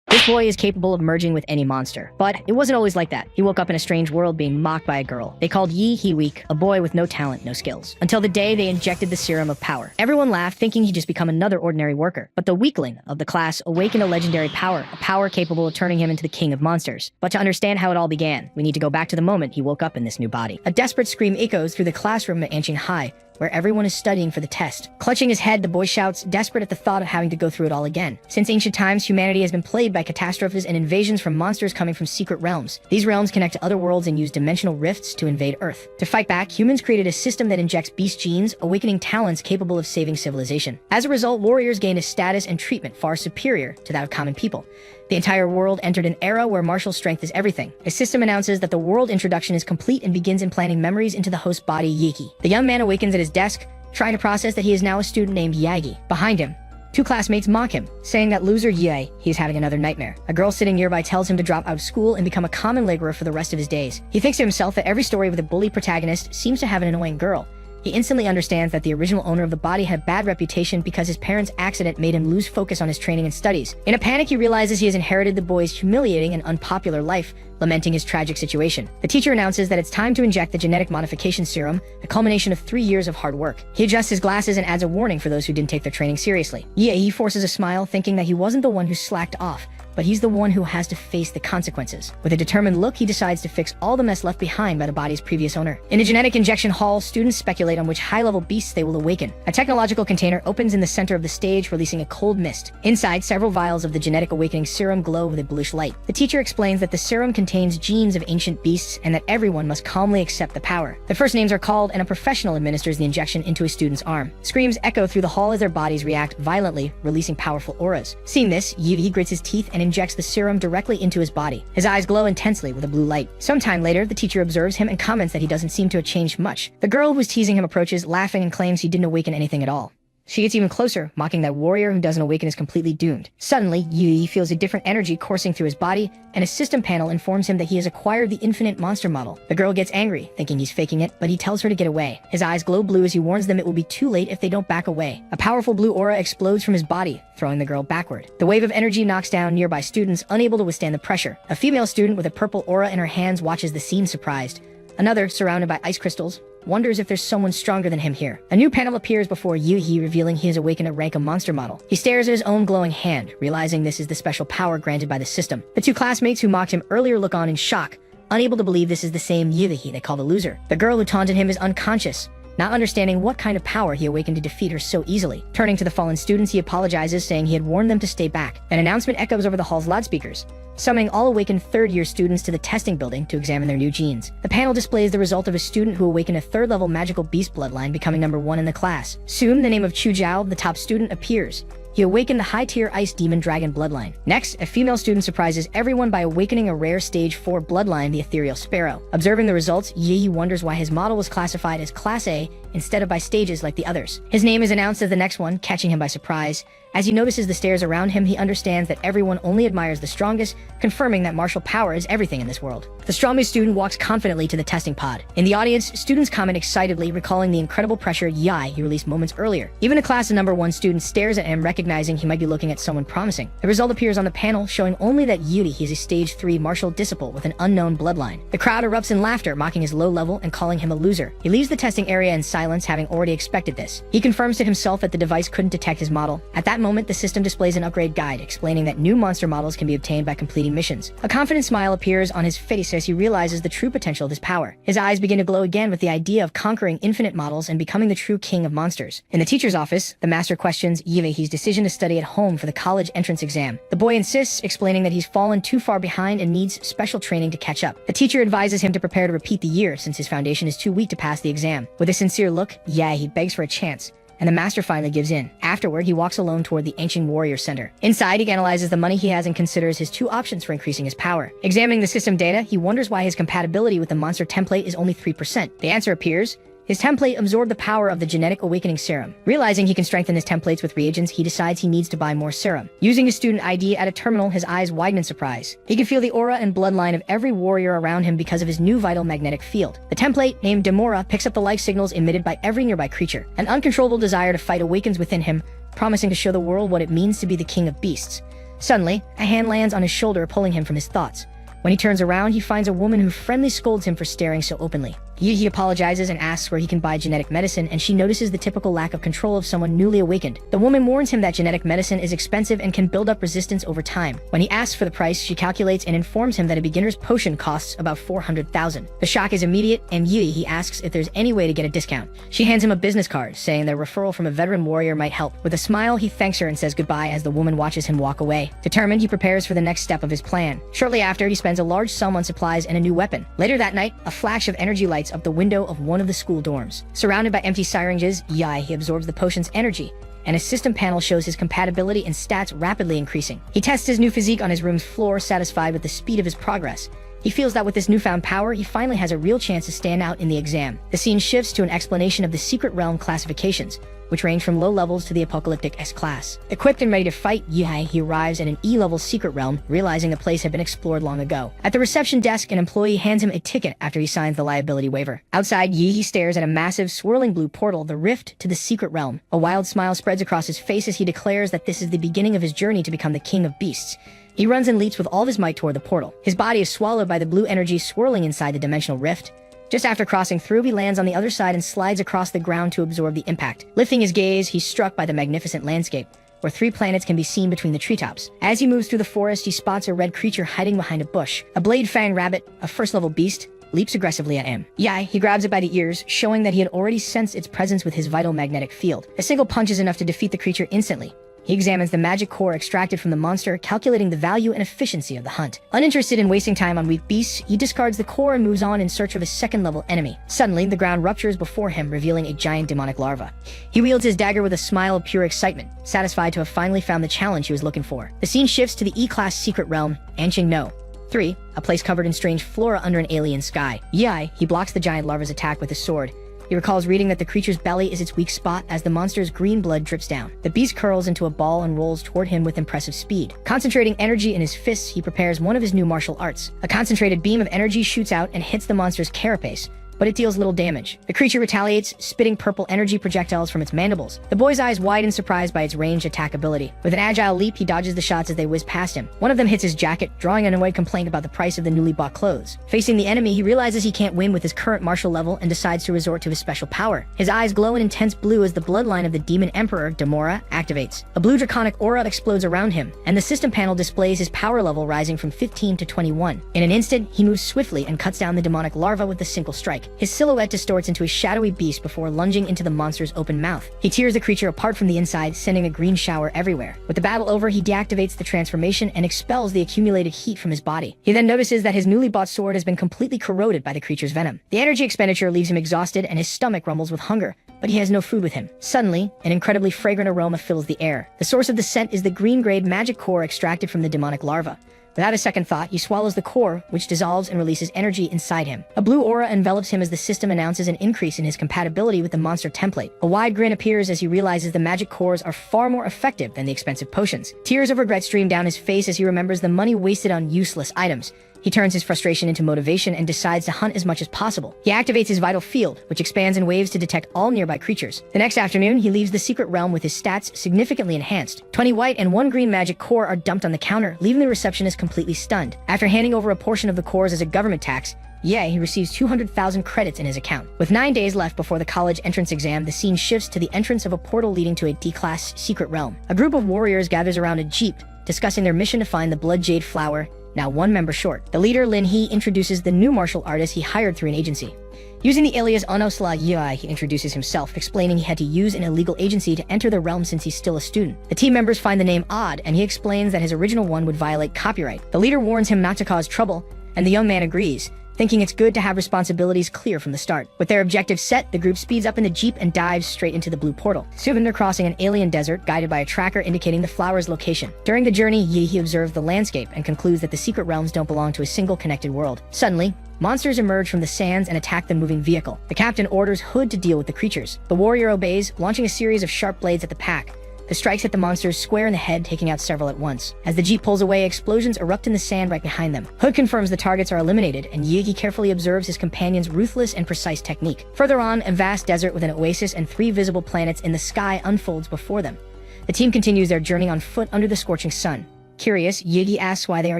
This boy is capable of merging with any monster. But it wasn't always like that. He woke up in a strange world being mocked by a girl. They called Yi he weak, a boy with no talent, no skills. Until the day they injected the serum of power. Everyone laughed, thinking he'd just become another ordinary worker. But the weakling of the class awakened a legendary power, a power capable of turning him into the king of monsters. But to understand how it all began, we need to go back to the moment he woke up in this new body. A desperate scream echoes through the classroom at Ancient High, where everyone is studying for the test. Clutching his head, the boy shouts, desperate at the thought of having to go through it all again. Since ancient times, humanity has been plagued by catastrophes and invasions from monsters coming from secret realms. These realms connect to other worlds and use dimensional rifts to invade Earth. To fight back, humans created a system that injects beast genes, awakening talents capable of saving civilization. As a result, warriors gained a status and treatment far superior to that of common people. The entire world entered an era where martial strength is everything. A system announces that the world introduction is complete and begins implanting memories into the host body Yiki. The young man awakens at his desk, trying to process that he is now a student named Yagi. Behind him, two classmates mock him, saying that loser Ye, he is having another nightmare. A girl sitting nearby tells him to drop out of school and become a common laborer for the rest of his days. He thinks to himself that every story with a bully protagonist seems to have an annoying girl. He instantly understands that the original owner of the body had a bad reputation because his parents' accident made him lose focus on his training and studies. In a panic, he realizes he has inherited the boy's humiliating and unpopular life, lamenting his tragic situation. The teacher announces that it's time to inject the genetic modification serum, the culmination of 3 years of hard work. He adjusts his glasses and adds a warning for those who didn't take their training seriously. He forces a smile, thinking that he wasn't the one who slacked off, but he's the one who has to face the consequences. With a determined look, he decides to fix all the mess left behind by the body's previous owner. In a genetic injection hall, students speculate on which high-level beasts they will awaken. A technological container opens in the center of the stage, releasing a cold mist. Inside, several vials of the genetic awakening serum glow with a bluish light. The teacher explains that the serum contains genes of ancient beasts and that everyone must calmly accept the power. The first names are called, and a professional administers the injection into a student's arm. Screams echo through the hall as their bodies react violently, releasing powerful auras. Seeing this, Yugi grits his teeth and injects the serum directly into his body. His eyes glow intensely with a blue light. Sometime later, the teacher observes him and comments that he doesn't seem to have changed much. The girl who was teasing him approaches, laughing, and claims he didn't awaken anything at all. She gets even closer, mocking that warrior who doesn't awaken is completely doomed. Suddenly, Yui feels a different energy coursing through his body, and a system panel informs him that he has acquired the infinite monster model. The girl gets angry, thinking he's faking it, but he tells her to get away. His eyes glow blue as he warns them it will be too late if they don't back away. A powerful blue aura explodes from his body, throwing the girl backward. The wave of energy knocks down nearby students, unable to withstand the pressure. A female student with a purple aura in her hands watches the scene surprised. Another, surrounded by ice crystals, wonders if there's someone stronger than him here. A new panel appears before Yuhi, revealing he has awakened a rank of monster model. He stares at his own glowing hand, realizing this is the special power granted by the system. The two classmates who mocked him earlier look on in shock, unable to believe this is the same Yuhi they call the loser. The girl who taunted him is unconscious, not understanding what kind of power he awakened to defeat her so easily. Turning to the fallen students, he apologizes, saying he had warned them to stay back. An announcement echoes over the hall's loudspeakers, summoning all awakened third-year students to the testing building to examine their new genes. The panel displays the result of a student who awakened a third-level magical beast bloodline, becoming #1 in the class. Soon, the name of Chu Jiao, the top student, appears. He awakened the high-tier Ice Demon Dragon bloodline. Next, a female student surprises everyone by awakening a rare Stage 4 bloodline, the Ethereal Sparrow. Observing the results, Yi wonders why his model was classified as Class A instead of by stages like the others. His name is announced as the next one, catching him by surprise. As he notices the stares around him, he understands that everyone only admires the strongest, confirming that martial power is everything in this world. The strongest student walks confidently to the testing pod. In the audience, students comment excitedly, recalling the incredible pressure Yai he released moments earlier. Even a class of #1 student stares at him, recognizing he might be looking at someone promising. The result appears on the panel, showing only that Yuri is a Stage 3 martial disciple with an unknown bloodline. The crowd erupts in laughter, mocking his low level and calling him a loser. He leaves the testing area in silence, having already expected this. He confirms to himself that the device couldn't detect his model. At that moment, the system displays an upgrade guide, explaining that new monster models can be obtained by completing missions. A confident smile appears on his face as he realizes the true potential of his power. His eyes begin to glow again with the idea of conquering infinite models and becoming the true king of monsters. In the teacher's office, the master questions Yivehi's decision to study at home for the college entrance exam. The boy insists, explaining that he's fallen too far behind and needs special training to catch up. The teacher advises him to prepare to repeat the year since his foundation is too weak to pass the exam. With a sincere look, he begs for a chance, and the master finally gives in. Afterward, he walks alone toward the Ancient Warrior Center. Inside, he analyzes the money he has and considers his two options for increasing his power. Examining the system data, he wonders why his compatibility with the monster template is only 3%. The answer appears. His template absorbed the power of the genetic awakening serum. Realizing he can strengthen his templates with reagents, he decides he needs to buy more serum. Using his student ID at a terminal, his eyes widen in surprise. He can feel the aura and bloodline of every warrior around him because of his new vital magnetic field. The template, named Demora, picks up the life signals emitted by every nearby creature. An uncontrollable desire to fight awakens within him, promising to show the world what it means to be the king of beasts. Suddenly, a hand lands on his shoulder, pulling him from his thoughts. When he turns around, he finds a woman who friendly scolds him for staring so openly. He apologizes and asks where he can buy genetic medicine, and she notices the typical lack of control of someone newly awakened. The woman warns him that genetic medicine is expensive and can build up resistance over time. When he asks for the price, she calculates and informs him that a beginner's potion costs about 400,000. The shock is immediate, and he asks if there's any way to get a discount. She hands him a business card, saying that a referral from a veteran warrior might help. With a smile, he thanks her and says goodbye as the woman watches him walk away. Determined, he prepares for the next step of his plan. Shortly after, he spends a large sum on supplies and a new weapon. Later that night, a flash of energy lights up the window of one of the school dorms. Surrounded by empty syringes, he absorbs the potion's energy, and his system panel shows his compatibility and stats rapidly increasing. He tests his new physique on his room's floor, satisfied with the speed of his progress. He feels that with this newfound power, he finally has a real chance to stand out in the exam. The scene shifts to an explanation of the secret realm classifications, which range from low levels to the apocalyptic S-class. Equipped and ready to fight, he arrives at an E-level secret realm, realizing the place had been explored long ago. At the reception desk, an employee hands him a ticket after he signs the liability waiver. Outside, he stares at a massive, swirling blue portal, the rift to the secret realm. A wild smile spreads across his face as he declares that this is the beginning of his journey to become the king of beasts. He runs and leaps with all of his might toward the portal. His body is swallowed by the blue energy swirling inside the dimensional rift. Just after crossing through, he lands on the other side and slides across the ground to absorb the impact. Lifting his gaze, he's struck by the magnificent landscape, where 3 planets can be seen between the treetops. As he moves through the forest, he spots a red creature hiding behind a bush. A blade-fanged rabbit, a first-level beast, leaps aggressively at him. He grabs it by the ears, showing that he had already sensed its presence with his vital magnetic field. A single punch is enough to defeat the creature instantly. He examines the magic core extracted from the monster, calculating the value and efficiency of the hunt. Uninterested in wasting time on weak beasts, he discards the core and moves on in search of a second-level enemy. Suddenly, the ground ruptures before him, revealing a giant demonic larva. He wields his dagger with a smile of pure excitement, satisfied to have finally found the challenge he was looking for. The scene shifts to the E-class secret realm, Anqing 3, a place covered in strange flora under an alien sky. He blocks the giant larva's attack with his sword. He recalls reading that the creature's belly is its weak spot as the monster's green blood drips down. The beast curls into a ball and rolls toward him with impressive speed. Concentrating energy in his fists, he prepares one of his new martial arts. A concentrated beam of energy shoots out and hits the monster's carapace, but it deals little damage. The creature retaliates, spitting purple energy projectiles from its mandibles. The boy's eyes widen, surprised by its ranged attack ability. With an agile leap, he dodges the shots as they whiz past him. One of them hits his jacket, drawing an annoyed complaint about the price of the newly bought clothes. Facing the enemy, he realizes he can't win with his current martial level and decides to resort to his special power. His eyes glow an intense blue as the bloodline of the demon emperor, Demora, activates. A blue draconic aura explodes around him, and the system panel displays his power level rising from 15 to 21. In an instant, he moves swiftly and cuts down the demonic larva with a single strike. His silhouette distorts into a shadowy beast before lunging into the monster's open mouth. He tears the creature apart from the inside, sending a green shower everywhere. With the battle over, he deactivates the transformation and expels the accumulated heat from his body. He then notices that his newly bought sword has been completely corroded by the creature's venom. The energy expenditure leaves him exhausted and his stomach rumbles with hunger, but he has no food with him. Suddenly, an incredibly fragrant aroma fills the air. The source of the scent is the green-grade magic core extracted from the demonic larva. Without a second thought, he swallows the core, which dissolves and releases energy inside him. A blue aura envelops him as the system announces an increase in his compatibility with the monster template. A wide grin appears as he realizes the magic cores are far more effective than the expensive potions. Tears of regret stream down his face as he remembers the money wasted on useless items. He turns his frustration into motivation and decides to hunt as much as possible. He activates his vital field, which expands in waves to detect all nearby creatures. The next afternoon, he leaves the secret realm with his stats significantly enhanced. 20 white and 1 green magic core are dumped on the counter, leaving the receptionist completely stunned. After handing over a portion of the cores as a government tax, he receives 200,000 credits in his account. With 9 days left before the college entrance exam, the scene shifts to the entrance of a portal leading to a D-class secret realm. A group of warriors gathers around a jeep, discussing their mission to find the blood jade flower, now 1 member short. The leader, Lin He, introduces the new martial artist he hired through an agency. Using the alias Onosla Yai, he introduces himself, explaining he had to use an illegal agency to enter the realm since he's still a student. The team members find the name odd, and he explains that his original one would violate copyright. The leader warns him not to cause trouble, and the young man agrees, thinking it's good to have responsibilities clear from the start. With their objective set, the group speeds up in the jeep and dives straight into the blue portal. Soon they're crossing an alien desert, guided by a tracker indicating the flower's location. During the journey, he observes the landscape and concludes that the secret realms don't belong to a single connected world. Suddenly, monsters emerge from the sands and attack the moving vehicle. The captain orders Hood to deal with the creatures. The warrior obeys, launching a series of sharp blades at the pack. The strikes hit the monsters square in the head, taking out several at once. As the jeep pulls away, explosions erupt in the sand right behind them. Hood confirms the targets are eliminated, and Yigi carefully observes his companion's ruthless and precise technique. Further on, a vast desert with an oasis and 3 visible planets in the sky unfolds before them. The team continues their journey on foot under the scorching sun. Curious, Yi asks why they are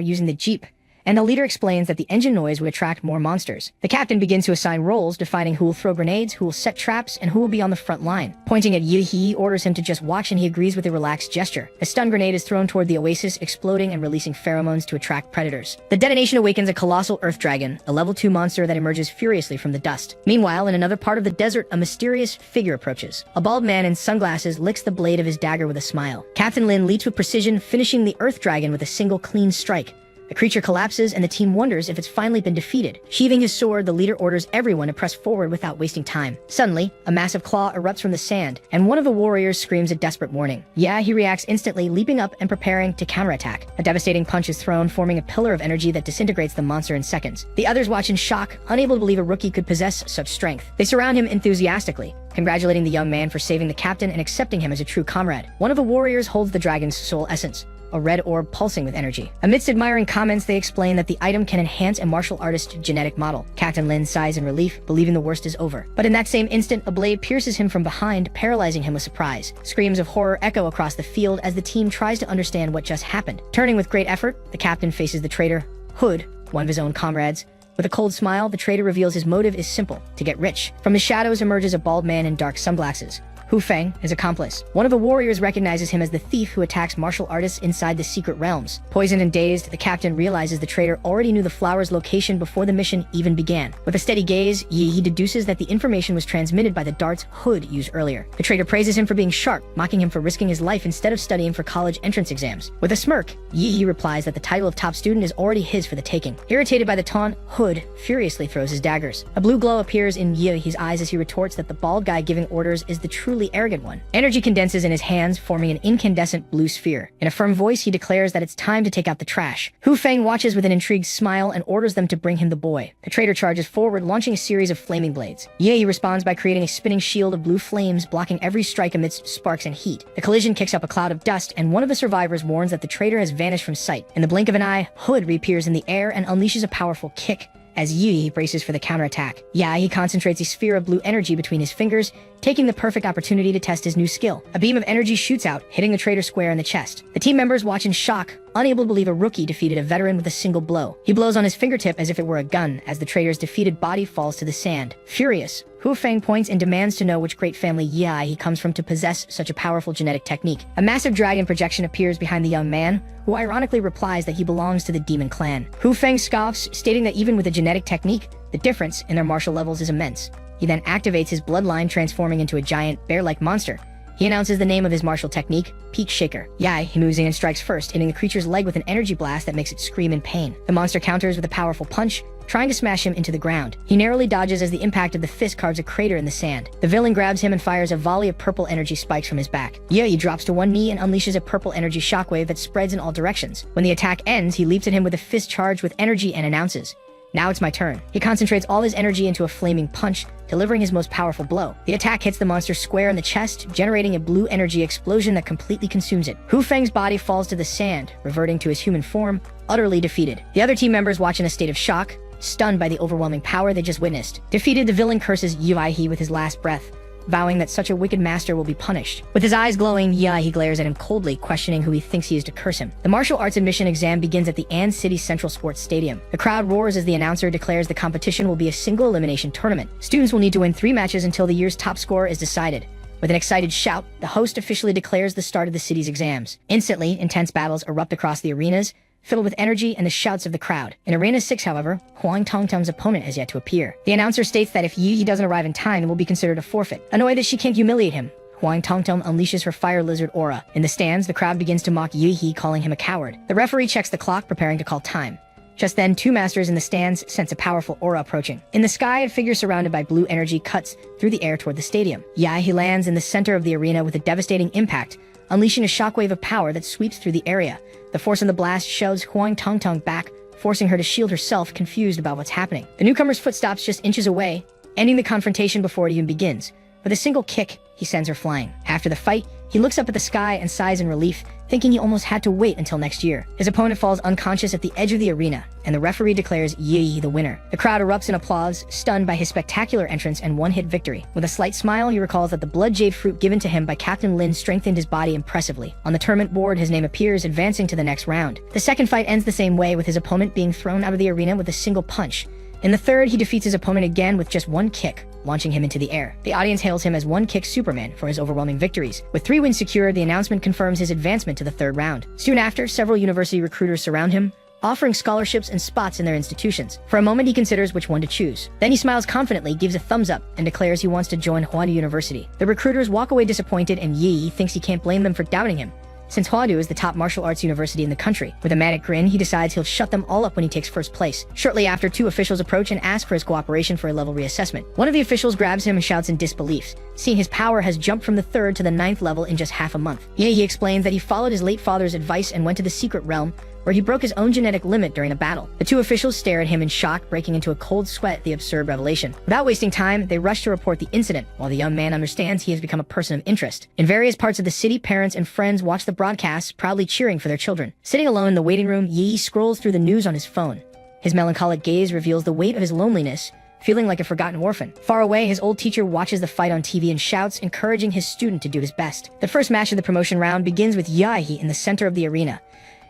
using the jeep, and the leader explains that the engine noise would attract more monsters. The captain begins to assign roles, defining who will throw grenades, who will set traps, and who will be on the front line. Pointing at Yi, he orders him to just watch, and he agrees with a relaxed gesture. A stun grenade is thrown toward the oasis, exploding and releasing pheromones to attract predators. The detonation awakens a colossal earth dragon, a level 2 monster that emerges furiously from the dust. Meanwhile, in another part of the desert, a mysterious figure approaches. A bald man in sunglasses licks the blade of his dagger with a smile. Captain Lin leads with precision, finishing the earth dragon with a single clean strike. The creature collapses, and the team wonders if it's finally been defeated. Sheathing his sword, the leader orders everyone to press forward without wasting time. Suddenly, a massive claw erupts from the sand, and one of the warriors screams a desperate warning. He reacts instantly, leaping up and preparing to counterattack. A devastating punch is thrown, forming a pillar of energy that disintegrates the monster in seconds. The others watch in shock, unable to believe a rookie could possess such strength. They surround him enthusiastically, congratulating the young man for saving the captain and accepting him as a true comrade. One of the warriors holds the dragon's soul essence, a red orb pulsing with energy. Amidst admiring comments, they explain that the item can enhance a martial artist's genetic model. Captain Lin sighs in relief, believing the worst is over. But in that same instant, a blade pierces him from behind, paralyzing him with surprise. Screams of horror echo across the field as the team tries to understand what just happened. Turning with great effort, the captain faces the traitor, Hood, one of his own comrades. With a cold smile, the traitor reveals his motive is simple: to get rich. From the shadows emerges a bald man in dark sunglasses. Hu Feng, his accomplice. One of the warriors recognizes him as the thief who attacks martial artists inside the secret realms. Poisoned and dazed, the captain realizes the traitor already knew the flower's location before the mission even began. With a steady gaze, he deduces that the information was transmitted by the darts Hood used earlier. The traitor praises him for being sharp, mocking him for risking his life instead of studying for college entrance exams. With a smirk, Yi replies that the title of top student is already his for the taking. Irritated by the taunt, Hood furiously throws his daggers. A blue glow appears in Yi's eyes as he retorts that the bald guy giving orders is the truly arrogant one. Energy condenses in his hands, forming an incandescent blue sphere. In a firm voice, he declares that it's time to take out the trash. Hu Feng watches with an intrigued smile and orders them to bring him the boy. The traitor charges forward, launching a series of flaming blades. Yi responds by creating a spinning shield of blue flames, blocking every strike amidst sparks and heat. The collision kicks up a cloud of dust, and one of the survivors warns that the traitor has vanished from sight. In the blink of an eye, Hood reappears in the air and unleashes a powerful kick. As Yi braces for the counterattack, he concentrates a sphere of blue energy between his fingers, taking the perfect opportunity to test his new skill. A beam of energy shoots out, hitting the traitor square in the chest. The team members watch in shock, unable to believe a rookie defeated a veteran with a single blow. He blows on his fingertip as if it were a gun, as the traitor's defeated body falls to the sand. Furious, Hu Feng points and demands to know which great family he comes from to possess such a powerful genetic technique. A massive dragon projection appears behind the young man, who ironically replies that he belongs to the demon clan. Hu Feng scoffs, stating that even with a genetic technique, the difference in their martial levels is immense. He then activates his bloodline, transforming into a giant bear-like monster. He announces the name of his martial technique, Peak Shaker. He moves in and strikes first, hitting the creature's leg with an energy blast that makes it scream in pain. The monster counters with a powerful punch, trying to smash him into the ground. He narrowly dodges as the impact of the fist carves a crater in the sand. The villain grabs him and fires a volley of purple energy spikes from his back. He drops to one knee and unleashes a purple energy shockwave that spreads in all directions. When the attack ends, he leaps at him with a fist charged with energy and announces, "Now it's my turn." He concentrates all his energy into a flaming punch, delivering his most powerful blow. The attack hits the monster square in the chest, generating a blue energy explosion that completely consumes it. Hu Feng's body falls to the sand, reverting to his human form, utterly defeated. The other team members watch in a state of shock, stunned by the overwhelming power they just witnessed. Defeated, the villain curses Yi with his last breath, vowing that such a wicked master will be punished. With his eyes glowing, Yi glares at him coldly, questioning who he thinks he is to curse him. The martial arts admission exam begins at the An City Central Sports Stadium. The crowd roars as the announcer declares the competition will be a single elimination tournament. Students will need to win 3 matches until the year's top scorer is decided. With an excited shout, the host officially declares the start of the city's exams. Instantly, intense battles erupt across the arenas, filled with energy and the shouts of the crowd. In Arena 6, however, Huang Tongtong's opponent has yet to appear. The announcer states that if Yi doesn't arrive in time, it will be considered a forfeit. Annoyed that she can't humiliate him, Huang Tongtong unleashes her fire lizard aura. In the stands, the crowd begins to mock Yi, calling him a coward. The referee checks the clock, preparing to call time. Just then, 2 masters in the stands sense a powerful aura approaching. In the sky, a figure surrounded by blue energy cuts through the air toward the stadium. He lands in the center of the arena with a devastating impact, unleashing a shockwave of power that sweeps through the area. The force of the blast shoves Huang Tongtong back, forcing her to shield herself, confused about what's happening. The newcomer's foot stops just inches away, ending the confrontation before it even begins. With a single kick, he sends her flying. After the fight, He looks up at the sky and sighs in relief, thinking he almost had to wait until next year. His opponent falls unconscious at the edge of the arena, and the referee declares Yi the winner. The crowd erupts in applause, stunned by his spectacular entrance and one-hit victory. With a slight smile, he recalls that the blood jade fruit given to him by Captain Lin strengthened his body impressively. On the tournament board, his name appears, advancing to the next round. The second fight ends the same way, with his opponent being thrown out of the arena with a single punch. In the third, he defeats his opponent again with just one kick, launching him into the air. The audience hails him as one-kick Superman for his overwhelming victories. With 3 wins secured, the announcement confirms his advancement to the third round. Soon after, several university recruiters surround him, offering scholarships and spots in their institutions. For a moment, he considers which one to choose. Then he smiles confidently, gives a thumbs up, and declares he wants to join Hwadu University. The recruiters walk away disappointed, and Yi thinks he can't blame them for doubting him, since Hwadu is the top martial arts university in the country. With a manic grin, he decides he'll shut them all up when he takes first place. Shortly after, 2 officials approach and ask for his cooperation for a level reassessment. One of the officials grabs him and shouts in disbelief, seeing his power has jumped from the 3rd to the 9th level in just half a month. He explains that he followed his late father's advice and went to the secret realm, where he broke his own genetic limit during a battle. The 2 officials stare at him in shock, breaking into a cold sweat at the absurd revelation. Without wasting time, they rush to report the incident, while the young man understands he has become a person of interest. In various parts of the city, parents and friends watch the broadcasts, proudly cheering for their children. Sitting alone in the waiting room, Yi scrolls through the news on his phone. His melancholic gaze reveals the weight of his loneliness, feeling like a forgotten orphan. Far away, his old teacher watches the fight on TV and shouts, encouraging his student to do his best. The first match of the promotion round begins with Yahi in the center of the arena.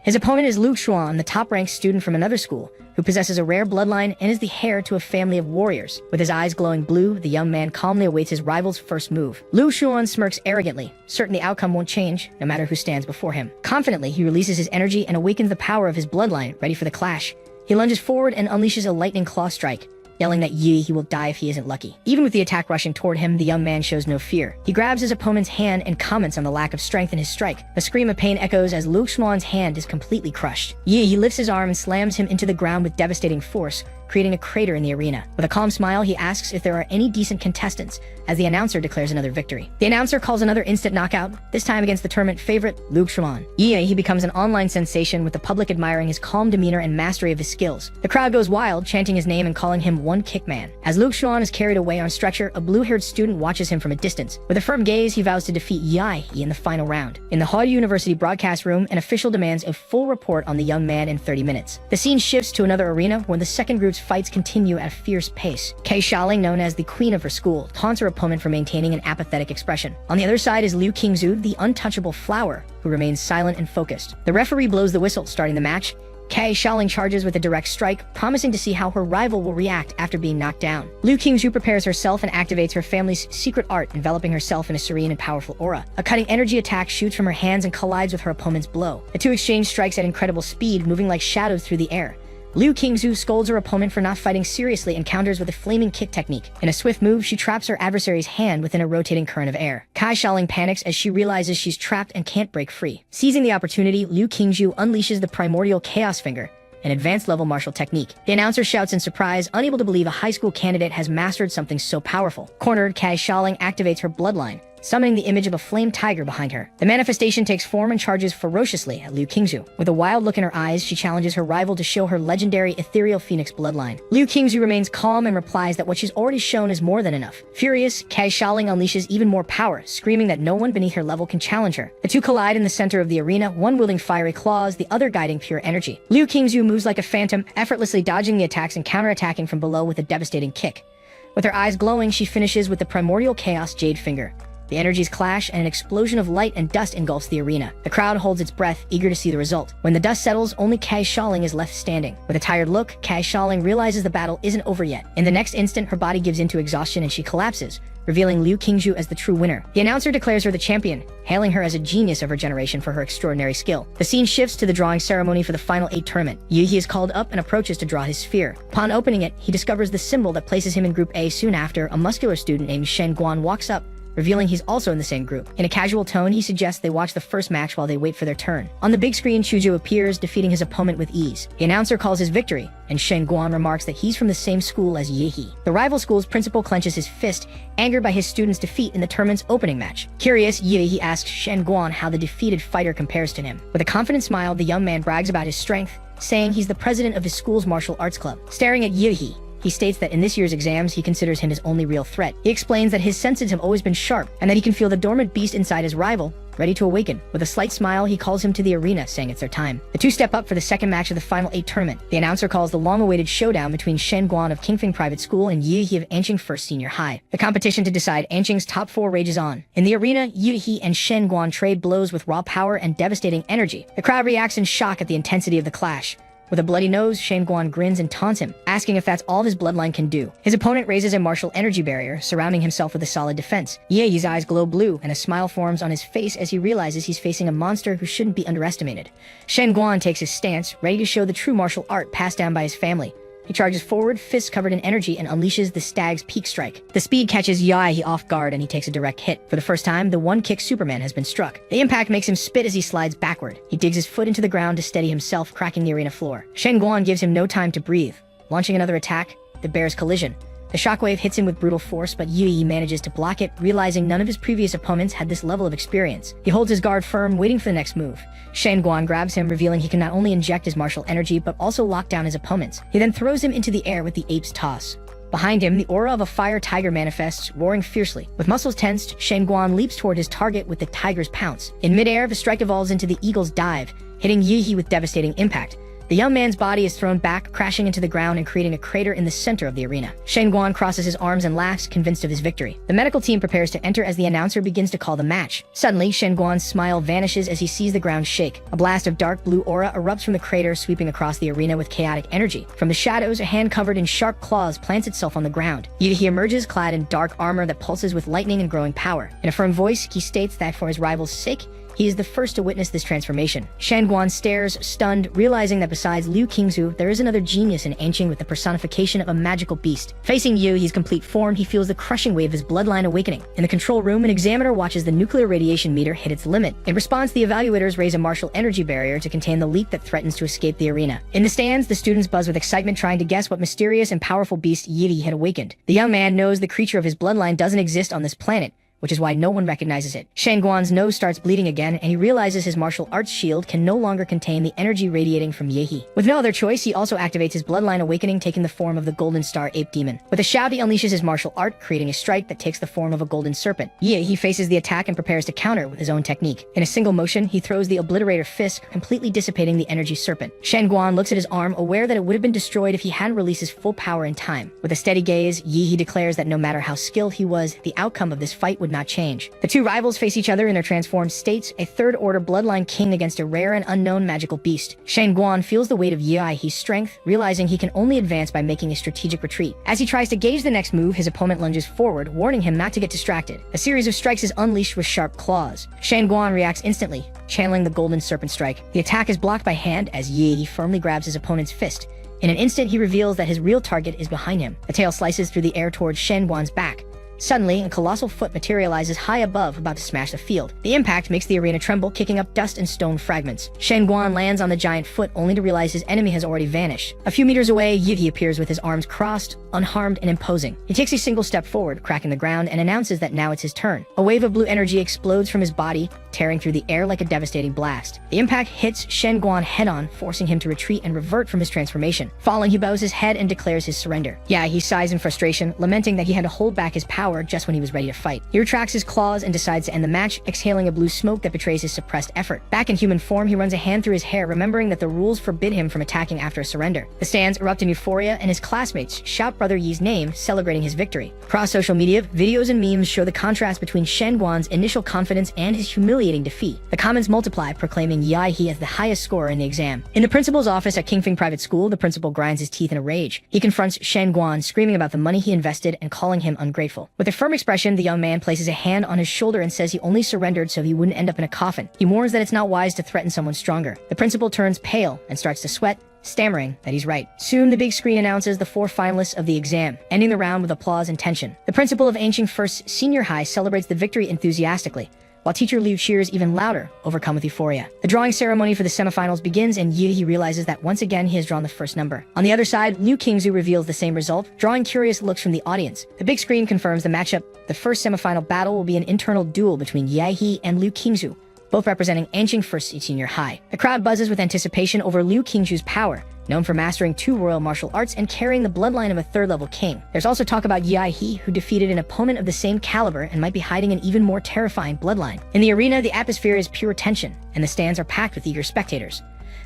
His opponent is Lu Xuan, the top-ranked student from another school, who possesses a rare bloodline and is the heir to a family of warriors. With his eyes glowing blue, the young man calmly awaits his rival's first move. Lu Xuan smirks arrogantly, certain the outcome won't change, no matter who stands before him. Confidently, he releases his energy and awakens the power of his bloodline, ready for the clash. He lunges forward and unleashes a lightning claw strike, yelling that he will die if he isn't lucky. Even with the attack rushing toward him, the young man shows no fear. He grabs his opponent's hand and comments on the lack of strength in his strike. A scream of pain echoes as Lu Xuan's hand is completely crushed. He lifts his arm and slams him into the ground with devastating force, creating a crater in the arena. With a calm smile, he asks if there are any decent contestants, as the announcer declares another victory. The announcer calls another instant knockout, this time against the tournament favorite, Lu Xuan. He becomes an online sensation, with the public admiring his calm demeanor and mastery of his skills. The crowd goes wild, chanting his name and calling him One Kick Man. As Lu Xuan is carried away on a stretcher, a blue-haired student watches him from a distance. With a firm gaze, he vows to defeat Yi in the final round. In the Hwadu University broadcast room, an official demands a full report on the young man in 30 minutes. The scene shifts to another arena, where the second group's fights continue at a fierce pace. Kei Shaoling, known as the queen of her school, taunts her opponent for maintaining an apathetic expression. On the other side is Liu Qingzhu, the untouchable flower, who remains silent and focused. The referee blows the whistle, starting the match. Kei Shaoling charges with a direct strike, promising to see how her rival will react after being knocked down. Liu Qingzhu prepares herself and activates her family's secret art, enveloping herself in a serene and powerful aura. A cutting energy attack shoots from her hands and collides with her opponent's blow. The 2 exchange strikes at incredible speed, moving like shadows through the air. Liu Qingzhu scolds her opponent for not fighting seriously and counters with a flaming kick technique. In a swift move, she traps her adversary's hand within a rotating current of air. Kai Shaoling panics as she realizes she's trapped and can't break free. Seizing the opportunity, Liu Qingzhu unleashes the primordial chaos finger, an advanced-level martial technique. The announcer shouts in surprise, unable to believe a high school candidate has mastered something so powerful. Cornered, Kai Shaoling activates her bloodline, summoning the image of a flame tiger behind her. The manifestation takes form and charges ferociously at Liu Qingzhu. With a wild look in her eyes, she challenges her rival to show her legendary ethereal phoenix bloodline. Liu Qingzhu remains calm and replies that what she's already shown is more than enough. Furious, Kai Shaoling unleashes even more power, screaming that no one beneath her level can challenge her. The 2 collide in the center of the arena, one wielding fiery claws, the other guiding pure energy. Liu Qingzhu moves like a phantom, effortlessly dodging the attacks and counterattacking from below with a devastating kick. With her eyes glowing, she finishes with the primordial chaos jade finger. The energies clash, and an explosion of light and dust engulfs the arena. The crowd holds its breath, eager to see the result. When the dust settles, only Kai Shaoling is left standing. With a tired look, Kai Shaoling realizes the battle isn't over yet. In the next instant, her body gives into exhaustion and she collapses, revealing Liu Qingzhu as the true winner. The announcer declares her the champion, hailing her as a genius of her generation for her extraordinary skill. The scene shifts to the drawing ceremony for the final 8 tournament. Yi is called up and approaches to draw his sphere. Upon opening it, he discovers the symbol that places him in Group A. Soon after, a muscular student named Shen Guan walks up, revealing he's also in the same group. In a casual tone, he suggests they watch the first match while they wait for their turn. On the big screen, Chuzhu appears, defeating his opponent with ease. The announcer calls his victory, and Shen Guan remarks that he's from the same school as Yi. The rival school's principal clenches his fist, angered by his student's defeat in the tournament's opening match. Curious, Yi asks Shen Guan how the defeated fighter compares to him. With a confident smile, the young man brags about his strength, saying he's the president of his school's martial arts club. Staring at Yi, he states that in this year's exams, he considers him his only real threat. He explains that his senses have always been sharp, and that he can feel the dormant beast inside his rival, ready to awaken. With a slight smile, he calls him to the arena, saying it's their time. The two step up for the second match of the Final 8 tournament. The announcer calls the long-awaited showdown between Shen Guan of Kingfing Private School and Yi of Anqing First Senior High. The competition to decide Anqing's top 4 rages on. In the arena, Yi and Shen Guan trade blows with raw power and devastating energy. The crowd reacts in shock at the intensity of the clash. With a bloody nose, Shen Guan grins and taunts him, asking if that's all his bloodline can do. His opponent raises a martial energy barrier, surrounding himself with a solid defense. Ye's eyes glow blue, and a smile forms on his face as he realizes he's facing a monster who shouldn't be underestimated. Shen Guan takes his stance, ready to show the true martial art passed down by his family. He charges forward, fists covered in energy, and unleashes the Stag's Peak Strike. The speed catches Yi off guard, and he takes a direct hit. For the first time, the one-kick Superman has been struck. The impact makes him spit as he slides backward. He digs his foot into the ground to steady himself, cracking the arena floor. Shen Guan gives him no time to breathe. Launching another attack, the bear's collision. The shockwave hits him with brutal force, but Yi manages to block it, realizing none of his previous opponents had this level of experience. He holds his guard firm, waiting for the next move. Shen Guan grabs him, revealing he can not only inject his martial energy, but also lock down his opponents. He then throws him into the air with the ape's toss. Behind him, the aura of a fire tiger manifests, roaring fiercely. With muscles tensed, Shen Guan leaps toward his target with the tiger's pounce. In midair, the strike evolves into the eagle's dive, hitting Yi with devastating impact. The young man's body is thrown back, crashing into the ground and creating a crater in the center of the arena. Shen Guan crosses his arms and laughs, convinced of his victory. The medical team prepares to enter as the announcer begins to call the match. Suddenly, Shen Guan's smile vanishes as he sees the ground shake. A blast of dark blue aura erupts from the crater, sweeping across the arena with chaotic energy. From the shadows, a hand covered in sharp claws plants itself on the ground. Yi emerges, clad in dark armor that pulses with lightning and growing power. In a firm voice, he states that for his rival's sake, he is the first to witness this transformation. Shen Guan stares, stunned, realizing that besides Liu Qingzu, there is another genius in Anqing with the personification of a magical beast. Facing Yi's complete form, he feels the crushing wave of his bloodline awakening. In the control room, an examiner watches the nuclear radiation meter hit its limit. In response, the evaluators raise a martial energy barrier to contain the leak that threatens to escape the arena. In the stands, the students buzz with excitement, trying to guess what mysterious and powerful beast Yi had awakened. The young man knows the creature of his bloodline doesn't exist on this planet, which is why no one recognizes it. Shen Guan's nose starts bleeding again, and he realizes his martial arts shield can no longer contain the energy radiating from Yi. With no other choice, he also activates his bloodline awakening, taking the form of the Golden Star Ape Demon. With a shout, he unleashes his martial art, creating a strike that takes the form of a golden serpent. Yi faces the attack and prepares to counter with his own technique. In a single motion, he throws the Obliterator Fist, completely dissipating the energy serpent. Shen Guan looks at his arm, aware that it would have been destroyed if he hadn't released his full power in time. With a steady gaze, Yi declares that no matter how skilled he was, the outcome of this fight would not change. The two rivals face each other in their transformed states, a third-order bloodline king against a rare and unknown magical beast. Shen Guan feels the weight of Yi's strength, realizing he can only advance by making a strategic retreat. As he tries to gauge the next move, his opponent lunges forward, warning him not to get distracted. A series of strikes is unleashed with sharp claws. Shen Guan reacts instantly, channeling the Golden Serpent Strike. The attack is blocked by hand as Yi firmly grabs his opponent's fist. In an instant, he reveals that his real target is behind him. The tail slices through the air towards Shen Guan's back. Suddenly, a colossal foot materializes high above, about to smash the field. The impact makes the arena tremble, kicking up dust and stone fragments. Shen Guan lands on the giant foot, only to realize his enemy has already vanished. A few meters away, Yi appears with his arms crossed, unharmed and imposing. He takes a single step forward, cracking the ground, and announces that now it's his turn. A wave of blue energy explodes from his body, tearing through the air like a devastating blast. The impact hits Shen Guan head-on, forcing him to retreat and revert from his transformation. Falling, he bows his head and declares his surrender. He sighs in frustration, lamenting that he had to hold back his power just when he was ready to fight. He retracts his claws and decides to end the match, exhaling a blue smoke that betrays his suppressed effort. Back in human form, he runs a hand through his hair, remembering that the rules forbid him from attacking after a surrender. The stands erupt in euphoria, and his classmates shout Brother Yi's name, celebrating his victory. Across social media, videos and memes show the contrast between Shen Guan's initial confidence and his humiliating defeat. The comments multiply, proclaiming Yi as the highest scorer in the exam. In the principal's office at Kingfing Private School, the principal grinds his teeth in a rage. He confronts Shen Guan, screaming about the money he invested and calling him ungrateful. With a firm expression, the young man places a hand on his shoulder and says he only surrendered so he wouldn't end up in a coffin. He warns that it's not wise to threaten someone stronger. The principal turns pale and starts to sweat, stammering that he's right. Soon, the big screen announces the 4 finalists of the exam, ending the round with applause and tension. The principal of Anqing First Senior High celebrates the victory enthusiastically, while teacher Liu cheers even louder, overcome with euphoria. The drawing ceremony for the semifinals begins, and Yi realizes that once again he has drawn the first number. On the other side, Liu Qingzu reveals the same result, drawing curious looks from the audience. The big screen confirms the matchup. The first semifinal battle will be an internal duel between Yi and Liu Qingzu, both representing Anqing First Senior High. The crowd buzzes with anticipation over Liu Qingzu's power, known for mastering 2 royal martial arts and carrying the bloodline of a 3rd-level king. There's also talk about Yahe, who defeated an opponent of the same caliber and might be hiding an even more terrifying bloodline. In the arena, the atmosphere is pure tension, and the stands are packed with eager spectators.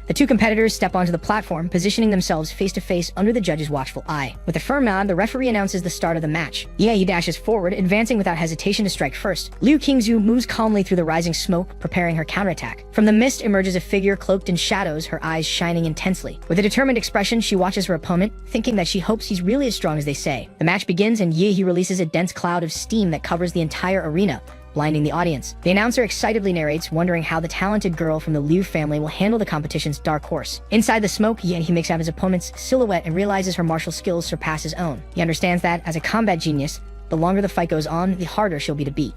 The 2 competitors step onto the platform, positioning themselves face-to-face under the judge's watchful eye. With a firm nod, the referee announces the start of the match. He dashes forward, advancing without hesitation to strike first. Liu Qingzhu moves calmly through the rising smoke, preparing her counterattack. From the mist emerges a figure cloaked in shadows, her eyes shining intensely. With a determined expression, she watches her opponent, thinking that she hopes he's really as strong as they say. The match begins, and He releases a dense cloud of steam that covers the entire arena, blinding the audience. The announcer excitedly narrates, wondering how the talented girl from the Liu family will handle the competition's dark horse. Inside the smoke, he makes out his opponent's silhouette and realizes her martial skills surpass his own. He understands that, as a combat genius, the longer the fight goes on, the harder she'll be to beat.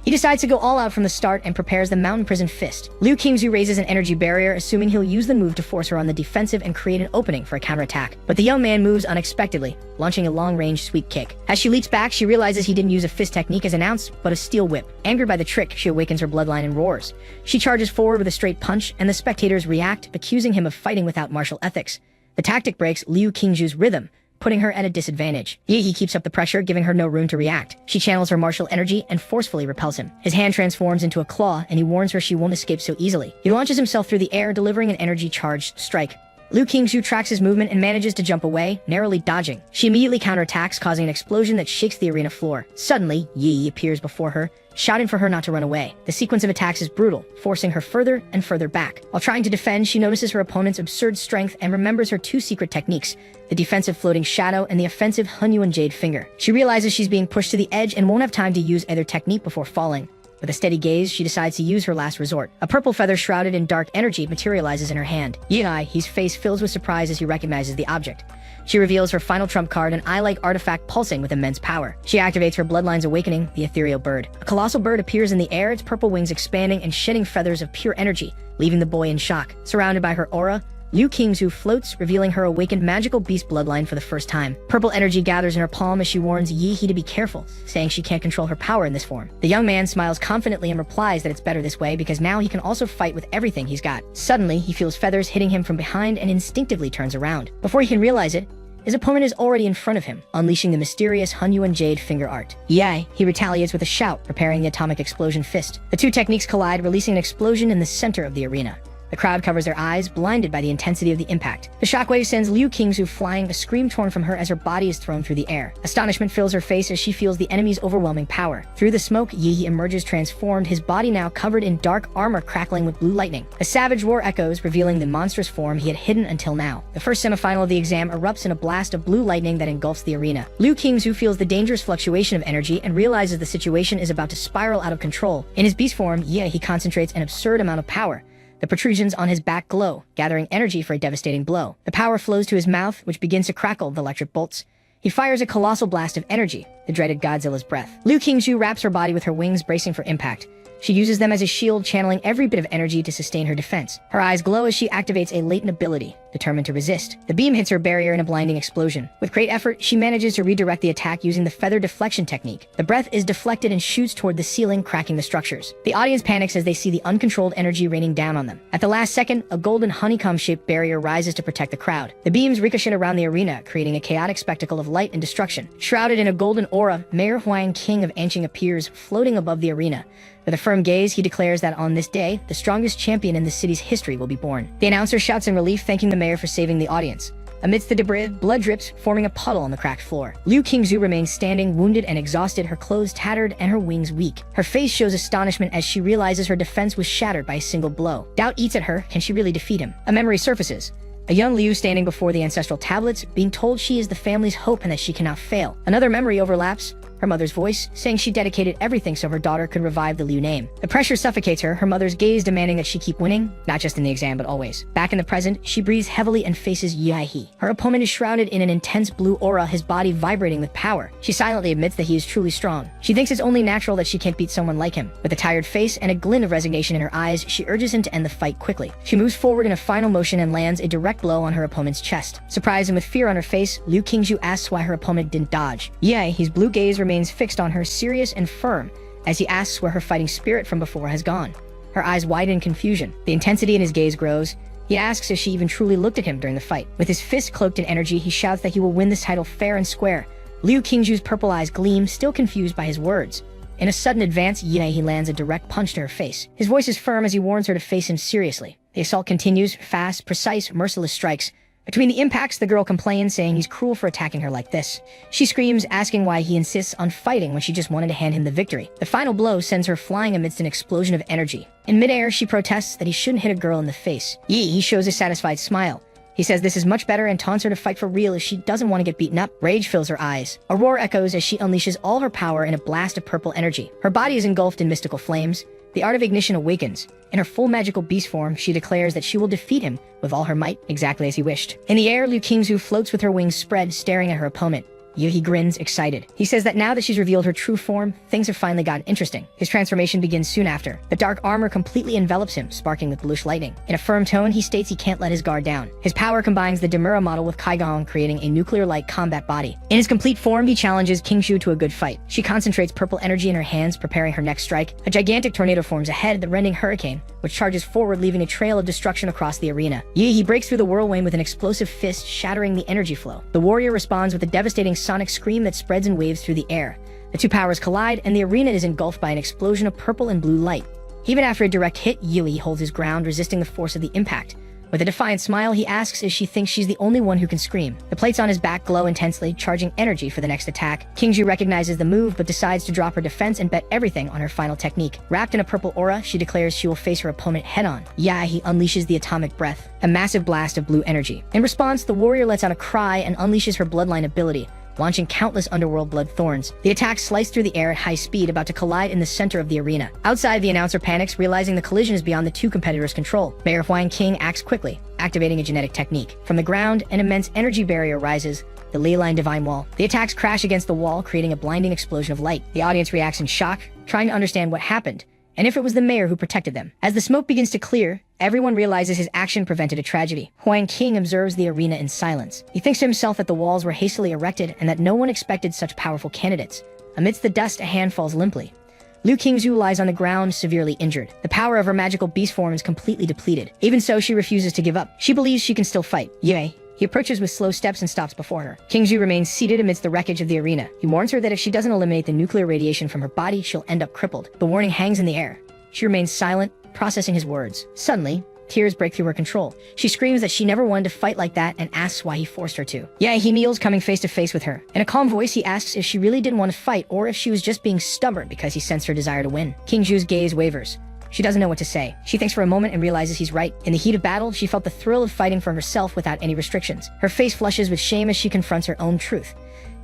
He decides to go all out from the start and prepares the Mountain Prison Fist. Liu Qingzhu raises an energy barrier, assuming he'll use the move to force her on the defensive and create an opening for a counterattack. But the young man moves unexpectedly, launching a long-range sweep kick. As she leaps back, she realizes he didn't use a fist technique as announced, but a steel whip. Angered by the trick, she awakens her bloodline and roars. She charges forward with a straight punch, and the spectators react, accusing him of fighting without martial ethics. The tactic breaks Liu Qingzhu's rhythm, putting her at a disadvantage. He keeps up the pressure, giving her no room to react. She channels her martial energy and forcefully repels him. His hand transforms into a claw, and he warns her she won't escape so easily. He launches himself through the air, delivering an energy-charged strike. Liu Qingzhu tracks his movement and manages to jump away, narrowly dodging. She immediately counterattacks, causing an explosion that shakes the arena floor. Suddenly, Yi appears before her, shouting for her not to run away. The sequence of attacks is brutal, forcing her further and further back. While trying to defend, she notices her opponent's absurd strength and remembers her 2 secret techniques, the defensive floating shadow and the offensive Hunyuan Jade Finger. She realizes she's being pushed to the edge and won't have time to use either technique before falling. With a steady gaze, she decides to use her last resort. A purple feather shrouded in dark energy materializes in her hand. His face fills with surprise as he recognizes the object. She reveals her final trump card, an eye-like artifact pulsing with immense power. She activates her bloodline's awakening, the ethereal bird. A colossal bird appears in the air, its purple wings expanding and shedding feathers of pure energy, leaving the boy in shock. Surrounded by her aura, Liu Qingzhu floats, revealing her awakened magical beast bloodline for the first time. Purple energy gathers in her palm as she warns Yi to be careful, saying she can't control her power in this form. The young man smiles confidently and replies that it's better this way because now he can also fight with everything he's got. Suddenly, he feels feathers hitting him from behind and instinctively turns around. Before he can realize it, his opponent is already in front of him, unleashing the mysterious Hunyuan Jade Finger art. He retaliates with a shout, preparing the atomic explosion fist. The 2 techniques collide, releasing an explosion in the center of the arena. The crowd covers their eyes, blinded by the intensity of the impact. The shockwave sends Liu Qingzhu flying, a scream torn from her as her body is thrown through the air. Astonishment fills her face as she feels the enemy's overwhelming power. Through the smoke, Yi emerges transformed, his body now covered in dark armor crackling with blue lightning. A savage roar echoes, revealing the monstrous form he had hidden until now. The first semifinal of the exam erupts in a blast of blue lightning that engulfs the arena. Liu Qingzhu feels the dangerous fluctuation of energy and realizes the situation is about to spiral out of control. In his beast form, he concentrates an absurd amount of power. The protrusions on his back glow, gathering energy for a devastating blow. The power flows to his mouth, which begins to crackle with electric bolts. He fires a colossal blast of energy, the dreaded Godzilla's breath. Liu Qingzhu wraps her body with her wings, bracing for impact. She uses them as a shield, channeling every bit of energy to sustain her defense. Her eyes glow as she activates a latent ability, determined to resist. The beam hits her barrier in a blinding explosion. With great effort, she manages to redirect the attack using the feather deflection technique. The breath is deflected and shoots toward the ceiling, cracking the structures. The audience panics as they see the uncontrolled energy raining down on them. At the last second, a golden honeycomb-shaped barrier rises to protect the crowd. The beams ricochet around the arena, creating a chaotic spectacle of light and destruction. Shrouded in a golden aura, Mayor Huang, King of Anqing, appears, floating above the arena. With a firm gaze, he declares that on this day, the strongest champion in the city's history will be born. The announcer shouts in relief, thanking the mayor for saving the audience. Amidst the debris, blood drips, forming a puddle on the cracked floor. Liu Qingzhu remains standing, wounded and exhausted, her clothes tattered and her wings weak. Her face shows astonishment as she realizes her defense was shattered by a single blow. Doubt eats at her. Can she really defeat him? A memory surfaces. A young Liu standing before the ancestral tablets, being told she is the family's hope and that she cannot fail. Another memory overlaps. Her mother's voice, saying she dedicated everything so her daughter could revive the Liu name. The pressure suffocates her, her mother's gaze demanding that she keep winning, not just in the exam but always. Back in the present, she breathes heavily and faces Yahe. Her opponent is shrouded in an intense blue aura, his body vibrating with power. She silently admits that he is truly strong. She thinks it's only natural that she can't beat someone like him. With a tired face and a glint of resignation in her eyes, she urges him to end the fight quickly. She moves forward in a final motion and lands a direct blow on her opponent's chest. Surprised and with fear on her face, Liu Qingzhu asks why her opponent didn't dodge. His blue gaze remains fixed on her, serious and firm, as he asks where her fighting spirit from before has gone. Her eyes widen in confusion. The intensity in his gaze grows. He asks if she even truly looked at him during the fight. With his fist cloaked in energy, he shouts that he will win this title fair and square. Liu Qingju's purple eyes gleam, still confused by his words. In a sudden advance, he lands a direct punch to her face. His voice is firm as he warns her to face him seriously. The assault continues, fast, precise, merciless strikes. Between the impacts, the girl complains, saying he's cruel for attacking her like this. She screams, asking why he insists on fighting when she just wanted to hand him the victory. The final blow sends her flying amidst an explosion of energy. In midair, she protests that he shouldn't hit a girl in the face. He shows a satisfied smile. He says this is much better and taunts her to fight for real as she doesn't want to get beaten up. Rage fills her eyes. A roar echoes as she unleashes all her power in a blast of purple energy. Her body is engulfed in mystical flames. The art of ignition awakens. In her full magical beast form, she declares that she will defeat him with all her might, exactly as he wished. In the air, Liu Qingju floats with her wings spread, staring at her opponent. He grins, excited. He says that now that she's revealed her true form, things have finally gotten interesting. His transformation begins soon after. The dark armor completely envelops him, sparking with bluish lightning. In a firm tone, he states he can't let his guard down. His power combines the Demura model with Kaigong, creating a nuclear-like combat body. In his complete form, he challenges Qingju to a good fight. She concentrates purple energy in her hands, preparing her next strike. A gigantic tornado forms ahead, the rending hurricane, which charges forward, leaving a trail of destruction across the arena. He breaks through the whirlwind with an explosive fist, shattering the energy flow. The warrior responds with a devastating sonic scream that spreads in waves through the air. The two powers collide, and the arena is engulfed by an explosion of purple and blue light. Even after a direct hit, Yui holds his ground, resisting the force of the impact. With a defiant smile, he asks if she thinks she's the only one who can scream. The plates on his back glow intensely, charging energy for the next attack. Qingju recognizes the move, but decides to drop her defense and bet everything on her final technique. Wrapped in a purple aura, she declares she will face her opponent head-on. He unleashes the atomic breath, a massive blast of blue energy. In response, the warrior lets out a cry and unleashes her bloodline ability, launching countless underworld blood thorns. The attack sliced through the air at high speed, about to collide in the center of the arena. Outside, the announcer panics, realizing the collision is beyond the two competitors' control. Mayor Huang King acts quickly, activating a genetic technique. From the ground, an immense energy barrier rises, the ley line divine wall. The attacks crash against the wall, creating a blinding explosion of light. The audience reacts in shock, trying to understand what happened, and if it was the mayor who protected them. As the smoke begins to clear, everyone realizes his action prevented a tragedy. Huang King observes the arena in silence. He thinks to himself that the walls were hastily erected and that no one expected such powerful candidates. Amidst the dust, a hand falls limply. Liu Qingju lies on the ground, severely injured. The power of her magical beast form is completely depleted. Even so, she refuses to give up. She believes she can still fight. He approaches with slow steps and stops before her. Qingju remains seated amidst the wreckage of the arena. He warns her that if she doesn't eliminate the nuclear radiation from her body, she'll end up crippled. The warning hangs in the air. She remains silent, processing his words. Suddenly, tears break through her control. She screams that she never wanted to fight like that and asks why he forced her to. He kneels, coming face to face with her. In a calm voice, he asks if she really didn't want to fight or if she was just being stubborn because he sensed her desire to win. Qingju's gaze wavers. She doesn't know what to say. She thinks for a moment and realizes he's right. In the heat of battle, she felt the thrill of fighting for herself without any restrictions. Her face flushes with shame as she confronts her own truth.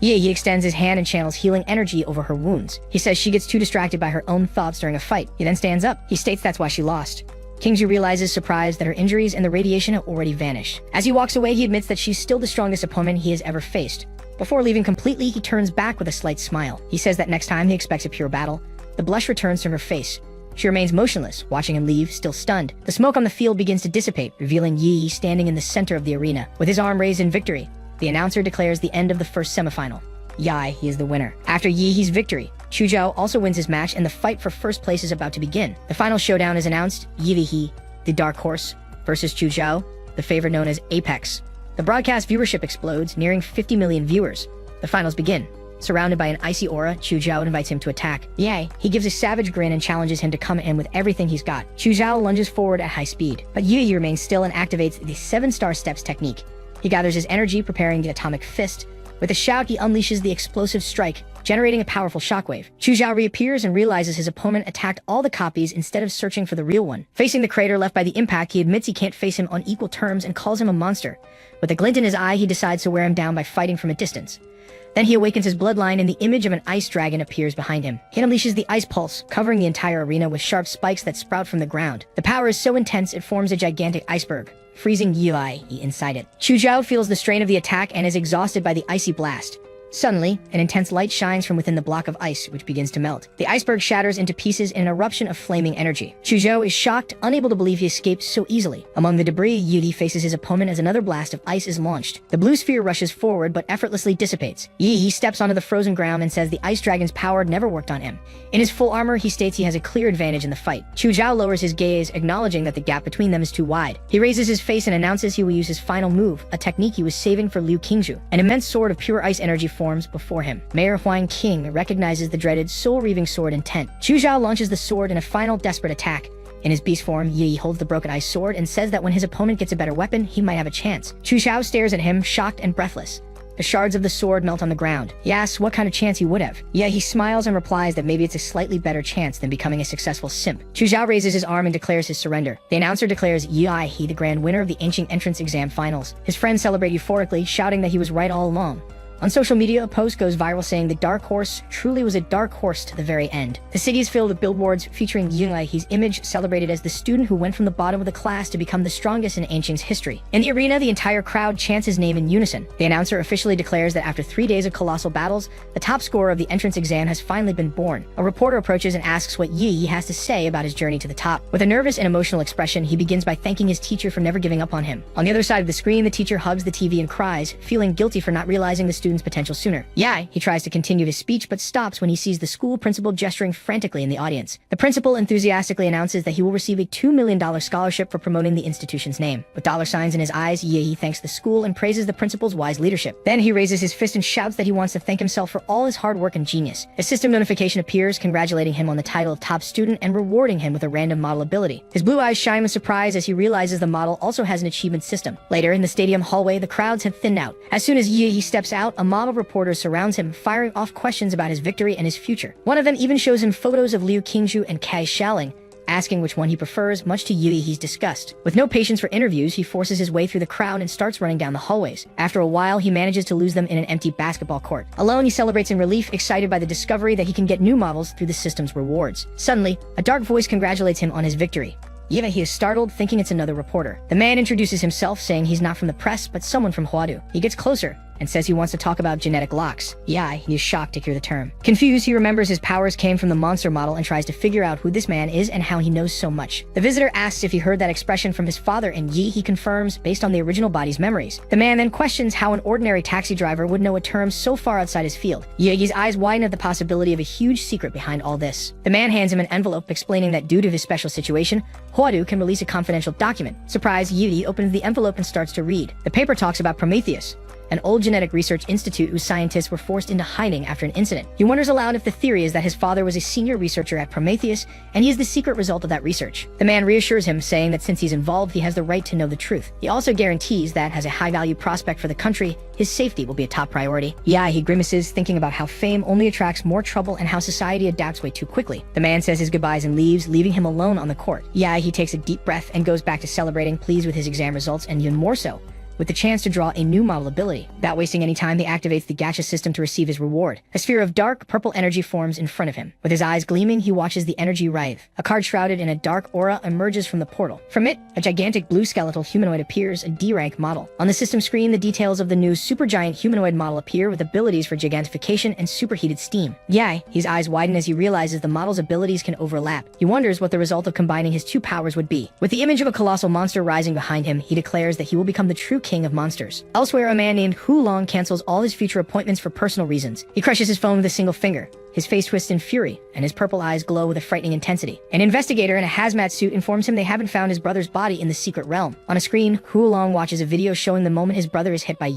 He extends his hand and channels healing energy over her wounds. He says she gets too distracted by her own thoughts during a fight. He then stands up. He states that's why she lost. Qingju realizes, surprised, that her injuries and the radiation have already vanished. As he walks away, he admits that she's still the strongest opponent he has ever faced. Before leaving completely, he turns back with a slight smile. He says that next time he expects a pure battle. The blush returns to her face. She remains motionless, watching him leave, still stunned. The smoke on the field begins to dissipate, revealing Yi standing in the center of the arena. With his arm raised in victory, the announcer declares the end of the first semifinal. He is the winner. After Yi's victory, Chu Zhao also wins his match, and the fight for first place is about to begin. The final showdown is announced: Yi, the Dark Horse, versus Chu Zhao, the favorite known as Apex. The broadcast viewership explodes, nearing 50 million viewers. The finals begin. Surrounded by an icy aura, Chu Zhao invites him to attack. He gives a savage grin and challenges him to come in with everything he's got. Chu Zhao lunges forward at high speed, but Yi remains still and activates the 7-star steps technique. He gathers his energy, preparing the atomic fist. With a shout, he unleashes the explosive strike, generating a powerful shockwave. Chu Zhao reappears and realizes his opponent attacked all the copies instead of searching for the real one. Facing the crater left by the impact, he admits he can't face him on equal terms and calls him a monster. With a glint in his eye, he decides to wear him down by fighting from a distance. Then he awakens his bloodline and the image of an ice dragon appears behind him. He unleashes the ice pulse, covering the entire arena with sharp spikes that sprout from the ground. The power is so intense it forms a gigantic iceberg, freezing Yi inside it. Chu Zhao feels the strain of the attack and is exhausted by the icy blast. Suddenly, an intense light shines from within the block of ice, which begins to melt. The iceberg shatters into pieces in an eruption of flaming energy. Chuzhou is shocked, unable to believe he escaped so easily. Among the debris, Yudi faces his opponent as another blast of ice is launched. The blue sphere rushes forward but effortlessly dissipates. Yi steps onto the frozen ground and says the ice dragon's power never worked on him. In his full armor, he states he has a clear advantage in the fight. Chuzhou lowers his gaze, acknowledging that the gap between them is too wide. He raises his face and announces he will use his final move, a technique he was saving for Liu Qingzhu. An immense sword of pure ice energy forms before him. Mayor Huang Qing recognizes the dreaded soul-reaving sword intent. Chuzhou launches the sword in a final desperate attack. In his beast form, Yi holds the broken ice sword and says that when his opponent gets a better weapon, he might have a chance. Chuzhou stares at him, shocked and breathless. The shards of the sword melt on the ground. He asks what kind of chance he would have. He smiles and replies that maybe it's a slightly better chance than becoming a successful simp. Chuzhou raises his arm and declares his surrender. The announcer declares Yi the grand winner of the ancient entrance exam finals. His friends celebrate euphorically, shouting that he was right all along. On social media, a post goes viral saying the dark horse truly was a dark horse to the very end. The city is filled with billboards featuring Yi's image, celebrated as the student who went from the bottom of the class to become the strongest in ancient's history. In the arena, the entire crowd chants his name in unison. The announcer officially declares that after 3 days of colossal battles, the top scorer of the entrance exam has finally been born. A reporter approaches and asks what Yi has to say about his journey to the top. With a nervous and emotional expression, he begins by thanking his teacher for never giving up on him. On the other side of the screen, the teacher hugs the TV and cries, feeling guilty for not realizing the student's potential sooner. He tries to continue his speech but stops when he sees the school principal gesturing frantically in the audience. The principal enthusiastically announces that he will receive a $2 million scholarship for promoting the institution's name. With dollar signs in his eyes, Yi thanks the school and praises the principal's wise leadership. Then he raises his fist and shouts that he wants to thank himself for all his hard work and genius. A system notification appears, congratulating him on the title of top student and rewarding him with a random model ability. His blue eyes shine with surprise as he realizes the model also has an achievement system. Later, in the stadium hallway, the crowds have thinned out. As soon as Yi steps out, a mob of reporters surrounds him, firing off questions about his victory and his future. One of them even shows him photos of Liu Qingzhu and Kai Shaoling, asking which one he prefers, much to Yi's disgust. With no patience for interviews, he forces his way through the crowd and starts running down the hallways. After a while, he manages to lose them in an empty basketball court. Alone, he celebrates in relief, excited by the discovery that he can get new models through the system's rewards. Suddenly, a dark voice congratulates him on his victory. He is startled, thinking it's another reporter. The man introduces himself, saying he's not from the press, but someone from Huadu. He gets closer and says he wants to talk about genetic locks. He is shocked to hear the term. Confused, he remembers his powers came from the monster model and tries to figure out who this man is and how he knows so much. The visitor asks if he heard that expression from his father, and he confirms based on the original body's memories. The man then questions how an ordinary taxi driver would know a term so far outside his field. Yi's eyes widen at the possibility of a huge secret behind all this. The man hands him an envelope explaining that due to his special situation, Huadu can release a confidential document. Surprised, Yi opens the envelope and starts to read. The paper talks about Prometheus, an old genetic research institute whose scientists were forced into hiding after an incident. He wonders aloud if the theory is that his father was a senior researcher at Prometheus, and he is the secret result of that research. The man reassures him, saying that since he's involved, he has the right to know the truth. He also guarantees that, as a high-value prospect for the country, his safety will be a top priority. He grimaces, thinking about how fame only attracts more trouble and how society adapts way too quickly. The man says his goodbyes and leaves, leaving him alone on the court. He takes a deep breath and goes back to celebrating, pleased with his exam results, and even more so with the chance to draw a new model ability. Without wasting any time, he activates the gacha system to receive his reward. A sphere of dark, purple energy forms in front of him. With his eyes gleaming, he watches the energy writhe. A card shrouded in a dark aura emerges from the portal. From it, a gigantic blue skeletal humanoid appears, a D-rank model. On the system screen, the details of the new supergiant humanoid model appear with abilities for gigantification and superheated steam. His eyes widen as he realizes the model's abilities can overlap. He wonders what the result of combining his two powers would be. With the image of a colossal monster rising behind him, he declares that he will become the true king of monsters. Elsewhere, a man named Hu Long cancels all his future appointments for personal reasons. He crushes his phone with a single finger. His face twists in fury, and his purple eyes glow with a frightening intensity. An investigator in a hazmat suit informs him they haven't found his brother's body in the secret realm. On a screen, Hu Long watches a video showing the moment his brother is hit by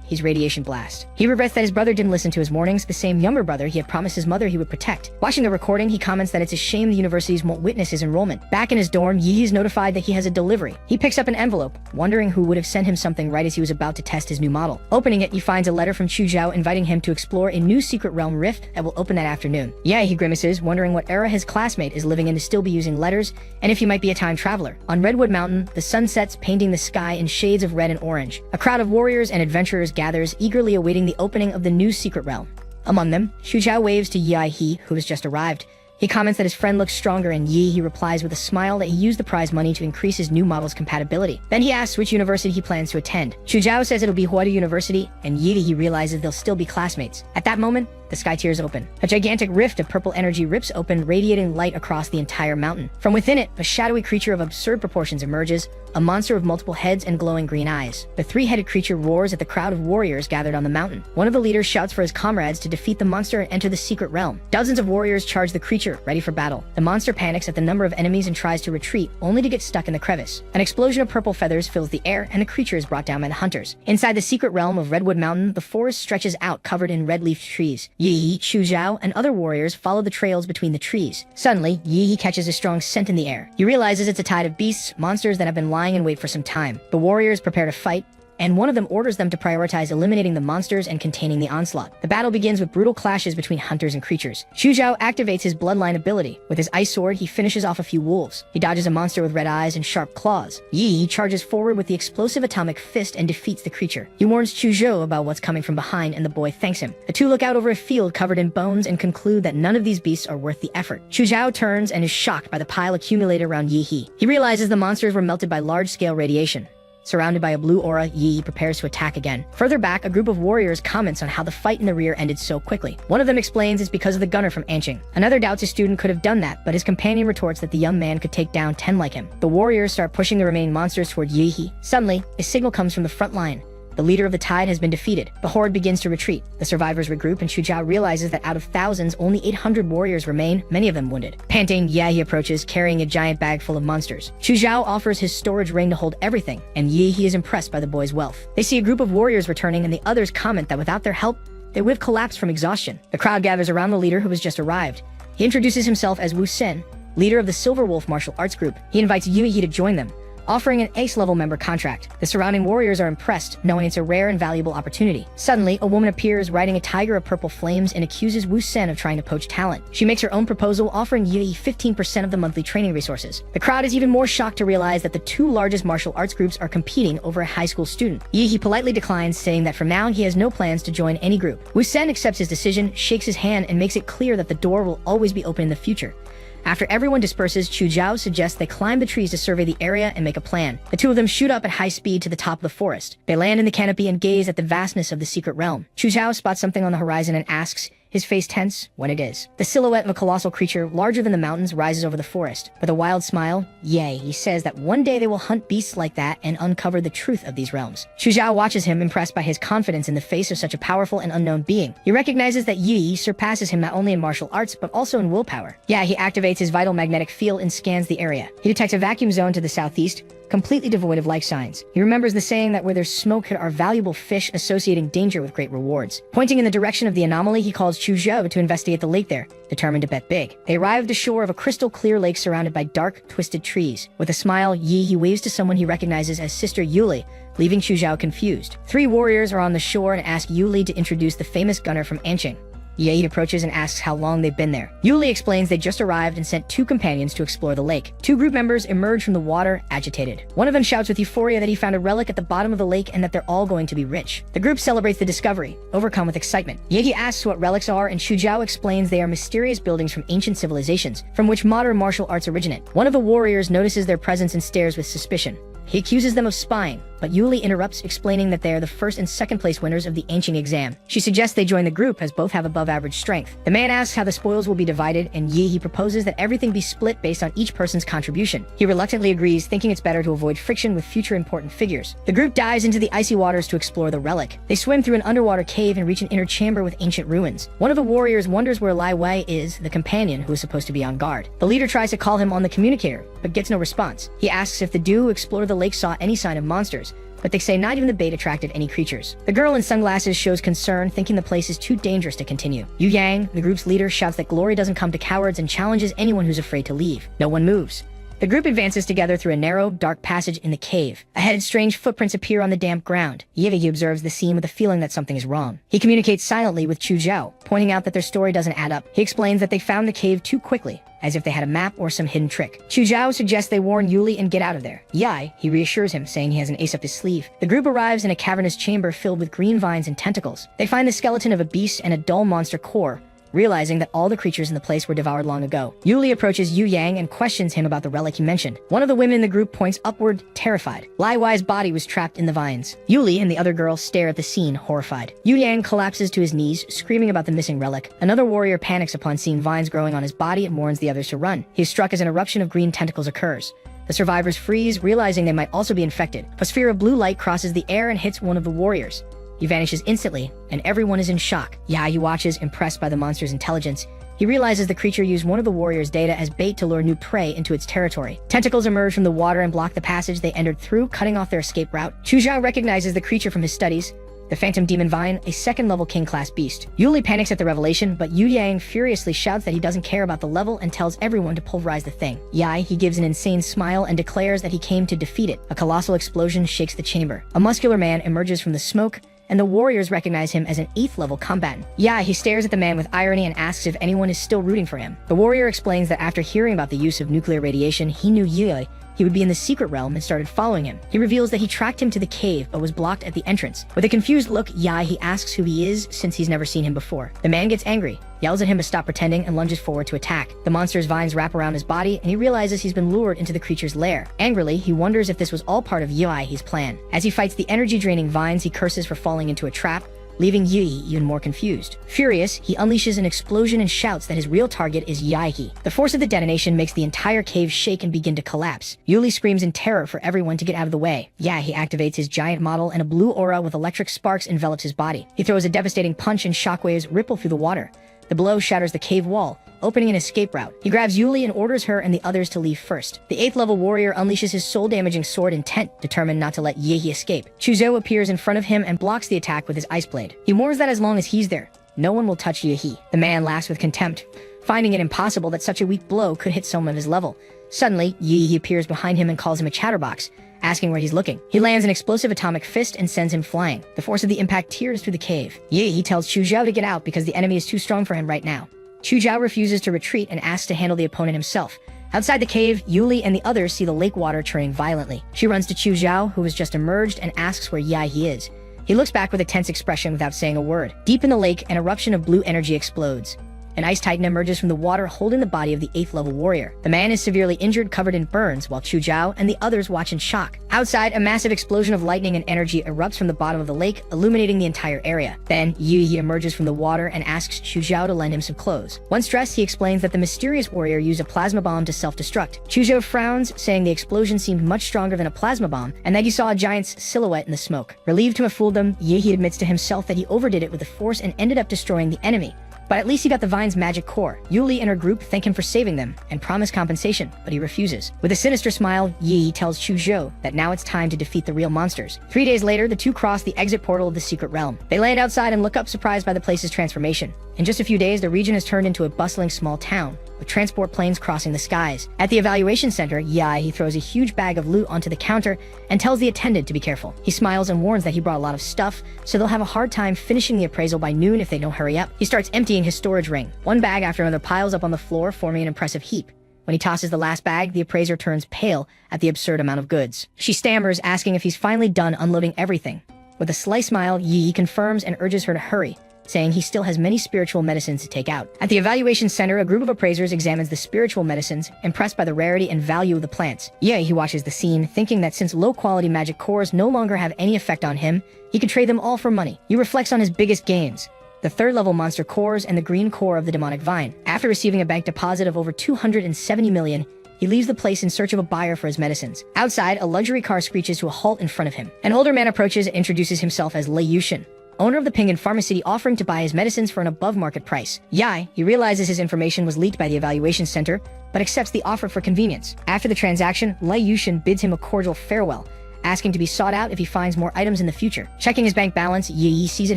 his radiation blast. He regrets that his brother didn't listen to his warnings, the same younger brother he had promised his mother he would protect. Watching the recording, he comments that it's a shame the universities won't witness his enrollment. Back in his dorm, Yi is notified that he has a delivery. He picks up an envelope, wondering who would have sent him something right as he was about to test his new model. Opening it, he finds a letter from Chuzhou inviting him to explore a new secret realm rift that will open that afternoon. He grimaces, wondering what era his classmate is living in to still be using letters, and if he might be a time traveler. On Redwood Mountain, the sun sets, painting the sky in shades of red and orange. A crowd of warriors and adventurers gathers, eagerly awaiting the opening of the new secret realm. Among them, Chuzhou waves to Yi, who has just arrived. He comments that his friend looks stronger, and he replies with a smile that he used the prize money to increase his new model's compatibility. Then he asks which university he plans to attend. Chuzhao says it'll be Huada University, and he realizes they'll still be classmates. At that moment, the sky tears open. A gigantic rift of purple energy rips open, radiating light across the entire mountain. From within it, a shadowy creature of absurd proportions emerges, a monster with multiple heads and glowing green eyes. The three-headed creature roars at the crowd of warriors gathered on the mountain. One of the leaders shouts for his comrades to defeat the monster and enter the secret realm. Dozens of warriors charge the creature, ready for battle. The monster panics at the number of enemies and tries to retreat, only to get stuck in the crevice. An explosion of purple feathers fills the air, and the creature is brought down by the hunters. Inside the secret realm of Redwood Mountain, the forest stretches out, covered in red-leafed trees. Chuzhao, and other warriors follow the trails between the trees. Suddenly, catches a strong scent in the air. He realizes it's a tide of beasts, monsters that have been lying in wait for some time. The warriors prepare to fight, and one of them orders them to prioritize eliminating the monsters and containing the onslaught. The battle begins with brutal clashes between hunters and creatures. Chuzhao activates his bloodline ability. With his ice sword, he finishes off a few wolves. He dodges a monster with red eyes and sharp claws. He charges forward with the explosive atomic fist and defeats the creature. He warns Chuzhao about what's coming from behind, and the boy thanks him. The two look out over a field covered in bones and conclude that none of these beasts are worth the effort. Chuzhao turns and is shocked by the pile accumulated around He. He realizes the monsters were melted by large-scale radiation. Surrounded by a blue aura, prepares to attack again. Further back, a group of warriors comments on how the fight in the rear ended so quickly. One of them explains it's because of the gunner from Anqing. Another doubts his student could have done that, but his companion retorts that the young man could take down 10 like him. The warriors start pushing the remaining monsters toward He. Suddenly, a signal comes from the front line. The leader of the tide has been defeated. The horde begins to retreat. The survivors regroup, and Chuzhao realizes that out of thousands, only 800 warriors remain, many of them wounded. Panting, he approaches, carrying a giant bag full of monsters. Chuzhao offers his storage ring to hold everything, and he is impressed by the boy's wealth. They see a group of warriors returning, and the others comment that without their help, they would have collapsed from exhaustion. The crowd gathers around the leader, who has just arrived. He introduces himself as Wu Sen, leader of the Silver Wolf martial arts group. He invites He to join them, offering an ace-level member contract. The surrounding warriors are impressed, knowing it's a rare and valuable opportunity. Suddenly, a woman appears riding a tiger of purple flames and accuses Wu Sen of trying to poach talent. She makes her own proposal, offering 15% of the monthly training resources. The crowd is even more shocked to realize that the two largest martial arts groups are competing over a high school student. He politely declines, saying that from now he has no plans to join any group. Wu Sen accepts his decision, shakes his hand, and makes it clear that the door will always be open in the future. After everyone disperses, Chuzhao suggests they climb the trees to survey the area and make a plan. The two of them shoot up at high speed to the top of the forest. They land in the canopy and gaze at the vastness of the secret realm. Chuzhao spots something on the horizon and asks, his face tense, when it is. The silhouette of a colossal creature larger than the mountains rises over the forest. With a wild smile, he says that one day they will hunt beasts like that and uncover the truth of these realms. Chuzhao watches him, impressed by his confidence in the face of such a powerful and unknown being. He recognizes that surpasses him not only in martial arts, but also in willpower. He activates his vital magnetic field and scans the area. He detects a vacuum zone to the southeast, completely devoid of life signs. He remembers the saying that where there's smoke are valuable fish, associating danger with great rewards. Pointing in the direction of the anomaly, he calls Chuzhao to investigate the lake there, determined to bet big. They arrive at the shore of a crystal clear lake surrounded by dark, twisted trees. With a smile, he waves to someone he recognizes as Sister Yuli, leaving Chuzhao confused. 3 warriors are on the shore and ask Yuli to introduce the famous gunner from Anqing. He approaches and asks how long they've been there. Yuli explains they just arrived and sent 2 companions to explore the lake. 2 group members emerge from the water, agitated. One of them shouts with euphoria that he found a relic at the bottom of the lake and that they're all going to be rich. The group celebrates the discovery, overcome with excitement. He asks what relics are, and Chuzhao explains they are mysterious buildings from ancient civilizations, from which modern martial arts originate. One of the warriors notices their presence and stares with suspicion. He accuses them of spying, but Yuli interrupts, explaining that they are the first and second place winners of the Anqing exam. She suggests they join the group, as both have above average strength. The man asks how the spoils will be divided, and he proposes that everything be split based on each person's contribution. He reluctantly agrees, thinking it's better to avoid friction with future important figures. The group dives into the icy waters to explore the relic. They swim through an underwater cave and reach an inner chamber with ancient ruins. One of the warriors wonders where Lai Wei is, the companion who is supposed to be on guard. The leader tries to call him on the communicator, but gets no response. He asks if the duo who explored the lake saw any sign of monsters, but they say not even the bait attracted any creatures. The girl in sunglasses shows concern, thinking the place is too dangerous to continue. Yu Yang, the group's leader, shouts that glory doesn't come to cowards and challenges anyone who's afraid to leave. No one moves. The group advances together through a narrow, dark passage in the cave. Ahead, strange footprints appear on the damp ground. Yevigi observes the scene with a feeling that something is wrong. He communicates silently with Chuzhao, pointing out that their story doesn't add up. He explains that they found the cave too quickly, as if they had a map or some hidden trick. Chuzhao suggests they warn Yuli and get out of there. He reassures him, saying he has an ace up his sleeve. The group arrives in a cavernous chamber filled with green vines and tentacles. They find the skeleton of a beast and a dull monster core, realizing that all the creatures in the place were devoured long ago. Yuli approaches Yu Yang and questions him about the relic he mentioned. One of the women in the group points upward, terrified. Lai Wei's body was trapped in the vines. Yuli and the other girl stare at the scene, horrified. Yu Yang collapses to his knees, screaming about the missing relic. Another warrior panics upon seeing vines growing on his body and warns the others to run. He is struck as an eruption of green tentacles occurs. The survivors freeze, realizing they might also be infected. A sphere of blue light crosses the air and hits one of the warriors. He vanishes instantly, and everyone is in shock. Yahello watches, impressed by the monster's intelligence. He realizes the creature used one of the warriors' data as bait to lure new prey into its territory. Tentacles emerge from the water and block the passage they entered through, cutting off their escape route. Chuzhou recognizes the creature from his studies, the Phantom Demon Vine, a second-level king-class beast. Yuli panics at the revelation, but Yu Yang furiously shouts that he doesn't care about the level and tells everyone to pulverize the thing. He gives an insane smile and declares that he came to defeat it. A colossal explosion shakes the chamber. A muscular man emerges from the smoke, and the warriors recognize him as an 8th-level combatant. He stares at the man with irony and asks if anyone is still rooting for him. The warrior explains that after hearing about the use of nuclear radiation, he knew Yuli. He would be in the secret realm and started following him. He reveals that he tracked him to the cave but was blocked at the entrance. With a confused look, he asks who he is since he's never seen him before. The man gets angry, yells at him to stop pretending, and lunges forward to attack. The monster's vines wrap around his body, and he realizes he's been lured into the creature's lair. Angrily, he wonders if this was all part of Yui's plan. As he fights the energy-draining vines, he curses for falling into a trap, leaving Yui even more confused. Furious, he unleashes an explosion and shouts that his real target is Yahello. The force of the detonation makes the entire cave shake and begin to collapse. Yuli screams in terror for everyone to get out of the way. He activates his giant model, and a blue aura with electric sparks envelops his body. He throws a devastating punch, and shockwaves ripple through the water. The blow shatters the cave wall, opening an escape route. He grabs Yuli and orders her and the others to leave first. The 8th-level warrior unleashes his soul-damaging sword Intent, determined not to let Yahello escape. Chuzhou appears in front of him and blocks the attack with his ice blade. He warns that as long as he's there, no one will touch Yahello. The man laughs with contempt, finding it impossible that such a weak blow could hit someone of his level. Suddenly, Yahello appears behind him and calls him a chatterbox, asking where he's looking. He lands an explosive atomic fist and sends him flying. The force of the impact tears through the cave. Yahello tells Chuzhou to get out because the enemy is too strong for him right now. Chuzhou refuses to retreat and asks to handle the opponent himself. Outside the cave, Yuli and the others see the lake water churning violently. She runs to Chuzhou, who has just emerged, and asks where Yahello is. He looks back with a tense expression without saying a word. Deep in the lake, an eruption of blue energy explodes. An ice titan emerges from the water holding the body of the 8th-level warrior. The man is severely injured, covered in burns, while Chuzhou and the others watch in shock. Outside, a massive explosion of lightning and energy erupts from the bottom of the lake, illuminating the entire area. Then, Yui emerges from the water and asks Chuzhou to lend him some clothes. Once dressed, he explains that the mysterious warrior used a plasma bomb to self-destruct. Chuzhou frowns, saying the explosion seemed much stronger than a plasma bomb, and that he saw a giant's silhouette in the smoke. Relieved to have fooled them, Yui admits to himself that he overdid it with the force and ended up destroying the enemy. But at least he got the Vine's magic core. Yuli and her group thank him for saving them and promise compensation, but he refuses. With a sinister smile, Yi tells Chuzhou that now it's time to defeat the real monsters. 3 days later, the two cross the exit portal of the secret realm. They land outside and look up, surprised by the place's transformation. In just a few days, the region has turned into a bustling small town, with transport planes crossing the skies. At the evaluation center, he throws a huge bag of loot onto the counter and tells the attendant to be careful. He smiles and warns that he brought a lot of stuff, so they'll have a hard time finishing the appraisal by noon if they don't hurry up. He starts emptying his storage ring. One bag after another piles up on the floor, forming an impressive heap. When he tosses the last bag, the appraiser turns pale at the absurd amount of goods. She stammers, asking if he's finally done unloading everything. With a sly smile, Yi confirms and urges her to hurry, saying he still has many spiritual medicines to take out. At the evaluation center, a group of appraisers examines the spiritual medicines, impressed by the rarity and value of the plants. He watches the scene, thinking that since low-quality magic cores no longer have any effect on him, he could trade them all for money. He reflects on his biggest gains: the third-level monster cores and the green core of the demonic vine. After receiving a bank deposit of over 270 million, he leaves the place in search of a buyer for his medicines. Outside, a luxury car screeches to a halt in front of him. An older man approaches and introduces himself as Lei Yushin, owner of the Ping Pharmacy, offering to buy his medicines for an above-market price. He realizes his information was leaked by the evaluation center, but accepts the offer for convenience. After the transaction, Lei Yushin bids him a cordial farewell, asking to be sought out if he finds more items in the future. Checking his bank balance, Yi sees it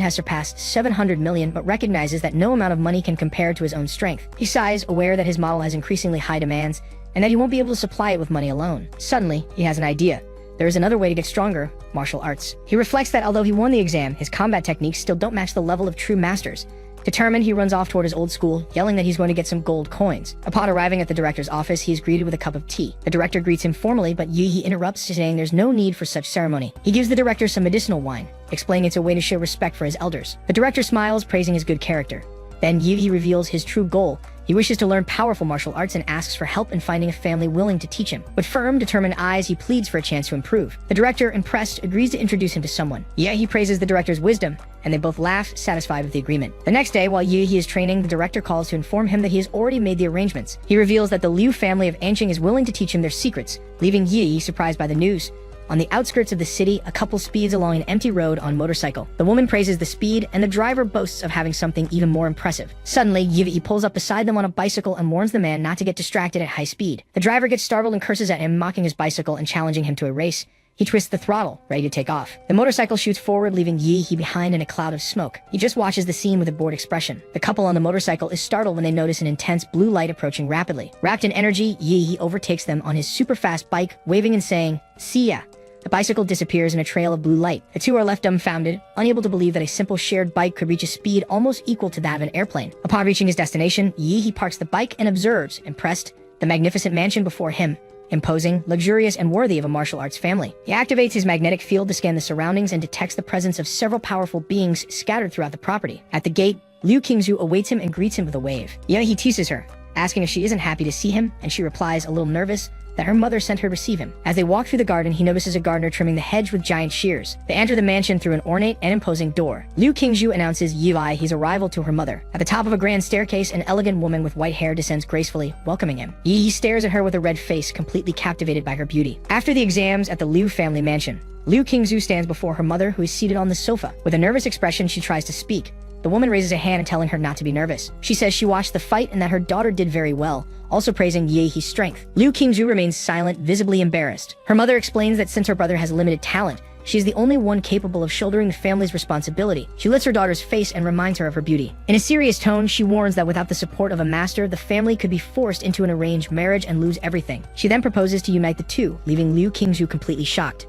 has surpassed 700 million, but recognizes that no amount of money can compare to his own strength. He sighs, aware that his model has increasingly high demands, and that he won't be able to supply it with money alone. Suddenly, he has an idea. There is another way to get stronger: martial arts. He reflects that although he won the exam, his combat techniques still don't match the level of true masters. Determined, he runs off toward his old school, yelling that he's going to get some gold coins. Upon arriving at the director's office, he is greeted with a cup of tea. The director greets him formally, but Yi interrupts, saying there's no need for such ceremony. He gives the director some medicinal wine, explaining it's a way to show respect for his elders. The director smiles, praising his good character. Then Yi reveals his true goal. He wishes to learn powerful martial arts and asks for help in finding a family willing to teach him. With firm, determined eyes, he pleads for a chance to improve. The director, impressed, agrees to introduce him to someone. He praises the director's wisdom, and they both laugh, satisfied with the agreement. The next day, while Yi is training, the director calls to inform him that he has already made the arrangements. He reveals that the Liu family of Anqing is willing to teach him their secrets, leaving Yi surprised by the news. On the outskirts of the city, a couple speeds along an empty road on motorcycle. The woman praises the speed, and the driver boasts of having something even more impressive. Suddenly, Yi pulls up beside them on a bicycle and warns the man not to get distracted at high speed. The driver gets startled and curses at him, mocking his bicycle and challenging him to a race. He twists the throttle, ready to take off. The motorcycle shoots forward, leaving Yi behind in a cloud of smoke. He just watches the scene with a bored expression. The couple on the motorcycle is startled when they notice an intense blue light approaching rapidly. Wrapped in energy, Yi overtakes them on his super fast bike, waving and saying, "See ya." The bicycle disappears in a trail of blue light. The two are left dumbfounded, unable to believe that a simple shared bike could reach a speed almost equal to that of an airplane. Upon reaching his destination, Yi parks the bike and observes, impressed, the magnificent mansion before him. Imposing, luxurious, and worthy of a martial arts family. He activates his magnetic field to scan the surroundings and detects the presence of several powerful beings scattered throughout the property. At the gate, Liu Qingzhu awaits him and greets him with a wave. He teases her, asking if she isn't happy to see him, and she replies, a little nervous, that her mother sent her to receive him. As they walk through the garden, he notices a gardener trimming the hedge with giant shears. They enter the mansion through an ornate and imposing door. Liu Qingzhu announces his arrival to her mother. At the top of a grand staircase, an elegant woman with white hair descends gracefully, welcoming him. He stares at her with a red face, completely captivated by her beauty. After the exams at the Liu family mansion, Liu Qingzhu stands before her mother, who is seated on the sofa. With a nervous expression, she tries to speak. The woman raises a hand, telling her not to be nervous. She says she watched the fight and that her daughter did very well, also praising Yi's strength. Liu Qingzhu remains silent, visibly embarrassed. Her mother explains that since her brother has limited talent, she is the only one capable of shouldering the family's responsibility. She lifts her daughter's face and reminds her of her beauty. In a serious tone, she warns that without the support of a master, the family could be forced into an arranged marriage and lose everything. She then proposes to unite the two, leaving Liu Qingzhu completely shocked.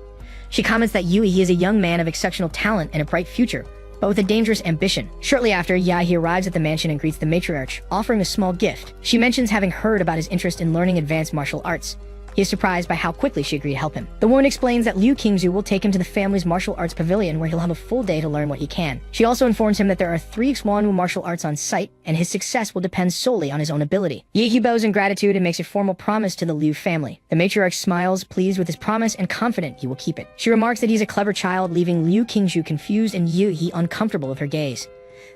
She comments that he is a young man of exceptional talent and a bright future, but with a dangerous ambition. Shortly after, he arrives at the mansion and greets the matriarch, offering a small gift. She mentions having heard about his interest in learning advanced martial arts. He is surprised by how quickly she agreed to help him. The woman explains that Liu Qingzhu will take him to the family's martial arts pavilion, where he'll have a full day to learn what he can. She also informs him that there are 3 Xuanwu martial arts on site, and his success will depend solely on his own ability. He bows in gratitude and makes a formal promise to the Liu family. The matriarch smiles, pleased with his promise and confident he will keep it. She remarks that he's a clever child, leaving Liu Qingzhu confused and Yi uncomfortable with her gaze.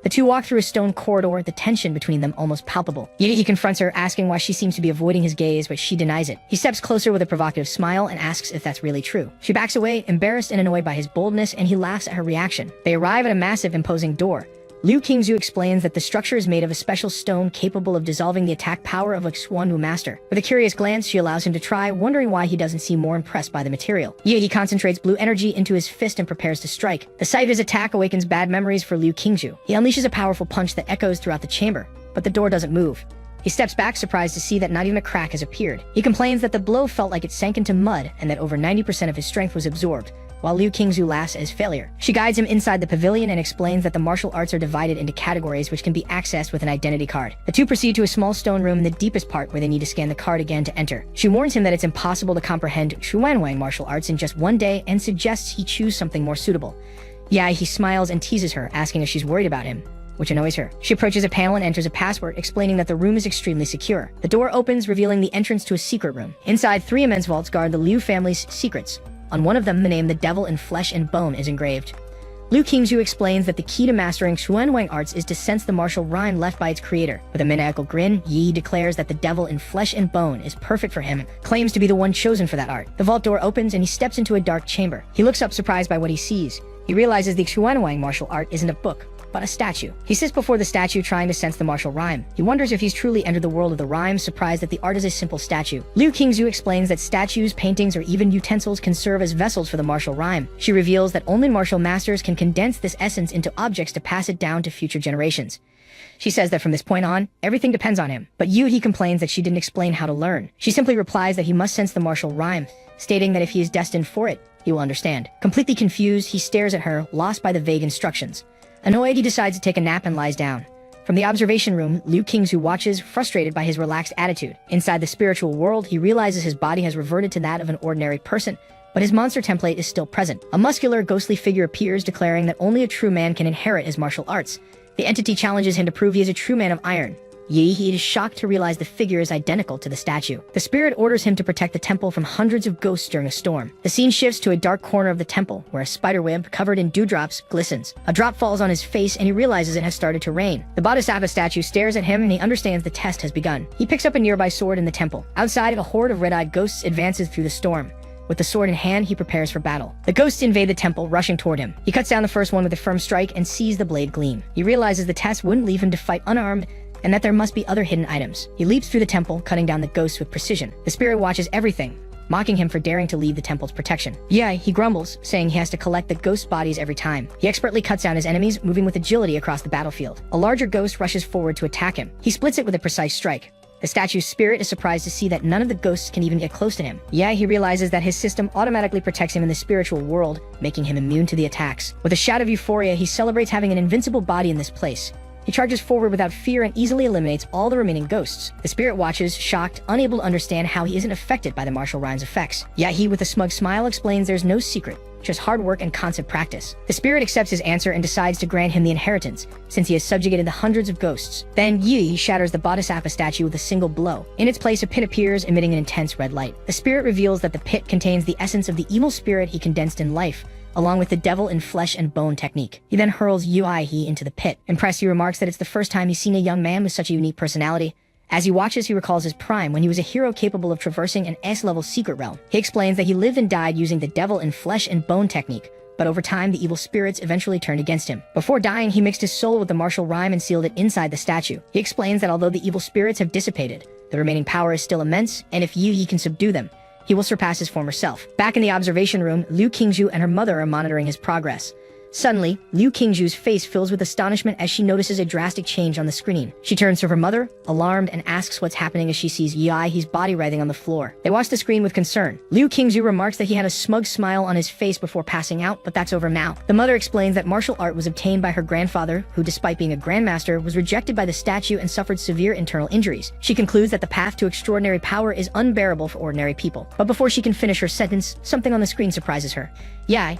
The two walk through a stone corridor, the tension between them almost palpable. He confronts her, asking why she seems to be avoiding his gaze, but she denies it. He steps closer with a provocative smile and asks if that's really true. She backs away, embarrassed and annoyed by his boldness, and he laughs at her reaction. They arrive at a massive, imposing door. Liu Qingzhu explains that the structure is made of a special stone capable of dissolving the attack power of a Xuanwu master. With a curious glance, she allows him to try, wondering why he doesn't seem more impressed by the material. He concentrates blue energy into his fist and prepares to strike. The sight of his attack awakens bad memories for Liu Qingzhu. He unleashes a powerful punch that echoes throughout the chamber, but the door doesn't move. He steps back, surprised to see that not even a crack has appeared. He complains that the blow felt like it sank into mud and that over 90% of his strength was absorbed, while Liu Qingzhu laughs at his failure. She guides him inside the pavilion and explains that the martial arts are divided into categories which can be accessed with an identity card. The two proceed to a small stone room in the deepest part where they need to scan the card again to enter. She warns him that it's impossible to comprehend Xuanwang martial arts in just one day and suggests he choose something more suitable. He smiles and teases her, asking if she's worried about him, which annoys her. She approaches a panel and enters a password, explaining that the room is extremely secure. The door opens, revealing the entrance to a secret room. Inside, 3 immense vaults guard the Liu family's secrets. On one of them, the name The Devil in Flesh and Bone is engraved. Liu Qingzhu explains that the key to mastering Xuanwang arts is to sense the martial rhyme left by its creator. With a maniacal grin, Yi declares that the devil in flesh and bone is perfect for him, claims to be the one chosen for that art. The vault door opens and he steps into a dark chamber. He looks up, surprised by what he sees. He realizes the Xuanwang martial art isn't a book, but a statue. He sits before the statue, trying to sense the martial rhyme. He wonders if he's truly entered the world of the rhyme, surprised that the art is a simple statue. Liu Qingzhu explains that statues, paintings, or even utensils can serve as vessels for the martial rhyme. She reveals that only martial masters can condense this essence into objects to pass it down to future generations. She says that from this point on, everything depends on him. But he complains that she didn't explain how to learn. She simply replies that he must sense the martial rhyme, stating that if he is destined for it, he will understand. Completely confused, he stares at her, lost by the vague instructions. Annoyed, he decides to take a nap and lies down. From the observation room, Liu Qingzhu watches, frustrated by his relaxed attitude. Inside the spiritual world, he realizes his body has reverted to that of an ordinary person, but his monster template is still present. A muscular, ghostly figure appears, declaring that only a true man can inherit his martial arts. The entity challenges him to prove he is a true man of iron. He is shocked to realize the figure is identical to the statue. The spirit orders him to protect the temple from hundreds of ghosts during a storm. The scene shifts to a dark corner of the temple, where a spiderweb covered in dewdrops glistens. A drop falls on his face and he realizes it has started to rain. The Bodhisattva statue stares at him and he understands the test has begun. He picks up a nearby sword in the temple. Outside, a horde of red-eyed ghosts advances through the storm. With the sword in hand, he prepares for battle. The ghosts invade the temple, rushing toward him. He cuts down the first one with a firm strike and sees the blade gleam. He realizes the test wouldn't leave him to fight unarmed, and that there must be other hidden items. He leaps through the temple, cutting down the ghosts with precision. The spirit watches everything, mocking him for daring to leave the temple's protection. He grumbles, saying he has to collect the ghost bodies every time. He expertly cuts down his enemies, moving with agility across the battlefield. A larger ghost rushes forward to attack him. He splits it with a precise strike. The statue's spirit is surprised to see that none of the ghosts can even get close to him. He realizes that his system automatically protects him in the spiritual world, making him immune to the attacks. With a shout of euphoria, he celebrates having an invincible body in this place. He charges forward without fear and easily eliminates all the remaining ghosts. The spirit watches, shocked, unable to understand how he isn't affected by the martial rhyme's effects. He, with a smug smile, explains there's no secret, just hard work and constant practice. The spirit accepts his answer and decides to grant him the inheritance, since he has subjugated the hundreds of ghosts. Then Yi shatters the Bodhisattva statue with a single blow. In its place, a pit appears, emitting an intense red light. The spirit reveals that the pit contains the essence of the evil spirit he condensed in life, along with the devil in flesh and bone technique. He then hurls He into the pit. Impressed, he remarks that it's the first time he's seen a young man with such a unique personality. As he watches, he recalls his prime when he was a hero capable of traversing an S-level secret realm. He explains that he lived and died using the devil in flesh and bone technique, but over time, the evil spirits eventually turned against him. Before dying, he mixed his soul with the martial rhyme and sealed it inside the statue. He explains that although the evil spirits have dissipated, the remaining power is still immense, and if He can subdue them, he will surpass his former self. Back in the observation room, Liu Qingzhu and her mother are monitoring his progress. Suddenly, Liu Qingzhu's face fills with astonishment as she notices a drastic change on the screen. She turns to her mother, alarmed, and asks what's happening as she sees He's body writhing on the floor. They watch the screen with concern. Liu Qingzhu remarks that he had a smug smile on his face before passing out, but that's over now. The mother explains that martial art was obtained by her grandfather, who, despite being a grandmaster, was rejected by the statue and suffered severe internal injuries. She concludes that the path to extraordinary power is unbearable for ordinary people. But before she can finish her sentence, something on the screen surprises her.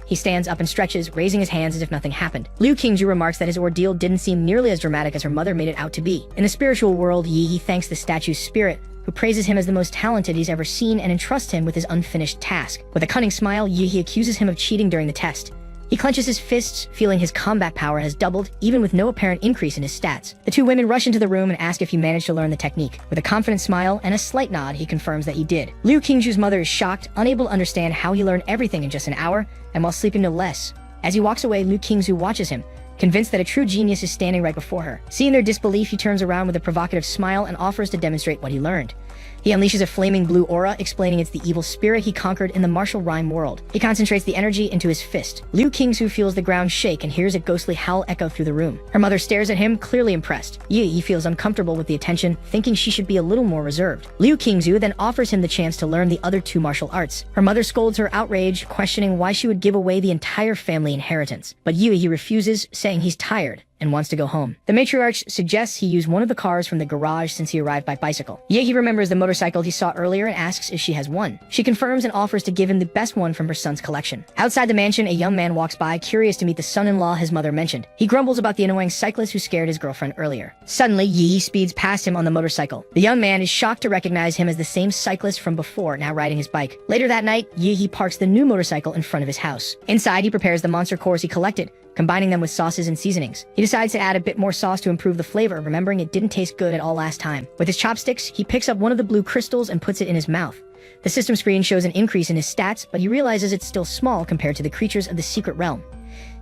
He stands up and stretches, raising his hands as if nothing happened. Liu Qingzhu remarks that his ordeal didn't seem nearly as dramatic as her mother made it out to be. In the spiritual world, He thanks the statue's spirit, who praises him as the most talented he's ever seen and entrusts him with his unfinished task. With a cunning smile, He accuses him of cheating during the test. He clenches his fists, feeling his combat power has doubled, even with no apparent increase in his stats. The two women rush into the room and ask if he managed to learn the technique. With a confident smile and a slight nod, he confirms that he did. Liu Qingzhu's mother is shocked, unable to understand how he learned everything in just an hour, and while sleeping no less. As he walks away, Liu Qingzhu watches him, convinced that a true genius is standing right before her. Seeing their disbelief, he turns around with a provocative smile and offers to demonstrate what he learned. He unleashes a flaming blue aura, explaining it's the evil spirit he conquered in the martial rhyme world. He concentrates the energy into his fist. Liu Qingzhu feels the ground shake and hears a ghostly howl echo through the room. Her mother stares at him, clearly impressed. He feels uncomfortable with the attention, thinking she should be a little more reserved. Liu Qingzhu then offers him the chance to learn the other two martial arts. Her mother scolds her outrage, questioning why she would give away the entire family inheritance. But he refuses, saying he's tired and wants to go home. The matriarch suggests he use one of the cars from the garage since he arrived by bicycle. He remembers the motorcycle he saw earlier and asks if she has one. She confirms and offers to give him the best one from her son's collection. Outside the mansion, a young man walks by, curious to meet the son-in-law his mother mentioned. He grumbles about the annoying cyclist who scared his girlfriend earlier. Suddenly, Yi speeds past him on the motorcycle. The young man is shocked to recognize him as the same cyclist from before, now riding his bike. Later that night, Yi parks the new motorcycle in front of his house. Inside, he prepares the monster cores he collected, combining them with sauces and seasonings. He decides to add a bit more sauce to improve the flavor, remembering it didn't taste good at all last time. With his chopsticks, he picks up one of the blue crystals and puts it in his mouth. The system screen shows an increase in his stats, but he realizes it's still small compared to the creatures of the secret realm.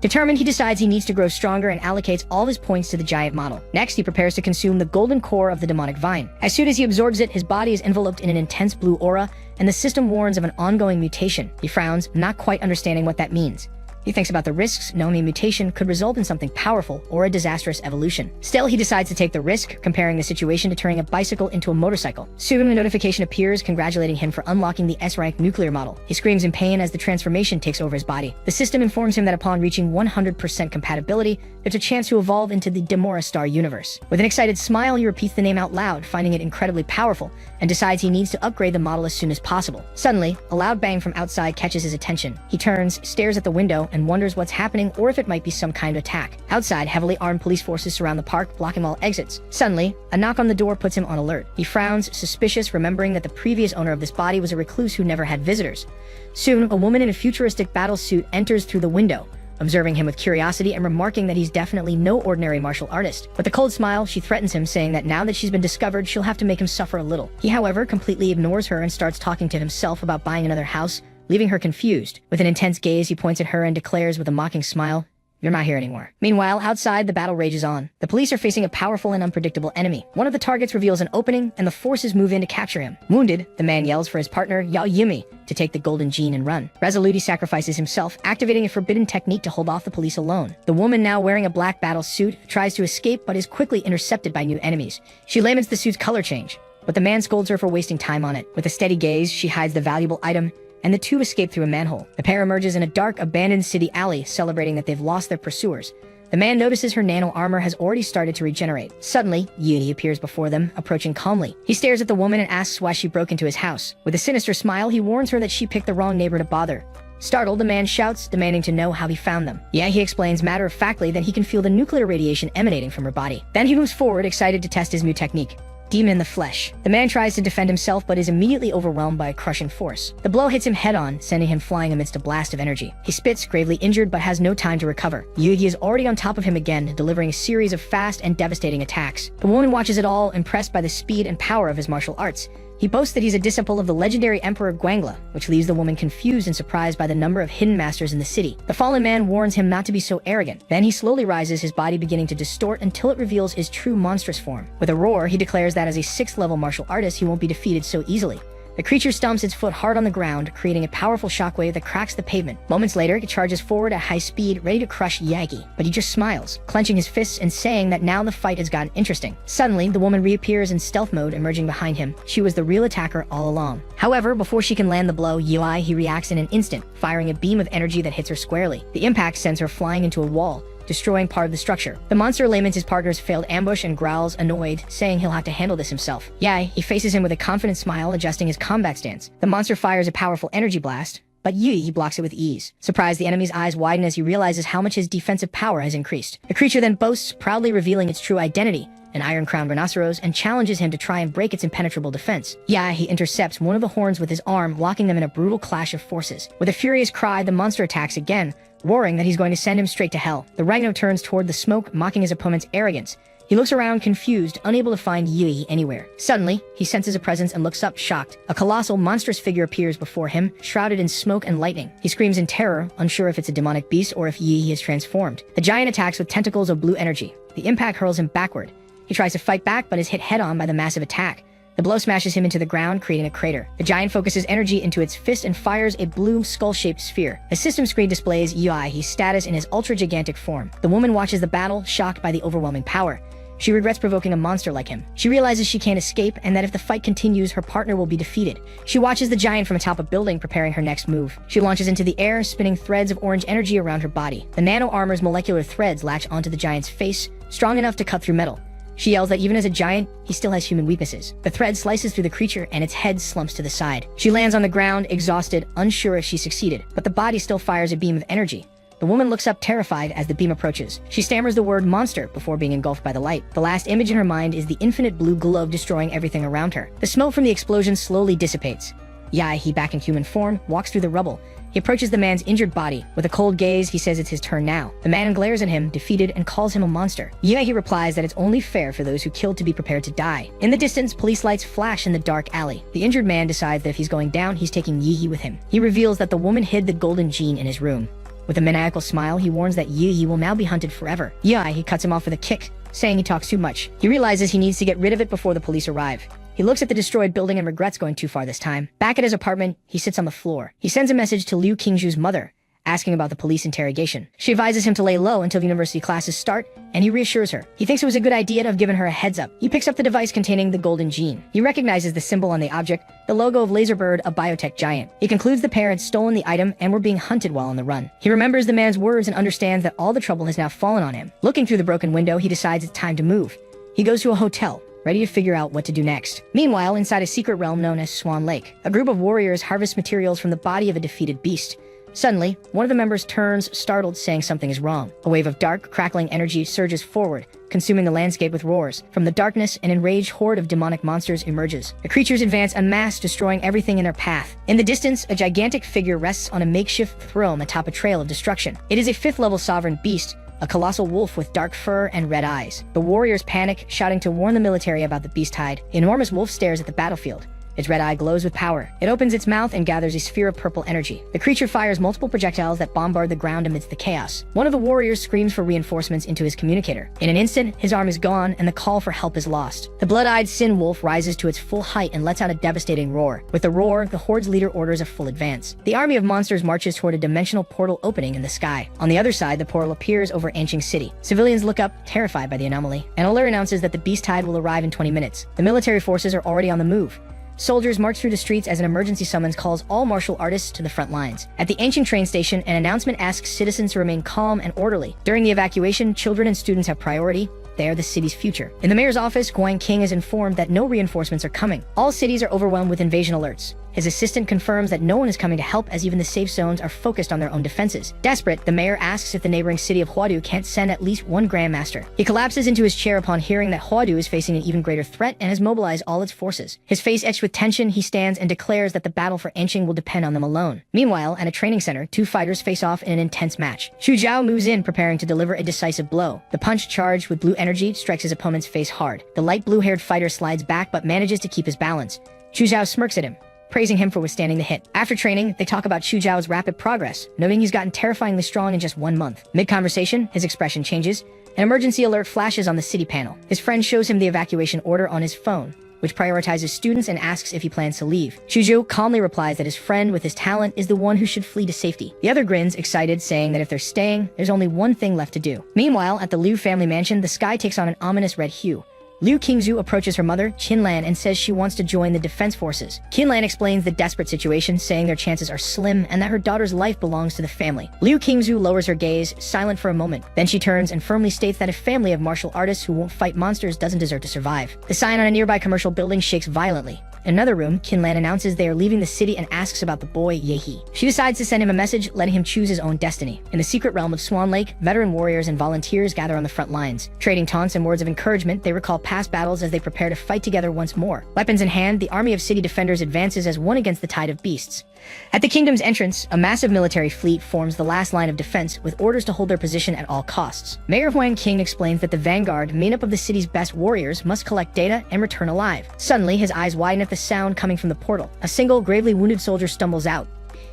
Determined, he decides he needs to grow stronger and allocates all his points to the giant model. Next, he prepares to consume the golden core of the demonic vine. As soon as he absorbs it, his body is enveloped in an intense blue aura, and the system warns of an ongoing mutation. He frowns, not quite understanding what that means. He thinks about the risks, knowing a mutation could result in something powerful or a disastrous evolution. Still, he decides to take the risk, comparing the situation to turning a bicycle into a motorcycle. Soon, a notification appears congratulating him for unlocking the S-rank nuclear model. He screams in pain as the transformation takes over his body. The system informs him that upon reaching 100% compatibility, there's a chance to evolve into the Demora star universe. With an excited smile, he repeats the name out loud, finding it incredibly powerful, and decides he needs to upgrade the model as soon as possible. Suddenly, a loud bang from outside catches his attention. He turns, stares at the window, and wonders what's happening or if it might be some kind of attack. Outside, heavily armed police forces surround the park, blocking all exits. Suddenly, a knock on the door puts him on alert. He frowns, suspicious, remembering that the previous owner of this body was a recluse who never had visitors. Soon, a woman in a futuristic battle suit enters through the window, observing him with curiosity and remarking that he's definitely no ordinary martial artist. With a cold smile, she threatens him, saying that now that she's been discovered, she'll have to make him suffer a little. He, however, completely ignores her and starts talking to himself about buying another house, leaving her confused. With an intense gaze, he points at her and declares with a mocking smile, "You're not here anymore." Meanwhile, outside, the battle rages on. The police are facing a powerful and unpredictable enemy. One of the targets reveals an opening, and the forces move in to capture him. Wounded, the man yells for his partner, Yahello, to take the golden gene and run. Resolute, he sacrifices himself, activating a forbidden technique to hold off the police alone. The woman, now wearing a black battle suit, tries to escape but is quickly intercepted by new enemies. She laments the suit's color change, but the man scolds her for wasting time on it. With a steady gaze, she hides the valuable item, and the two escape through a manhole. The pair emerges in a dark, abandoned city alley, celebrating that they've lost their pursuers. The man notices her nano armor has already started to regenerate. Suddenly, Yuri appears before them, approaching calmly. He stares at the woman and asks why she broke into his house. With a sinister smile, he warns her that she picked the wrong neighbor to bother. Startled, the man shouts, demanding to know how he found them. He explains matter-of-factly that he can feel the nuclear radiation emanating from her body. Then he moves forward, excited to test his new technique. Demon in the flesh. The man tries to defend himself but is immediately overwhelmed by a crushing force. The blow hits him head-on, sending him flying amidst a blast of energy. He spits, gravely injured, but has no time to recover. Yugi is already on top of him again, delivering a series of fast and devastating attacks. The woman watches it all, impressed by the speed and power of his martial arts. He boasts that he's a disciple of the legendary Emperor Gwangla, which leaves the woman confused and surprised by the number of hidden masters in the city. The fallen man warns him not to be so arrogant. Then he slowly rises, his body beginning to distort until it reveals his true monstrous form. With a roar, he declares that as a 6th-level martial artist, he won't be defeated so easily. The creature stomps its foot hard on the ground, creating a powerful shockwave that cracks the pavement. Moments later, it charges forward at high speed, ready to crush Yagi, but he just smiles, clenching his fists and saying that now the fight has gotten interesting. Suddenly, the woman reappears in stealth mode, emerging behind him. She was the real attacker all along. However, before she can land the blow, he reacts in an instant, firing a beam of energy that hits her squarely. The impact sends her flying into a wall, destroying part of the structure. The monster laments his partner's failed ambush and growls, annoyed, saying he'll have to handle this himself. He faces him with a confident smile, adjusting his combat stance. The monster fires a powerful energy blast, but he blocks it with ease. Surprised, the enemy's eyes widen as he realizes how much his defensive power has increased. The creature then boasts, proudly revealing its true identity, an iron-crowned rhinoceros, and challenges him to try and break its impenetrable defense. He intercepts one of the horns with his arm, locking them in a brutal clash of forces. With a furious cry, the monster attacks again, roaring that he's going to send him straight to hell. The rhino turns toward the smoke, mocking his opponent's arrogance. He looks around, confused, unable to find Yui anywhere. Suddenly, he senses a presence and looks up, shocked. A colossal, monstrous figure appears before him, shrouded in smoke and lightning. He screams in terror, unsure if it's a demonic beast or if Yui is transformed. The giant attacks with tentacles of blue energy. The impact hurls him backward. He tries to fight back, but is hit head-on by the massive attack. The blow smashes him into the ground, creating a crater. The giant focuses energy into its fist and fires a blue, skull-shaped sphere. A system screen displays Yui's status in his ultra-gigantic form. The woman watches the battle, shocked by the overwhelming power. She regrets provoking a monster like him. She realizes she can't escape, and that if the fight continues, her partner will be defeated. She watches the giant from atop a building, preparing her next move. She launches into the air, spinning threads of orange energy around her body. The nano armor's molecular threads latch onto the giant's face, strong enough to cut through metal. She yells that even as a giant, he still has human weaknesses. The thread slices through the creature and its head slumps to the side. She lands on the ground, exhausted, unsure if she succeeded, but the body still fires a beam of energy. The woman looks up terrified as the beam approaches. She stammers the word monster before being engulfed by the light. The last image in her mind is the infinite blue globe destroying everything around her. The smoke from the explosion slowly dissipates. He, back in human form, walks through the rubble. He approaches the man's injured body. With a cold gaze, he says it's his turn now. The man glares at him, defeated, and calls him a monster. He replies that it's only fair for those who killed to be prepared to die. In the distance, police lights flash in the dark alley. The injured man decides that if he's going down, he's taking Yi with him. He reveals that the woman hid the golden gene in his room. With a maniacal smile, he warns that Yi will now be hunted forever. He cuts him off with a kick, saying he talks too much. He realizes he needs to get rid of it before the police arrive. He looks at the destroyed building and regrets going too far this time. Back at his apartment, he sits on the floor. He sends a message to Liu Qingzhu's mother, asking about the police interrogation. She advises him to lay low until university classes start, and he reassures her. He thinks it was a good idea to have given her a heads up. He picks up the device containing the golden gene. He recognizes the symbol on the object, the logo of Laserbird, a biotech giant. He concludes the pair had stolen the item and were being hunted while on the run. He remembers the man's words and understands that all the trouble has now fallen on him. Looking through the broken window, he decides it's time to move. He goes to a hotel, ready to figure out what to do next. Meanwhile, inside a secret realm known as Swan Lake, a group of warriors harvest materials from the body of a defeated beast. Suddenly, one of the members turns, startled, saying something is wrong. A wave of dark, crackling energy surges forward, consuming the landscape with roars. From the darkness, an enraged horde of demonic monsters emerges. The creatures advance en masse, destroying everything in their path. In the distance, a gigantic figure rests on a makeshift throne atop a trail of destruction. It is a 5th-level sovereign beast, a colossal wolf with dark fur and red eyes. The warriors panic, shouting to warn the military about the beast hide. The enormous wolf stares at the battlefield. Its red eye glows with power. It opens its mouth and gathers a sphere of purple energy. The creature fires multiple projectiles that bombard the ground amidst the chaos. One of the warriors screams for reinforcements into his communicator. In an instant, his arm is gone and the call for help is lost. The blood-eyed sin wolf rises to its full height and lets out a devastating roar. With the roar, the horde's leader orders a full advance. The army of monsters marches toward a dimensional portal opening in the sky. On the other side, the portal appears over Anqing City. Civilians look up, terrified by the anomaly. An alert announces that the beast tide will arrive in 20 minutes. The military forces are already on the move. Soldiers march through the streets as an emergency summons calls all martial artists to the front lines. At the ancient train station, an announcement asks citizens to remain calm and orderly. During the evacuation, children and students have priority. They are the city's future. In the mayor's office, Guan King is informed that no reinforcements are coming. All cities are overwhelmed with invasion alerts. His assistant confirms that no one is coming to help as even the safe zones are focused on their own defenses. Desperate, the mayor asks if the neighboring city of Huadu can't send at least one grandmaster. He collapses into his chair upon hearing that Huadu is facing an even greater threat and has mobilized all its forces. His face etched with tension, he stands and declares that the battle for Anqing will depend on them alone. Meanwhile, at a training center, 2 fighters face off in an intense match. Xu Zhao moves in, preparing to deliver a decisive blow. The punch, charged with blue energy, strikes his opponent's face hard. The light blue-haired fighter slides back but manages to keep his balance. Xu Zhao smirks at him, praising him for withstanding the hit. After training, they talk about Xu Zhao's rapid progress, noting he's gotten terrifyingly strong in just 1 month. Mid-conversation, his expression changes. An emergency alert flashes on the city panel. His friend shows him the evacuation order on his phone, which prioritizes students and asks if he plans to leave. Xu Zhou calmly replies that his friend with his talent is the one who should flee to safety. The other grins, excited, saying that if they're staying, there's only one thing left to do. Meanwhile, at the Liu family mansion, the sky takes on an ominous red hue. Liu Qingzhu approaches her mother, Qinlan, and says she wants to join the defense forces. Qinlan explains the desperate situation, saying their chances are slim and that her daughter's life belongs to the family. Liu Qingzhu lowers her gaze, silent for a moment. Then she turns and firmly states that a family of martial artists who won't fight monsters doesn't deserve to survive. The sign on a nearby commercial building shakes violently. In another room, Qinlan announces they are leaving the city and asks about the boy, Yehi. She decides to send him a message, letting him choose his own destiny. In the secret realm of Swan Lake, veteran warriors and volunteers gather on the front lines. Trading taunts and words of encouragement, they recall past battles as they prepare to fight together once more. Weapons in hand, the army of city defenders advances as one against the tide of beasts. At the kingdom's entrance, a massive military fleet forms the last line of defense with orders to hold their position at all costs. Mayor Huang King explains that the vanguard, made up of the city's best warriors, must collect data and return alive. Suddenly, his eyes widen at the sound coming from the portal. A single, gravely wounded soldier stumbles out.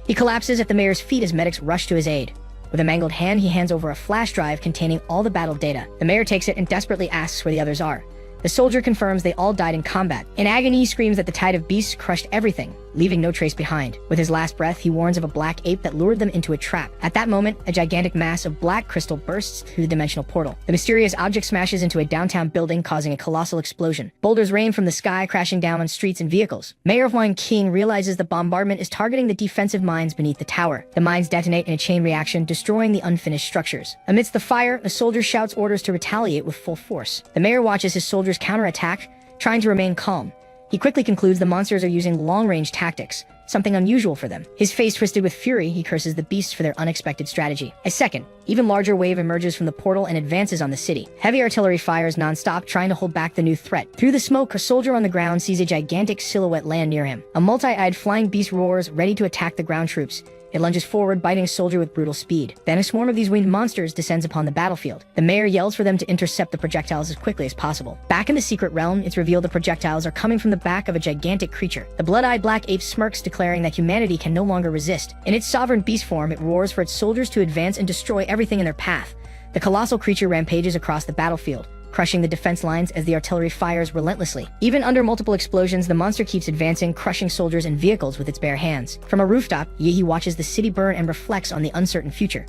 He collapses at the mayor's feet as medics rush to his aid. With a mangled hand, he hands over a flash drive containing all the battle data. The mayor takes it and desperately asks where the others are. The soldier confirms they all died in combat. In agony, he screams that the tide of beasts crushed everything, leaving no trace behind. With his last breath, he warns of a black ape that lured them into a trap. At that moment, a gigantic mass of black crystal bursts through the dimensional portal. The mysterious object smashes into a downtown building, causing a colossal explosion. Boulders rain from the sky, crashing down on streets and vehicles. Mayor Huang King realizes the bombardment is targeting the defensive mines beneath the tower. The mines detonate in a chain reaction, destroying the unfinished structures. Amidst the fire, a soldier shouts orders to retaliate with full force. The mayor watches his soldiers counterattack, trying to remain calm. He quickly concludes the monsters are using long-range tactics, something unusual for them. His face twisted with fury, he curses the beasts for their unexpected strategy. A second, even larger wave emerges from the portal and advances on the city. Heavy artillery fires non-stop, trying to hold back the new threat. Through the smoke, a soldier on the ground sees a gigantic silhouette land near him. A multi-eyed flying beast roars, ready to attack the ground troops. It lunges forward, biting a soldier with brutal speed. Then a swarm of these winged monsters descends upon the battlefield. The mayor yells for them to intercept the projectiles as quickly as possible. Back in the secret realm, it's revealed the projectiles are coming from the back of a gigantic creature. The blood-eyed black ape smirks, declaring that humanity can no longer resist. In its sovereign beast form, it roars for its soldiers to advance and destroy everything in their path. The colossal creature rampages across the battlefield, crushing the defense lines as the artillery fires relentlessly. Even under multiple explosions, the monster keeps advancing, crushing soldiers and vehicles with its bare hands. From a rooftop, Yehi watches the city burn and reflects on the uncertain future.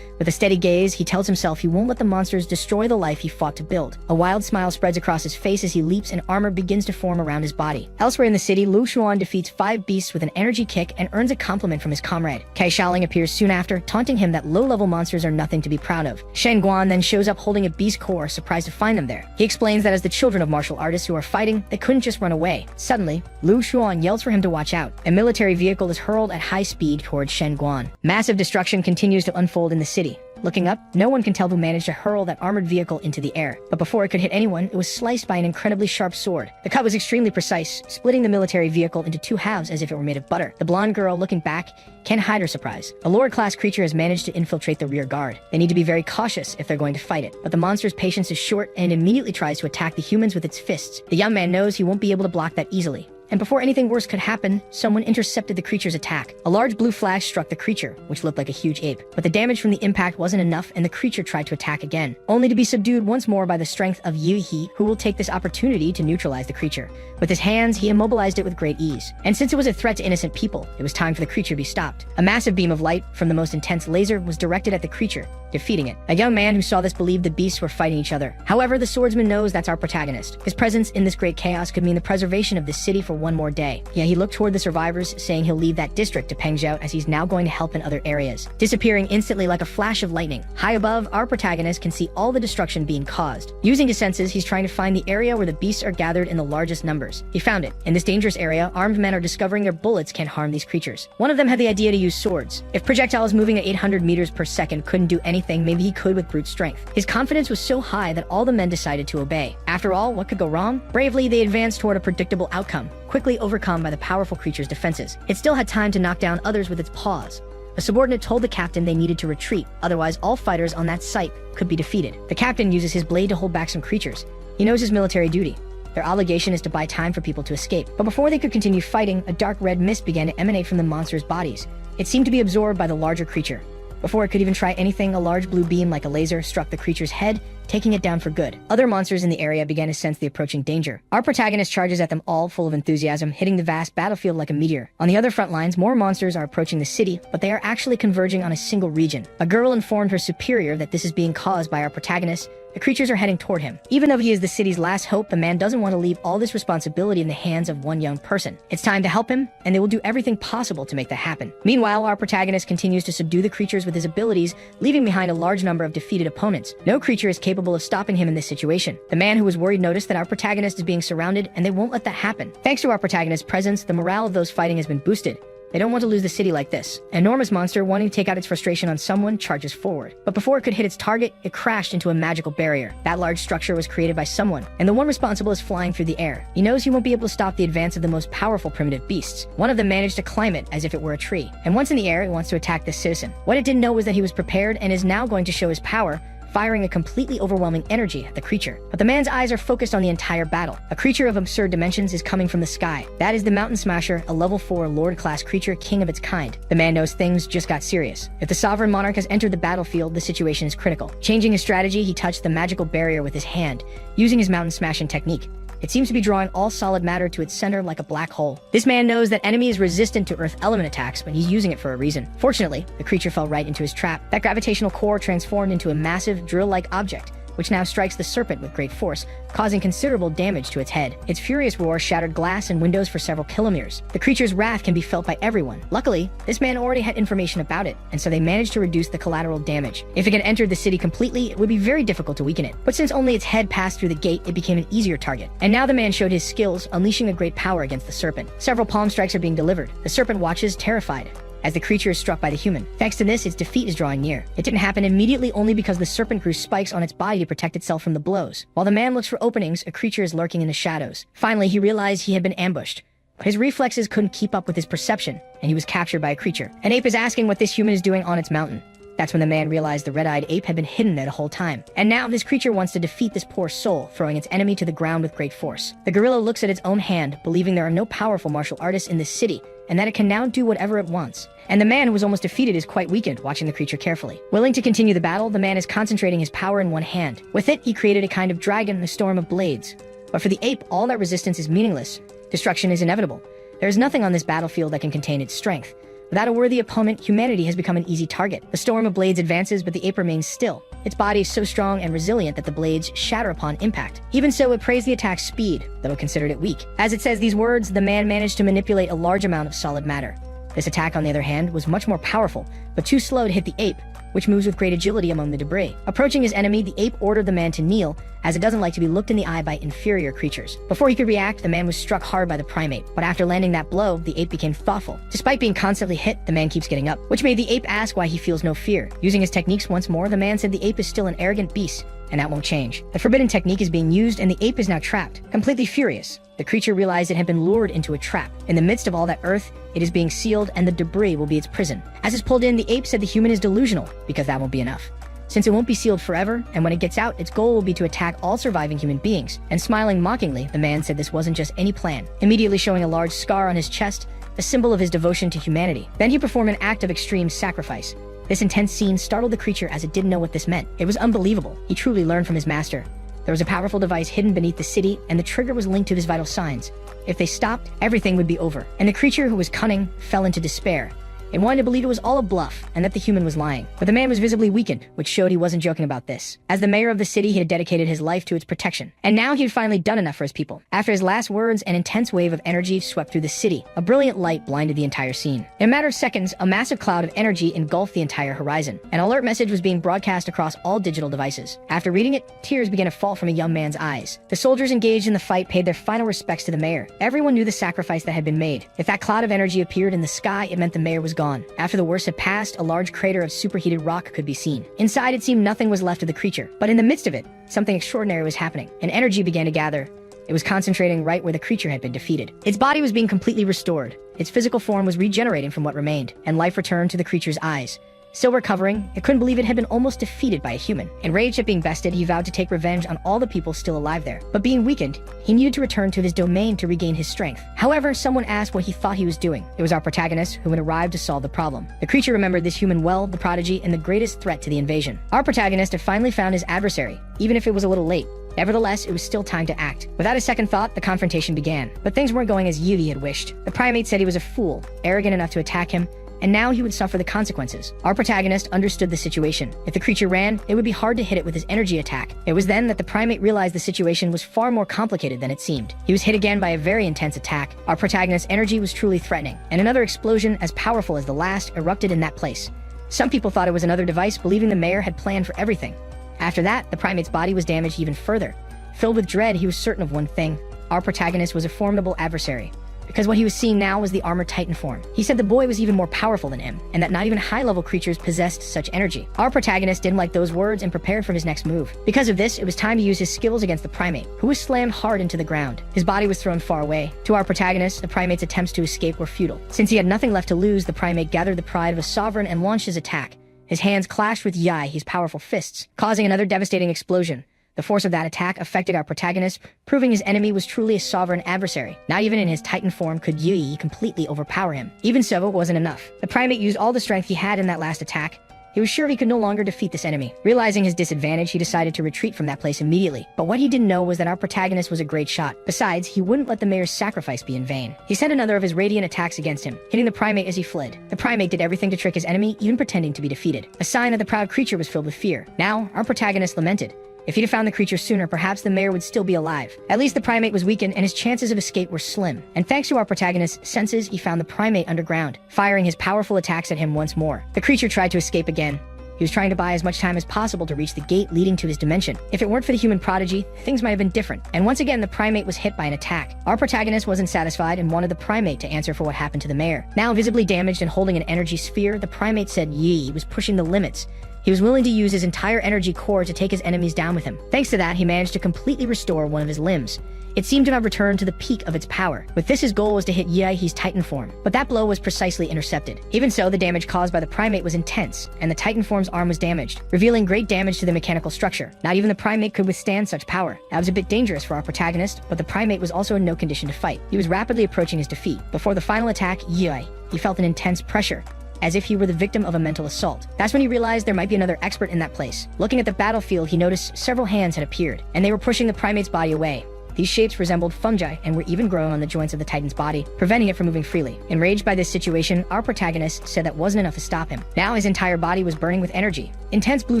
With a steady gaze, he tells himself he won't let the monsters destroy the life he fought to build. A wild smile spreads across his face as he leaps and armor begins to form around his body. Elsewhere in the city, Lu Xuan defeats 5 beasts with an energy kick and earns a compliment from his comrade. Kai Shaoling appears soon after, taunting him that low-level monsters are nothing to be proud of. Shen Guan then shows up holding a beast core, surprised to find them there. He explains that as the children of martial artists who are fighting, they couldn't just run away. Suddenly, Lu Xuan yells for him to watch out. A military vehicle is hurled at high speed towards Shen Guan. Massive destruction continues to unfold in the city. Looking up, no one can tell who managed to hurl that armored vehicle into the air. But before it could hit anyone, it was sliced by an incredibly sharp sword. The cut was extremely precise, splitting the military vehicle into 2 halves as if it were made of butter. The blonde girl, looking back, can't hide her surprise. A lower-class creature has managed to infiltrate the rear guard. They need to be very cautious if they're going to fight it. But the monster's patience is short and immediately tries to attack the humans with its fists. The young man knows he won't be able to block that easily. And before anything worse could happen, someone intercepted the creature's attack. A large blue flash struck the creature, which looked like a huge ape. But the damage from the impact wasn't enough, and the creature tried to attack again, only to be subdued once more by the strength of Yu He, who will take this opportunity to neutralize the creature. With his hands, he immobilized it with great ease. And since it was a threat to innocent people, it was time for the creature to be stopped. A massive beam of light from the most intense laser was directed at the creature, defeating it. A young man who saw this believed the beasts were fighting each other. However, the swordsman knows that's our protagonist. His presence in this great chaos could mean the preservation of this city for one more day. Yeah, he looked toward the survivors, saying he'll leave that district to Pengzhou as he's now going to help in other areas, disappearing instantly like a flash of lightning. High above, our protagonist can see all the destruction being caused. Using his senses, he's trying to find the area where the beasts are gathered in the largest numbers. He found it. In this dangerous area, armed men are discovering their bullets can't harm these creatures. One of them had the idea to use swords. If projectiles moving at 800 meters per second couldn't do anything, maybe he could with brute strength. His confidence was so high that all the men decided to obey. After all, what could go wrong? Bravely, they advanced toward a predictable outcome, quickly overcome by the powerful creature's defenses. It still had time to knock down others with its paws. A subordinate told the captain they needed to retreat, otherwise all fighters on that site could be defeated. The captain uses his blade to hold back some creatures. He knows his military duty. Their obligation is to buy time for people to escape. But before they could continue fighting, a dark red mist began to emanate from the monsters' bodies. It seemed to be absorbed by the larger creature. Before it could even try anything, a large blue beam like a laser struck the creature's head, taking it down for good. Other monsters in the area began to sense the approaching danger. Our protagonist charges at them all full of enthusiasm, hitting the vast battlefield like a meteor. On the other front lines, more monsters are approaching the city, but they are actually converging on a single region. A girl informed her superior that this is being caused by our protagonist. The creatures are heading toward him. Even though he is the city's last hope, the man doesn't want to leave all this responsibility in the hands of one young person. It's time to help him, and they will do everything possible to make that happen. Meanwhile, our protagonist continues to subdue the creatures with his abilities, leaving behind a large number of defeated opponents. No creature is capable of stopping him in this situation. The man who was worried noticed that our protagonist is being surrounded, and they won't let that happen. Thanks to our protagonist's presence, the morale of those fighting has been boosted. They don't want to lose the city like this. An enormous monster, wanting to take out its frustration on someone, charges forward. But before it could hit its target, it crashed into a magical barrier. That large structure was created by someone, and the one responsible is flying through the air. He knows he won't be able to stop the advance of the most powerful primitive beasts. One of them managed to climb it as if it were a tree. And once in the air, it wants to attack this citizen. What it didn't know was that he was prepared and is now going to show his power, firing a completely overwhelming energy at the creature. But the man's eyes are focused on the entire battle. A creature of absurd dimensions is coming from the sky. That is the Mountain Smasher, a level 4 Lord-class creature, king of its kind. The man knows things just got serious. If the sovereign monarch has entered the battlefield, the situation is critical. Changing his strategy, he touched the magical barrier with his hand, using his mountain smashing technique. It seems to be drawing all solid matter to its center like a black hole. This man knows that enemy is resistant to earth element attacks, but he's using it for a reason. Fortunately, the creature fell right into his trap. That gravitational core transformed into a massive drill-like object, which now strikes the serpent with great force, causing considerable damage to its head. Its furious roar shattered glass and windows for several kilometers. The creature's wrath can be felt by everyone. Luckily, this man already had information about it, and so they managed to reduce the collateral damage. If it had entered the city completely, it would be very difficult to weaken it. But since only its head passed through the gate, it became an easier target. And now the man showed his skills, unleashing a great power against the serpent. Several palm strikes are being delivered. The serpent watches, terrified, as the creature is struck by the human. Thanks to this, its defeat is drawing near. It didn't happen immediately only because the serpent grew spikes on its body to protect itself from the blows. While the man looks for openings, a creature is lurking in the shadows. Finally, he realized he had been ambushed. His reflexes couldn't keep up with his perception, and he was captured by a creature. An ape is asking what this human is doing on its mountain. That's when the man realized the red-eyed ape had been hidden there the whole time. And now this creature wants to defeat this poor soul, throwing its enemy to the ground with great force. The gorilla looks at its own hand, believing there are no powerful martial artists in this city, and that it can now do whatever it wants. And the man who was almost defeated is quite weakened, watching the creature carefully. Willing to continue the battle, the man is concentrating his power in one hand. With it, he created a kind of dragon, a storm of blades. But for the ape, all that resistance is meaningless. Destruction is inevitable. There is nothing on this battlefield that can contain its strength. Without a worthy opponent, humanity has become an easy target. The storm of blades advances, but the ape remains still. Its body is so strong and resilient that the blades shatter upon impact. Even so, it praised the attack's speed, though it considered it weak. As it says these words, the man managed to manipulate a large amount of solid matter. This attack, on the other hand, was much more powerful, but too slow to hit the ape, which moves with great agility among the debris. Approaching his enemy, the ape ordered the man to kneel, as it doesn't like to be looked in the eye by inferior creatures. Before he could react, the man was struck hard by the primate, but after landing that blow, the ape became thoughtful. Despite being constantly hit, the man keeps getting up, which made the ape ask why he feels no fear. Using his techniques once more, the man said the ape is still an arrogant beast, and that won't change. The forbidden technique is being used, and the ape is now trapped. Completely furious, the creature realized it had been lured into a trap. In the midst of all that earth, it is being sealed, and the debris will be its prison. As it's pulled in, the ape said the human is delusional, because that won't be enough. Since it won't be sealed forever, and when it gets out, its goal will be to attack all surviving human beings. And smiling mockingly, the man said this wasn't just any plan, immediately showing a large scar on his chest, a symbol of his devotion to humanity. Then he performed an act of extreme sacrifice. This intense scene startled the creature as it didn't know what this meant. It was unbelievable. He truly learned from his master. There was a powerful device hidden beneath the city, and the trigger was linked to his vital signs. If they stopped, everything would be over. And the creature, who was cunning, fell into despair. It wanted to believe it was all a bluff, and that the human was lying. But the man was visibly weakened, which showed he wasn't joking about this. As the mayor of the city, he had dedicated his life to its protection. And now he had finally done enough for his people. After his last words, an intense wave of energy swept through the city. A brilliant light blinded the entire scene. In a matter of seconds, a massive cloud of energy engulfed the entire horizon. An alert message was being broadcast across all digital devices. After reading it, tears began to fall from a young man's eyes. The soldiers engaged in the fight paid their final respects to the mayor. Everyone knew the sacrifice that had been made. If that cloud of energy appeared in the sky, it meant the mayor was gone. After the worst had passed, a large crater of superheated rock could be seen. Inside, it seemed nothing was left of the creature. But in the midst of it, something extraordinary was happening. An energy began to gather. It was concentrating right where the creature had been defeated. Its body was being completely restored. Its physical form was regenerating from what remained, and life returned to the creature's eyes. Still recovering, it couldn't believe it had been almost defeated by a human. Enraged at being bested, he vowed to take revenge on all the people still alive there. But being weakened, he needed to return to his domain to regain his strength. However, someone asked what he thought he was doing. It was our protagonist, who had arrived to solve the problem. The creature remembered this human well, the prodigy, and the greatest threat to the invasion. Our protagonist had finally found his adversary, even if it was a little late. Nevertheless, it was still time to act. Without a second thought, the confrontation began. But things weren't going as Yugi had wished. The primate said he was a fool, arrogant enough to attack him, and now he would suffer the consequences. Our protagonist understood the situation. If the creature ran, it would be hard to hit it with his energy attack. It was then that the primate realized the situation was far more complicated than it seemed. He was hit again by a very intense attack. Our protagonist's energy was truly threatening, and another explosion as powerful as the last erupted in that place. Some people thought it was another device, believing the mayor had planned for everything. After that, the primate's body was damaged even further. Filled with dread, he was certain of one thing. Our protagonist was a formidable adversary, because what he was seeing now was the armored titan form. He said the boy was even more powerful than him, and that not even high-level creatures possessed such energy. Our protagonist didn't like those words and prepared for his next move. Because of this, it was time to use his skills against the primate, who was slammed hard into the ground. His body was thrown far away. To our protagonist, the primate's attempts to escape were futile. Since he had nothing left to lose, the primate gathered the pride of a sovereign and launched his attack. His hands clashed with Yai's powerful fists, causing another devastating explosion. The force of that attack affected our protagonist, proving his enemy was truly a sovereign adversary. Not even in his titan form could Yi completely overpower him. Even so, it wasn't enough. The primate used all the strength he had in that last attack. He was sure he could no longer defeat this enemy. Realizing his disadvantage, he decided to retreat from that place immediately. But what he didn't know was that our protagonist was a great shot. Besides, he wouldn't let the mayor's sacrifice be in vain. He sent another of his radiant attacks against him, hitting the primate as he fled. The primate did everything to trick his enemy, even pretending to be defeated. A sign that the proud creature was filled with fear. Now, our protagonist lamented. If he'd have found the creature sooner, perhaps the mayor would still be alive. At least the primate was weakened, and his chances of escape were slim. And thanks to our protagonist's senses, he found the primate underground, firing his powerful attacks at him once more. The creature tried to escape again. He was trying to buy as much time as possible to reach the gate leading to his dimension. If it weren't for the human prodigy, things might have been different. And once again, the primate was hit by an attack. Our protagonist wasn't satisfied and wanted the primate to answer for what happened to the mayor. Now visibly damaged and holding an energy sphere, the primate said Yi was pushing the limits. He was willing to use his entire energy core to take his enemies down with him. Thanks to that, he managed to completely restore one of his limbs. It seemed to have returned to the peak of its power. With this, his goal was to hit Yai's titan form, but that blow was precisely intercepted. Even so, the damage caused by the primate was intense, and the titan form's arm was damaged, revealing great damage to the mechanical structure. Not even the primate could withstand such power. That was a bit dangerous for our protagonist, but the primate was also in no condition to fight. He was rapidly approaching his defeat. Before the final attack, Yai, he felt an intense pressure, as if he were the victim of a mental assault. That's when he realized there might be another expert in that place. Looking at the battlefield, he noticed several hands had appeared, and they were pushing the primate's body away. These shapes resembled fungi and were even growing on the joints of the Titan's body, preventing it from moving freely. Enraged by this situation, our protagonist said that wasn't enough to stop him. Now his entire body was burning with energy. Intense blue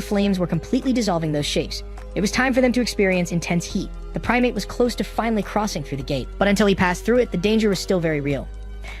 flames were completely dissolving those shapes. It was time for them to experience intense heat. The primate was close to finally crossing through the gate, but until he passed through it, the danger was still very real.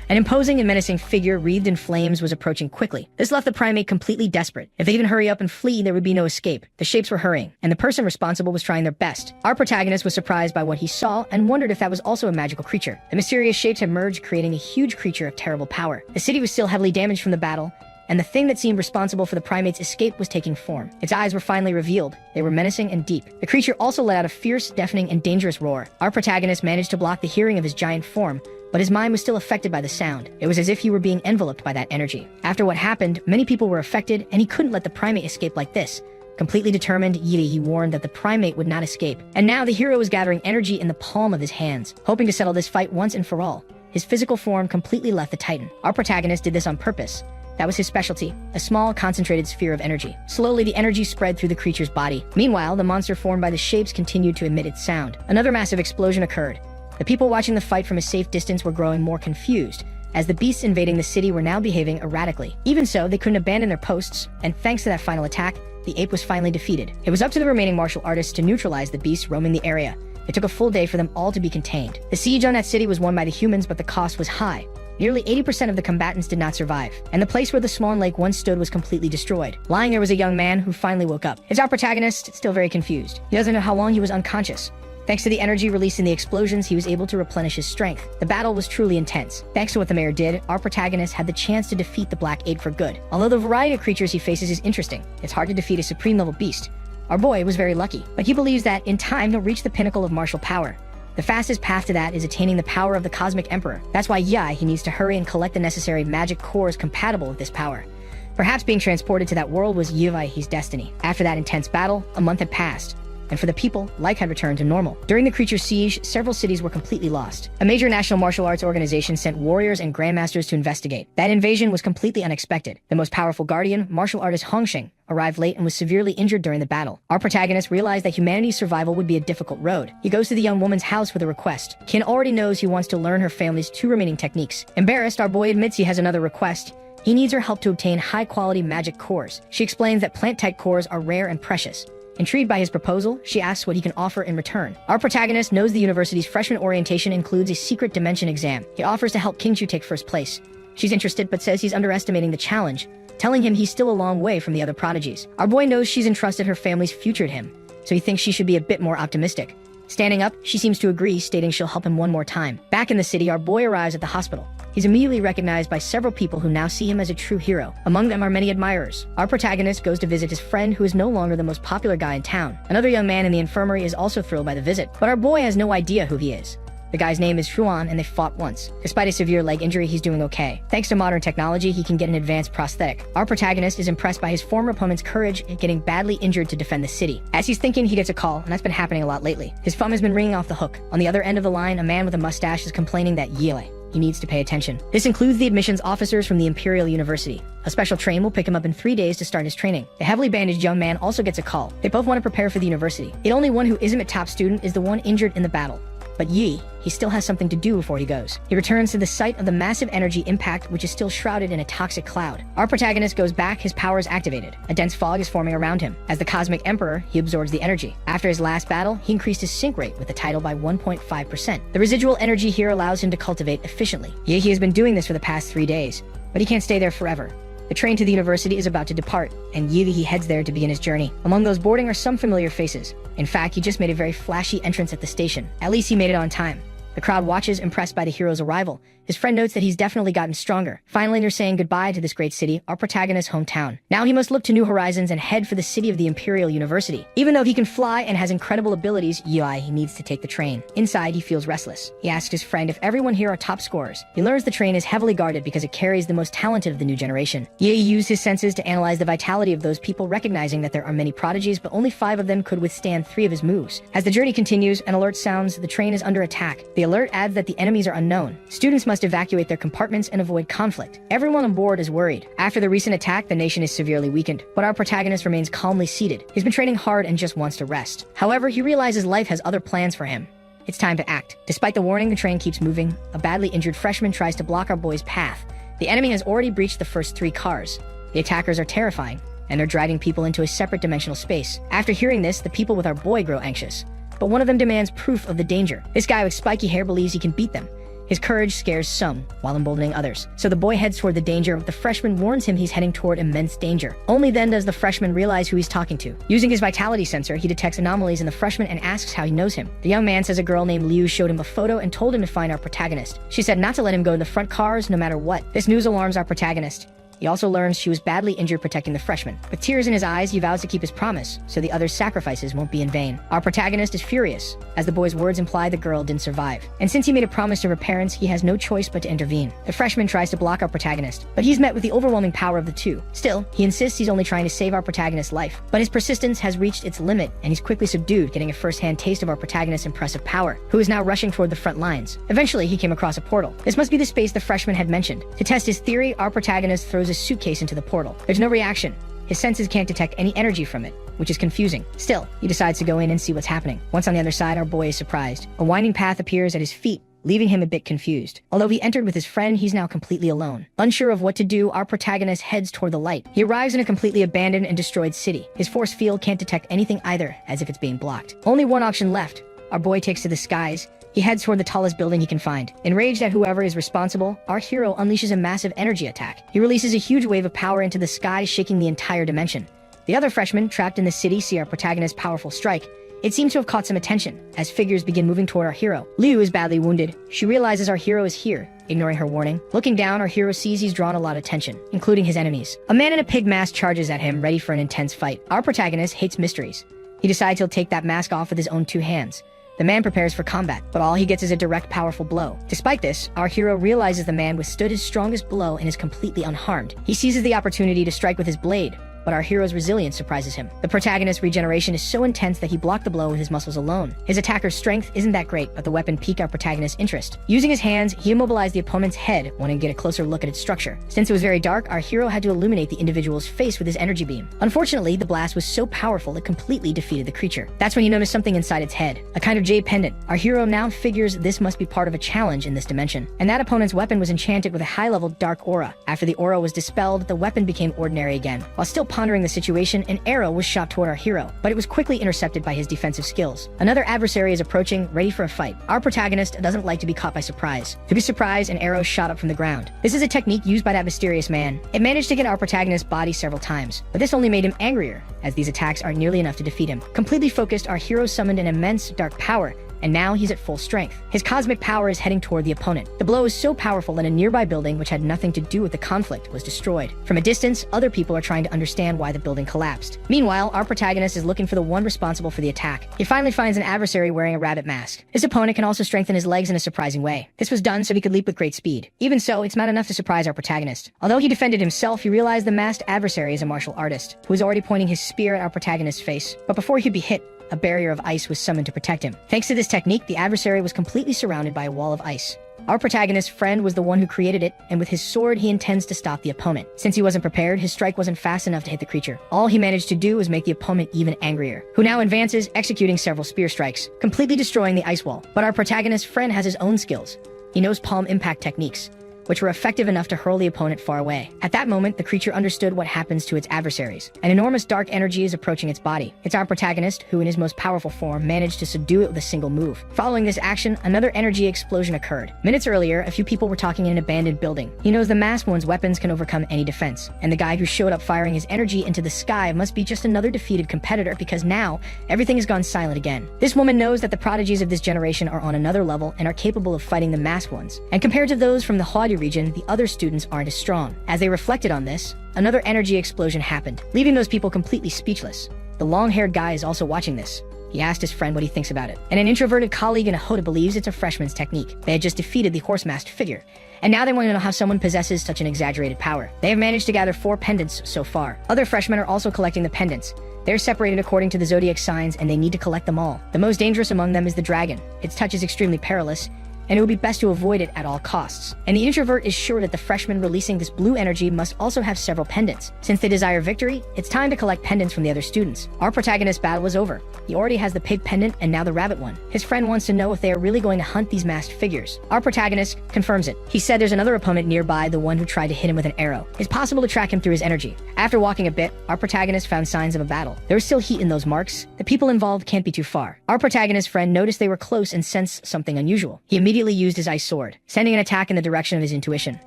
An imposing and menacing figure wreathed in flames was approaching quickly. This left the primate completely desperate. If they didn't hurry up and flee, there would be no escape. The shapes were hurrying, and the person responsible was trying their best. Our protagonist was surprised by what he saw and wondered if that was also a magical creature. The mysterious shapes had merged, creating a huge creature of terrible power. The city was still heavily damaged from the battle, and the thing that seemed responsible for the primate's escape was taking form. Its eyes were finally revealed. They were menacing and deep. The creature also let out a fierce, deafening, and dangerous roar. Our protagonist managed to block the hearing of his giant form, but his mind was still affected by the sound. It was as if he were being enveloped by that energy. After what happened, many people were affected, and he couldn't let the primate escape like this. Completely determined, he warned that the primate would not escape. And now the hero was gathering energy in the palm of his hands, hoping to settle this fight once and for all. His physical form completely left the Titan. Our protagonist did this on purpose. That was his specialty, a small, concentrated sphere of energy. Slowly, the energy spread through the creature's body. Meanwhile, the monster formed by the shapes continued to emit its sound. Another massive explosion occurred. The people watching the fight from a safe distance were growing more confused, as the beasts invading the city were now behaving erratically. Even so, they couldn't abandon their posts, and thanks to that final attack, the ape was finally defeated. It was up to the remaining martial artists to neutralize the beasts roaming the area. It took a full day for them all to be contained. The siege on that city was won by the humans, but the cost was high. Nearly 80% of the combatants did not survive, and the place where the Swan Lake once stood was completely destroyed. Lying there was a young man who finally woke up. It's our protagonist, still very confused. He doesn't know how long he was unconscious. Thanks to the energy released in the explosions, he was able to replenish his strength. The battle was truly intense. Thanks to what the mayor did, our protagonist had the chance to defeat the Black Ape for good. Although the variety of creatures he faces is interesting, it's hard to defeat a supreme-level beast. Our boy was very lucky, but he believes that, in time, he'll reach the pinnacle of martial power. The fastest path to that is attaining the power of the Cosmic Emperor. That's why he needs to hurry and collect the necessary magic cores compatible with this power. Perhaps being transported to that world was his destiny. After that intense battle, a month had passed, and for the people, life had returned to normal. During the creature's siege, several cities were completely lost. A major national martial arts organization sent warriors and grandmasters to investigate. That invasion was completely unexpected. The most powerful guardian, martial artist Hongxing, arrived late and was severely injured during the battle. Our protagonist realized that humanity's survival would be a difficult road. He goes to the young woman's house with a request. Kin already knows he wants to learn her family's 2 remaining techniques. Embarrassed, our boy admits he has another request. He needs her help to obtain high-quality magic cores. She explains that plant-type cores are rare and precious. Intrigued by his proposal, she asks what he can offer in return. Our protagonist knows the university's freshman orientation includes a secret dimension exam. He offers to help King-Chu take first place. She's interested but says he's underestimating the challenge, telling him he's still a long way from the other prodigies. Our boy knows she's entrusted her family's future to him, so he thinks she should be a bit more optimistic. Standing up, she seems to agree, stating she'll help him one more time. Back in the city, our boy arrives at the hospital. He's immediately recognized by several people who now see him as a true hero. Among them are many admirers. Our protagonist goes to visit his friend who is no longer the most popular guy in town. Another young man in the infirmary is also thrilled by the visit, but our boy has no idea who he is. The guy's name is Xuan, and they fought once. Despite a severe leg injury, he's doing okay. Thanks to modern technology, he can get an advanced prosthetic. Our protagonist is impressed by his former opponent's courage in getting badly injured to defend the city. As he's thinking, he gets a call, and that's been happening a lot lately. His phone has been ringing off the hook. On the other end of the line, a man with a mustache is complaining that he needs to pay attention. This includes the admissions officers from the Imperial University. A special train will pick him up in 3 days to start his training. The heavily bandaged young man also gets a call. They both want to prepare for the university. The only one who isn't a top student is the one injured in the battle. But he still has something to do before he goes. He returns to the site of the massive energy impact, which is still shrouded in a toxic cloud. Our protagonist goes back, his powers activated. A dense fog is forming around him. As the Cosmic Emperor, he absorbs the energy. After his last battle, he increased his sync rate with the title by 1.5%. The residual energy here allows him to cultivate efficiently. He has been doing this for the past 3 days, but he can't stay there forever. The train to the university is about to depart, and he heads there to begin his journey. Among those boarding are some familiar faces. In fact, he just made a very flashy entrance at the station. At least he made it on time. The crowd watches, impressed by the hero's arrival. His friend notes that he's definitely gotten stronger. Finally, they're saying goodbye to this great city, our protagonist's hometown. Now he must look to new horizons and head for the city of the Imperial University. Even though he can fly and has incredible abilities, he needs to take the train. Inside, he feels restless. He asks his friend if everyone here are top scorers. He learns the train is heavily guarded because it carries the most talented of the new generation. He used his senses to analyze the vitality of those people, recognizing that there are many prodigies, but only 5 of them could withstand 3 of his moves. As the journey continues, an alert sounds the train is under attack. The alert adds that the enemies are unknown. Students must evacuate their compartments and avoid conflict. Everyone on board is worried. After the recent attack, the nation is severely weakened, but our protagonist remains calmly seated. He's been training hard and just wants to rest. However, he realizes life has other plans for him. It's time to act. Despite the warning, the train keeps moving. A badly injured freshman tries to block our boy's path. The enemy has already breached the first 3 cars. The attackers are terrifying, and they're driving people into a separate dimensional space. After hearing this, the people with our boy grow anxious. But one of them demands proof of the danger. This guy with spiky hair believes he can beat them. His courage scares some, while emboldening others. So the boy heads toward the danger, but the freshman warns him he's heading toward immense danger. Only then does the freshman realize who he's talking to. Using his vitality sensor, he detects anomalies in the freshman and asks how he knows him. The young man says a girl named Liu showed him a photo and told him to find our protagonist. She said not to let him go to the front cars no matter what. This news alarms our protagonist. He also learns she was badly injured protecting the freshman. With tears in his eyes, he vows to keep his promise, so the other's sacrifices won't be in vain. Our protagonist is furious, as the boy's words imply the girl didn't survive. And since he made a promise to her parents, he has no choice but to intervene. The freshman tries to block our protagonist, but he's met with the overwhelming power of the two. Still, he insists he's only trying to save our protagonist's life. But his persistence has reached its limit, and he's quickly subdued, getting a first-hand taste of our protagonist's impressive power, who is now rushing toward the front lines. Eventually, he came across a portal. This must be the space the freshman had mentioned. To test his theory, our protagonist throws a suitcase into the portal. There's no reaction. His senses can't detect any energy from it, which is confusing. Still, he decides to go in and see what's happening. Once on the other side, our boy is surprised. A winding path appears at his feet, leaving him a bit confused. Although he entered with his friend, he's now completely alone. Unsure of what to do, our protagonist heads toward the light. He arrives in a completely abandoned and destroyed city. His force field can't detect anything either, as if it's being blocked. Only one option left. Our boy takes to the skies. He heads toward the tallest building he can find. Enraged at whoever is responsible, our hero unleashes a massive energy attack. He releases a huge wave of power into the sky, shaking the entire dimension. The other freshmen, trapped in the city, see our protagonist's powerful strike. It seems to have caught some attention, as figures begin moving toward our hero. Liu is badly wounded. She realizes our hero is here, ignoring her warning. Looking down, our hero sees he's drawn a lot of attention, including his enemies. A man in a pig mask charges at him, ready for an intense fight. Our protagonist hates mysteries. He decides he'll take that mask off with his own 2 hands. The man prepares for combat, but all he gets is a direct, powerful blow. Despite this, our hero realizes the man withstood his strongest blow and is completely unharmed. He seizes the opportunity to strike with his blade, but our hero's resilience surprises him. The protagonist's regeneration is so intense that he blocked the blow with his muscles alone. His attacker's strength isn't that great, but the weapon piqued our protagonist's interest. Using his hands, he immobilized the opponent's head, wanting to get a closer look at its structure. Since it was very dark, our hero had to illuminate the individual's face with his energy beam. Unfortunately, the blast was so powerful it completely defeated the creature. That's when you notice something inside its head, a kind of jade pendant. Our hero now figures this must be part of a challenge in this dimension. And that opponent's weapon was enchanted with a high-level dark aura. After the aura was dispelled, the weapon became ordinary again. While still pondering the situation, an arrow was shot toward our hero, but it was quickly intercepted by his defensive skills. Another adversary is approaching, ready for a fight. Our protagonist doesn't like to be caught by surprise. To be surprised, an arrow shot up from the ground. This is a technique used by that mysterious man. It managed to get our protagonist's body several times, but this only made him angrier, as these attacks are nearly enough to defeat him. Completely focused, our hero summoned an immense dark power, and now he's at full strength. His cosmic power is heading toward the opponent. The blow is so powerful that a nearby building, which had nothing to do with the conflict, was destroyed. From a distance, other people are trying to understand why the building collapsed. Meanwhile, our protagonist is looking for the one responsible for the attack. He finally finds an adversary wearing a rabbit mask. This opponent can also strengthen his legs in a surprising way. This was done so he could leap with great speed. Even so, it's not enough to surprise our protagonist. Although he defended himself, he realized the masked adversary is a martial artist, who was already pointing his spear at our protagonist's face. But before he could be hit, a barrier of ice was summoned to protect him. Thanks to this technique, the adversary was completely surrounded by a wall of ice. Our protagonist's friend was the one who created it, and with his sword, he intends to stop the opponent. Since he wasn't prepared, his strike wasn't fast enough to hit the creature. All he managed to do was make the opponent even angrier, who now advances, executing several spear strikes, completely destroying the ice wall. But our protagonist's friend has his own skills. He knows palm impact techniques, which were effective enough to hurl the opponent far away. At that moment, the creature understood what happens to its adversaries. An enormous dark energy is approaching its body. It's our protagonist, who in his most powerful form managed to subdue it with a single move. Following this action, another energy explosion occurred. Minutes earlier, a few people were talking in an abandoned building. He knows the masked one's weapons can overcome any defense, and the guy who showed up firing his energy into the sky must be just another defeated competitor, because now, everything has gone silent again. This woman knows that the prodigies of this generation are on another level and are capable of fighting the masked ones. And compared to those from the Haudu region, the other students aren't as strong. As they reflected on this, another energy explosion happened, leaving those people completely speechless. The long-haired guy is also watching this. He asked his friend what he thinks about it, and an introverted colleague in a Hoda believes it's a freshman's technique. They had just defeated the horse-masked figure, and now they want to know how someone possesses such an exaggerated power. They have managed to gather 4 pendants so far. Other freshmen are also collecting the pendants. They're separated according to the zodiac signs, and they need to collect them all. The most dangerous among them is the dragon. Its touch is extremely perilous, and it would be best to avoid it at all costs. And the introvert is sure that the freshman releasing this blue energy must also have several pendants. Since they desire victory, it's time to collect pendants from the other students. Our protagonist's battle is over. He already has the pig pendant and now the rabbit one. His friend wants to know if they are really going to hunt these masked figures. Our protagonist confirms it. He said there's another opponent nearby, the one who tried to hit him with an arrow. It's possible to track him through his energy. After walking a bit, our protagonist found signs of a battle. There was still heat in those marks. The people involved can't be too far. Our protagonist's friend noticed they were close and sensed something unusual. He immediately used his ice sword, sending an attack in the direction of his intuition,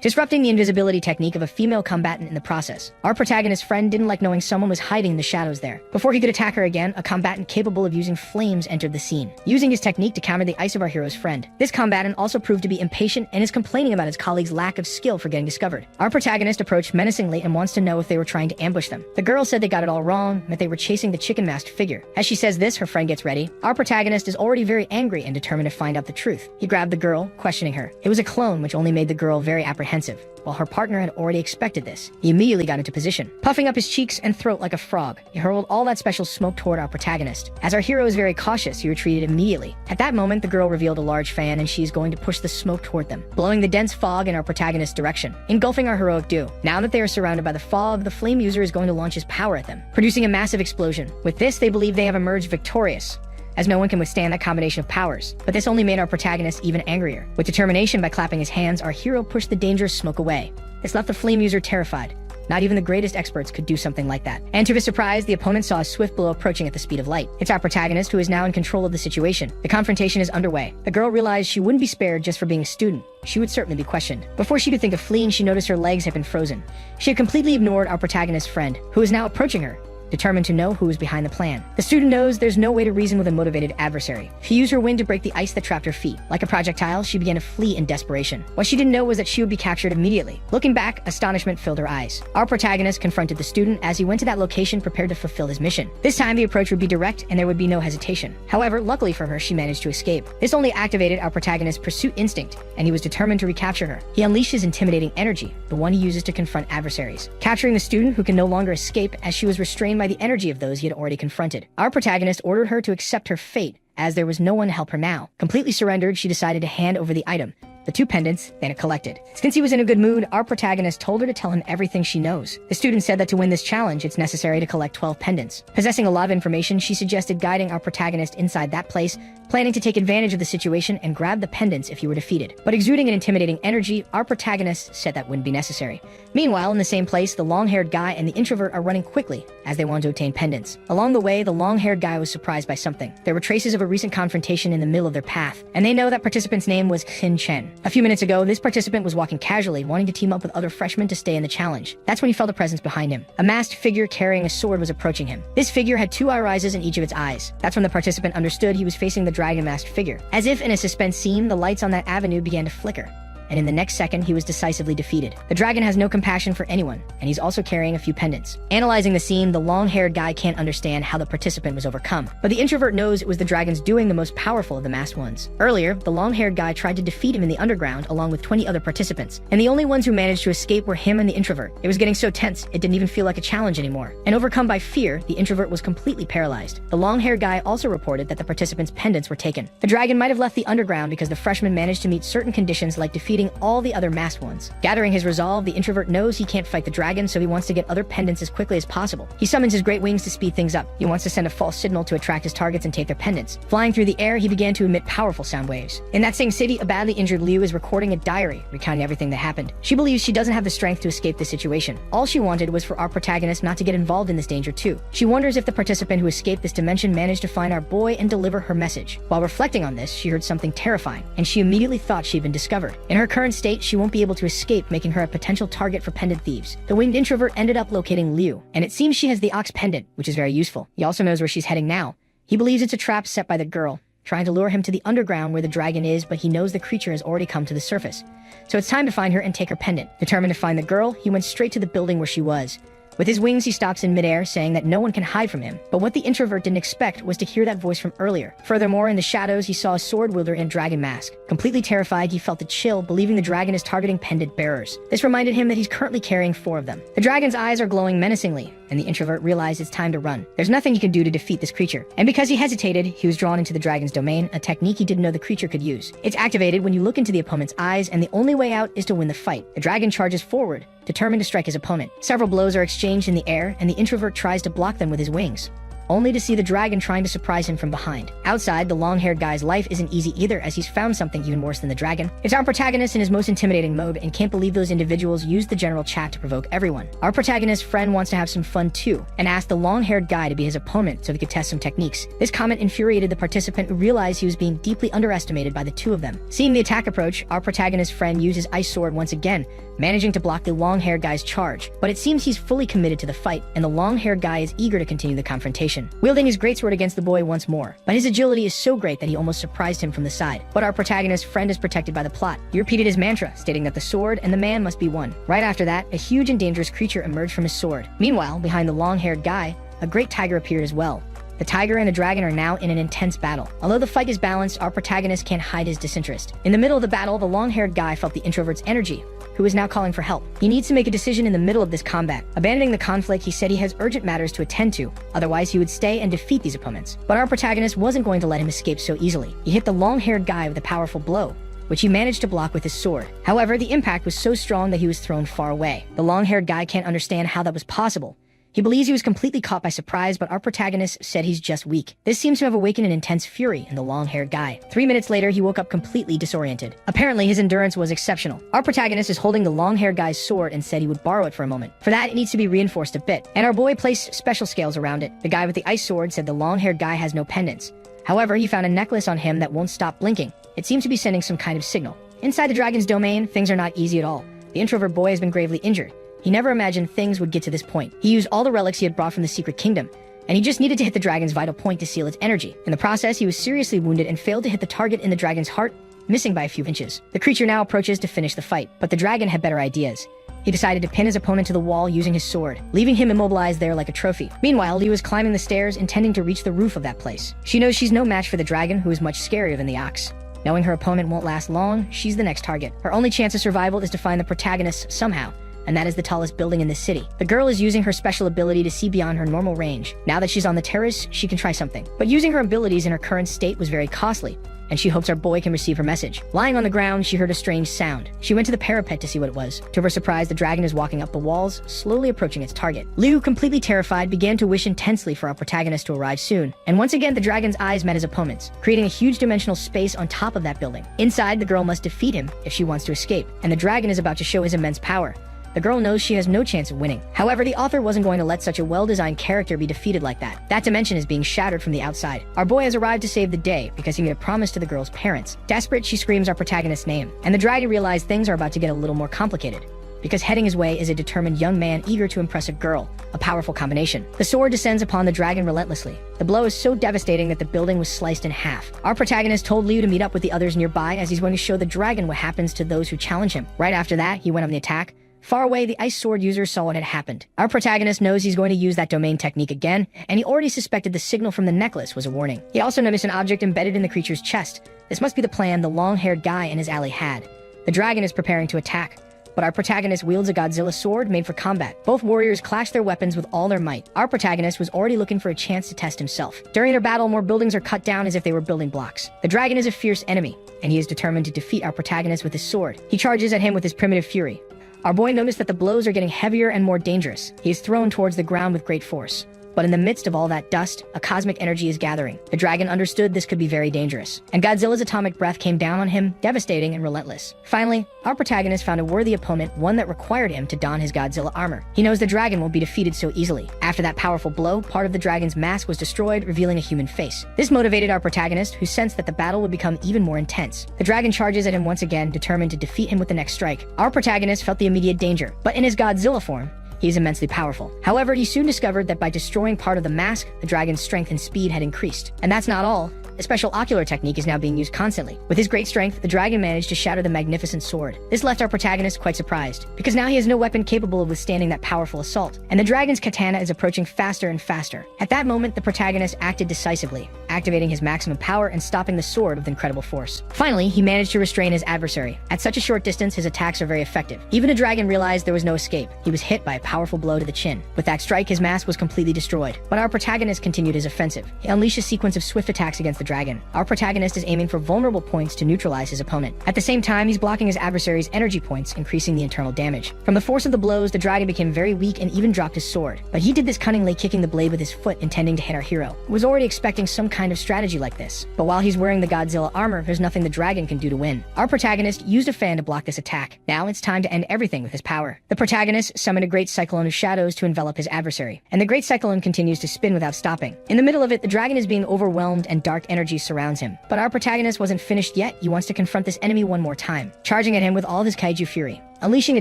disrupting the invisibility technique of a female combatant in the process. Our protagonist's friend didn't like knowing someone was hiding in the shadows there. Before he could attack her again, a combatant capable of using flames entered the scene, using his technique to counter the ice of our hero's friend. This combatant also proved to be impatient and is complaining about his colleague's lack of skill for getting discovered. Our protagonist approached menacingly and wants to know if they were trying to ambush them. The girl said they got it all wrong, that they were chasing the chicken masked figure. As she says this, her friend gets ready. Our protagonist is already very angry and determined to find out the truth. He grabbed the girl, questioning her. It was a clone, which only made the girl very apprehensive. While her partner had already expected this, he immediately got into position, puffing up his cheeks and throat like a frog. He hurled all that special smoke toward our protagonist. As our hero is very cautious, he retreated immediately. At that moment, the girl revealed a large fan and she is going to push the smoke toward them, blowing the dense fog in our protagonist's direction, engulfing our heroic duo. Now that they are surrounded by the fog, the flame user is going to launch his power at them, producing a massive explosion. With this, they believe they have emerged victorious, as no one can withstand that combination of powers. But this only made our protagonist even angrier. With determination, by clapping his hands, our hero pushed the dangerous smoke away. This left the flame user terrified. Not even the greatest experts could do something like that. And to his surprise, the opponent saw a swift blow approaching at the speed of light. It's our protagonist who is now in control of the situation. The confrontation is underway. The girl realized she wouldn't be spared just for being a student. She would certainly be questioned. Before she could think of fleeing, she noticed her legs had been frozen. She had completely ignored our protagonist's friend, who is now approaching her, determined to know who was behind the plan. The student knows there's no way to reason with a motivated adversary. She used her wind to break the ice that trapped her feet. Like a projectile, she began to flee in desperation. What she didn't know was that she would be captured immediately. Looking back, astonishment filled her eyes. Our protagonist confronted the student as he went to that location prepared to fulfill his mission. This time, the approach would be direct and there would be no hesitation. However, luckily for her, she managed to escape. This only activated our protagonist's pursuit instinct, and he was determined to recapture her. He unleashed his intimidating energy, the one he uses to confront adversaries, capturing the student who can no longer escape as she was restrained by the energy of those he had already confronted. Our protagonist ordered her to accept her fate, as there was no one to help her now. Completely surrendered, she decided to hand over the item, the 2 pendants Dana collected. Since he was in a good mood, our protagonist told her to tell him everything she knows. The student said that to win this challenge, it's necessary to collect 12 pendants. Possessing a lot of information, she suggested guiding our protagonist inside that place, planning to take advantage of the situation and grab the pendants if he were defeated. But exuding an intimidating energy, our protagonist said that wouldn't be necessary. Meanwhile, in the same place, the long-haired guy and the introvert are running quickly as they want to obtain pendants. Along the way, the long-haired guy was surprised by something. There were traces of a recent confrontation in the middle of their path, and they know that participant's name was Hin Chen. A few minutes ago, this participant was walking casually, wanting to team up with other freshmen to stay in the challenge. That's when he felt a presence behind him. A masked figure carrying a sword was approaching him. This figure had 2 irises in each of its eyes. That's when the participant understood he was facing the dragon masked figure. As if in a suspense scene, the lights on that avenue began to flicker, and in the next second, he was decisively defeated. The dragon has no compassion for anyone, and he's also carrying a few pendants. Analyzing the scene, the long-haired guy can't understand how the participant was overcome, but the introvert knows it was the dragon's doing, the most powerful of the masked ones. Earlier, the long-haired guy tried to defeat him in the underground along with 20 other participants, and the only ones who managed to escape were him and the introvert. It was getting so tense, it didn't even feel like a challenge anymore. And overcome by fear, the introvert was completely paralyzed. The long-haired guy also reported that the participants' pendants were taken. The dragon might have left the underground because the freshman managed to meet certain conditions like defeating all the other masked ones. Gathering his resolve, the introvert knows he can't fight the dragon, so he wants to get other pendants as quickly as possible. He summons his great wings to speed things up. He wants to send a false signal to attract his targets and take their pendants. Flying through the air, he began to emit powerful sound waves. In that same city, a badly injured Liu is recording a diary, recounting everything that happened. She believes she doesn't have the strength to escape this situation. All she wanted was for our protagonist not to get involved in this danger too. She wonders if the participant who escaped this dimension managed to find our boy and deliver her message. While reflecting on this, she heard something terrifying, and she immediately thought she'd been discovered. In her current state, she won't be able to escape, making her a potential target for pendant thieves. The winged introvert ended up locating Liu, and it seems she has the ox pendant, which is very useful. He also knows where she's heading now. He believes it's a trap set by the girl, trying to lure him to the underground where the dragon is, but he knows the creature has already come to the surface. So it's time to find her and take her pendant. Determined to find the girl, he went straight to the building where she was. With his wings, he stops in midair, saying that no one can hide from him. But what the introvert didn't expect was to hear that voice from earlier. Furthermore, in the shadows, he saw a sword wielder in a dragon mask. Completely terrified, he felt a chill, believing the dragon is targeting pendant bearers. This reminded him that he's currently carrying 4 of them. The dragon's eyes are glowing menacingly, and the introvert realized it's time to run. There's nothing he can do to defeat this creature. And because he hesitated, he was drawn into the dragon's domain, a technique he didn't know the creature could use. It's activated when you look into the opponent's eyes, and the only way out is to win the fight. The dragon charges forward, determined to strike his opponent. Several blows are exchanged in the air, and the introvert tries to block them with his wings, only to see the dragon trying to surprise him from behind. Outside, the long-haired guy's life isn't easy either, as he's found something even worse than the dragon. It's our protagonist in his most intimidating mode, and can't believe those individuals used the general chat to provoke everyone. Our protagonist's friend wants to have some fun too, and asked the long-haired guy to be his opponent so he could test some techniques. This comment infuriated the participant, who realized he was being deeply underestimated by the 2 of them. Seeing the attack approach, our protagonist's friend used his ice sword once again, managing to block the long-haired guy's charge. But it seems he's fully committed to the fight, and the long-haired guy is eager to continue the confrontation, wielding his greatsword against the boy once more. But his agility is so great that he almost surprised him from the side. But our protagonist's friend is protected by the plot. He repeated his mantra, stating that the sword and the man must be one. Right after that, a huge and dangerous creature emerged from his sword. Meanwhile, behind the long-haired guy, a great tiger appeared as well. The tiger and the dragon are now in an intense battle. Although the fight is balanced, our protagonist can't hide his disinterest. In the middle of the battle, the long-haired guy felt the introvert's energy, who is now calling for help. He needs to make a decision in the middle of this combat. Abandoning the conflict, he said he has urgent matters to attend to, otherwise he would stay and defeat these opponents. But our protagonist wasn't going to let him escape so easily. He hit the long-haired guy with a powerful blow, which he managed to block with his sword. However, the impact was so strong that he was thrown far away. The long-haired guy can't understand how that was possible. He believes he was completely caught by surprise, but our protagonist said he's just weak. This seems to have awakened an intense fury in the long-haired guy. 3 minutes later, he woke up completely disoriented. Apparently, his endurance was exceptional. Our protagonist is holding the long-haired guy's sword and said he would borrow it for a moment. For that, it needs to be reinforced a bit, and our boy placed special scales around it. The guy with the ice sword said the long-haired guy has no pendants. However, he found a necklace on him that won't stop blinking. It seems to be sending some kind of signal. Inside the dragon's domain, things are not easy at all. The introvert boy has been gravely injured. He never imagined things would get to this point. He used all the relics he had brought from the secret kingdom, and he just needed to hit the dragon's vital point to seal its energy. In the process, he was seriously wounded and failed to hit the target in the dragon's heart, missing by a few inches. The creature now approaches to finish the fight, but the dragon had better ideas. He decided to pin his opponent to the wall using his sword, leaving him immobilized there like a trophy. Meanwhile, Lee was climbing the stairs, intending to reach the roof of that place. She knows she's no match for the dragon, who is much scarier than the ox. Knowing her opponent won't last long, she's the next target. Her only chance of survival is to find the protagonist somehow, and that is the tallest building in the city. The girl is using her special ability to see beyond her normal range. Now that she's on the terrace, she can try something. But using her abilities in her current state was very costly, and she hopes our boy can receive her message. Lying on the ground, she heard a strange sound. She went to the parapet to see what it was. To her surprise, the dragon is walking up the walls, slowly approaching its target. Liu, completely terrified, began to wish intensely for our protagonist to arrive soon. And once again, the dragon's eyes met his opponent's, creating a huge dimensional space on top of that building. Inside, the girl must defeat him if she wants to escape, and the dragon is about to show his immense power. The girl knows she has no chance of winning. However, the author wasn't going to let such a well-designed character be defeated like that. That dimension is being shattered from the outside. Our boy has arrived to save the day because he made a promise to the girl's parents. Desperate, she screams our protagonist's name, and the dragon realized things are about to get a little more complicated, because heading his way is a determined young man eager to impress a girl, a powerful combination. The sword descends upon the dragon relentlessly. The blow is so devastating that the building was sliced in half. Our protagonist told Liu to meet up with the others nearby, as he's going to show the dragon what happens to those who challenge him. Right after that, he went on the attack. Far away, the ice sword user saw what had happened. Our protagonist knows he's going to use that domain technique again, and he already suspected the signal from the necklace was a warning. He also noticed an object embedded in the creature's chest. This must be the plan the long-haired guy and his ally had. The dragon is preparing to attack, but our protagonist wields a Godzilla sword made for combat. Both warriors clash their weapons with all their might. Our protagonist was already looking for a chance to test himself. During their battle, more buildings are cut down as if they were building blocks. The dragon is a fierce enemy, and he is determined to defeat our protagonist with his sword. He charges at him with his primitive fury. Our boy noticed that the blows are getting heavier and more dangerous. He is thrown towards the ground with great force. But in the midst of all that dust, a cosmic energy is gathering. The dragon understood this could be very dangerous, and Godzilla's atomic breath came down on him, devastating and relentless. Finally, our protagonist found a worthy opponent, one that required him to don his Godzilla armor. He knows the dragon won't be defeated so easily. After that powerful blow, part of the dragon's mask was destroyed, revealing a human face. This motivated our protagonist, who sensed that the battle would become even more intense. The dragon charges at him once again, determined to defeat him with the next strike. Our protagonist felt the immediate danger, but in his Godzilla form, he is immensely powerful. However, he soon discovered that by destroying part of the mask, the dragon's strength and speed had increased. And that's not all. A special ocular technique is now being used constantly. With his great strength, the dragon managed to shatter the magnificent sword. This left our protagonist quite surprised, because now he has no weapon capable of withstanding that powerful assault, and the dragon's katana is approaching faster and faster. At that moment, the protagonist acted decisively, activating his maximum power and stopping the sword with incredible force. Finally, he managed to restrain his adversary. At such a short distance, his attacks are very effective. Even the dragon realized there was no escape. He was hit by a powerful blow to the chin. With that strike, his mask was completely destroyed. But our protagonist continued his offensive. He unleashed a sequence of swift attacks against the dragon. Our protagonist is aiming for vulnerable points to neutralize his opponent. At the same time, he's blocking his adversary's energy points, increasing the internal damage. From the force of the blows, the dragon became very weak and even dropped his sword. But he did this cunningly, kicking the blade with his foot, intending to hit our hero. He was already expecting some kind of strategy like this. But while he's wearing the Godzilla armor, there's nothing the dragon can do to win. Our protagonist used a fan to block this attack. Now it's time to end everything with his power. The protagonist summoned a great cyclone of shadows to envelop his adversary, and the great cyclone continues to spin without stopping. In the middle of it, the dragon is being overwhelmed and dark energy surrounds him. But our protagonist wasn't finished yet. He wants to confront this enemy one more time, charging at him with all of his kaiju fury, unleashing a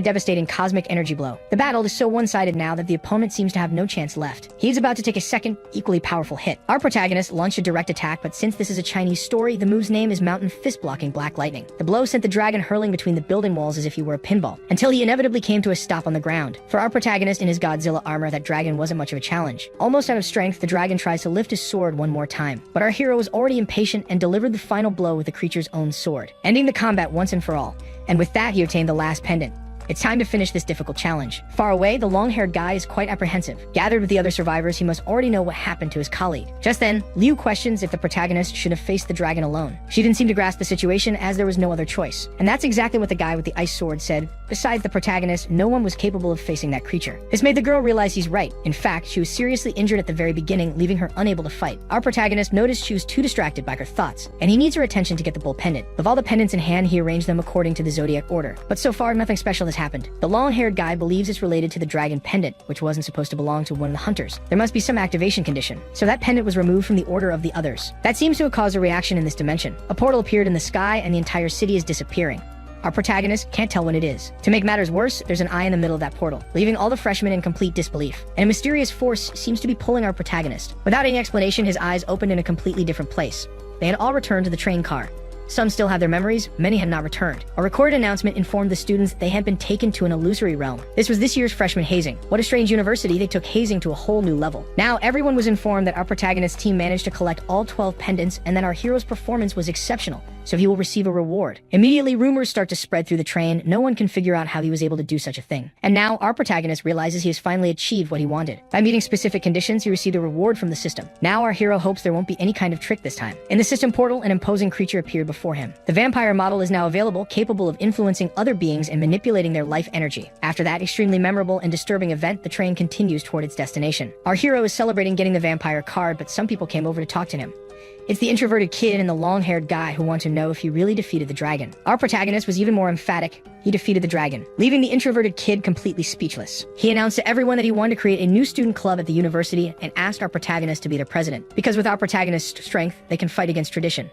devastating cosmic energy blow. The battle is so one-sided now that the opponent seems to have no chance left. He's about to take a second, equally powerful hit. Our protagonist launched a direct attack, but since this is a Chinese story, the move's name is Mountain Fist Blocking Black Lightning. The blow sent the dragon hurling between the building walls as if he were a pinball, until he inevitably came to a stop on the ground. For our protagonist in his Godzilla armor, that dragon wasn't much of a challenge. Almost out of strength, the dragon tries to lift his sword one more time, but our hero is already impatient and delivered the final blow with the creature's own sword, ending the combat once and for all. And with that, he obtained the last pendant. It's time to finish this difficult challenge. Far away, the long-haired guy is quite apprehensive. Gathered with the other survivors, he must already know what happened to his colleague. Just then, Liu questions if the protagonist should have faced the dragon alone. She didn't seem to grasp the situation, as there was no other choice. And that's exactly what the guy with the ice sword said. Besides the protagonist, no one was capable of facing that creature. This made the girl realize he's right. In fact, she was seriously injured at the very beginning, leaving her unable to fight. Our protagonist noticed she was too distracted by her thoughts, and he needs her attention to get the bull pendant. With all the pendants in hand, he arranged them according to the zodiac order. But so far, nothing special has happened. The long-haired guy believes it's related to the dragon pendant, which wasn't supposed to belong to one of the hunters. There must be some activation condition, so that pendant was removed from the order of the others. That seems to have caused a reaction in this dimension. A portal appeared in the sky, and the entire city is disappearing. Our protagonist can't tell when it is. To make matters worse, there's an eye in the middle of that portal, leaving all the freshmen in complete disbelief. And a mysterious force seems to be pulling our protagonist. Without any explanation, his eyes opened in a completely different place. They had all returned to the train car. Some still had their memories, many had not returned. A recorded announcement informed the students they had been taken to an illusory realm. This was this year's freshman hazing. What a strange university, they took hazing to a whole new level. Now everyone was informed that our protagonist's team managed to collect all 12 pendants and that our hero's performance was exceptional, so he will receive a reward. Immediately, rumors start to spread through the train. No one can figure out how he was able to do such a thing. And now our protagonist realizes he has finally achieved what he wanted. By meeting specific conditions, he received a reward from the system. Now our hero hopes there won't be any kind of trick this time. In the system portal, an imposing creature appeared before him. The vampire model is now available, capable of influencing other beings and manipulating their life energy. After that extremely memorable and disturbing event, the train continues toward its destination. Our hero is celebrating getting the vampire card, but some people came over to talk to him. It's the introverted kid and the long-haired guy who want to know if he really defeated the dragon. Our protagonist was even more emphatic. He defeated the dragon, leaving the introverted kid completely speechless. He announced to everyone that he wanted to create a new student club at the university and asked our protagonist to be their president, because with our protagonist's strength, they can fight against tradition.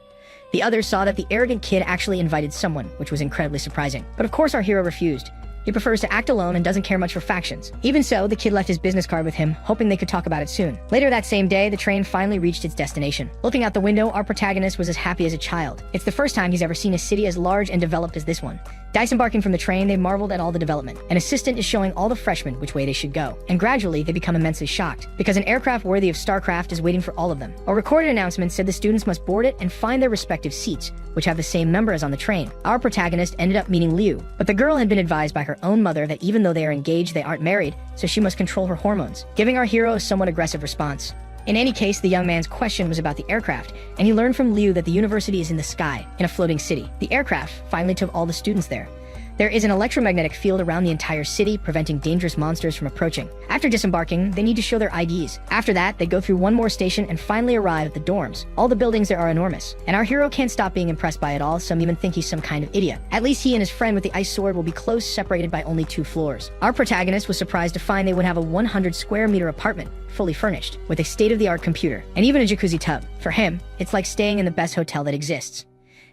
The others saw that the arrogant kid actually invited someone, which was incredibly surprising. But of course our hero refused. He prefers to act alone and doesn't care much for factions. Even so, the kid left his business card with him, hoping they could talk about it soon. Later that same day, the train finally reached its destination. Looking out the window, our protagonist was as happy as a child. It's the first time he's ever seen a city as large and developed as this one. Disembarking from the train, they marveled at all the development. An assistant is showing all the freshmen which way they should go. And gradually, they become immensely shocked, because an aircraft worthy of StarCraft is waiting for all of them. A recorded announcement said the students must board it and find their respective seats, which have the same number as on the train. Our protagonist ended up meeting Liu, but the girl had been advised by her own mother that even though they are engaged, they aren't married, so she must control her hormones, giving our hero a somewhat aggressive response. In any case, the young man's question was about the aircraft, and he learned from Liu that the university is in the sky, in a floating city. The aircraft finally took all the students there. There is an electromagnetic field around the entire city, preventing dangerous monsters from approaching. After disembarking, they need to show their IDs. After that, they go through one more station and finally arrive at the dorms. All the buildings there are enormous, and our hero can't stop being impressed by it all. Some even think he's some kind of idiot. At least he and his friend with the ice sword will be close, separated by only 2 floors. Our protagonist was surprised to find they would have a 100 square meter apartment, fully furnished, with a state-of-the-art computer, and even a jacuzzi tub. For him, it's like staying in the best hotel that exists.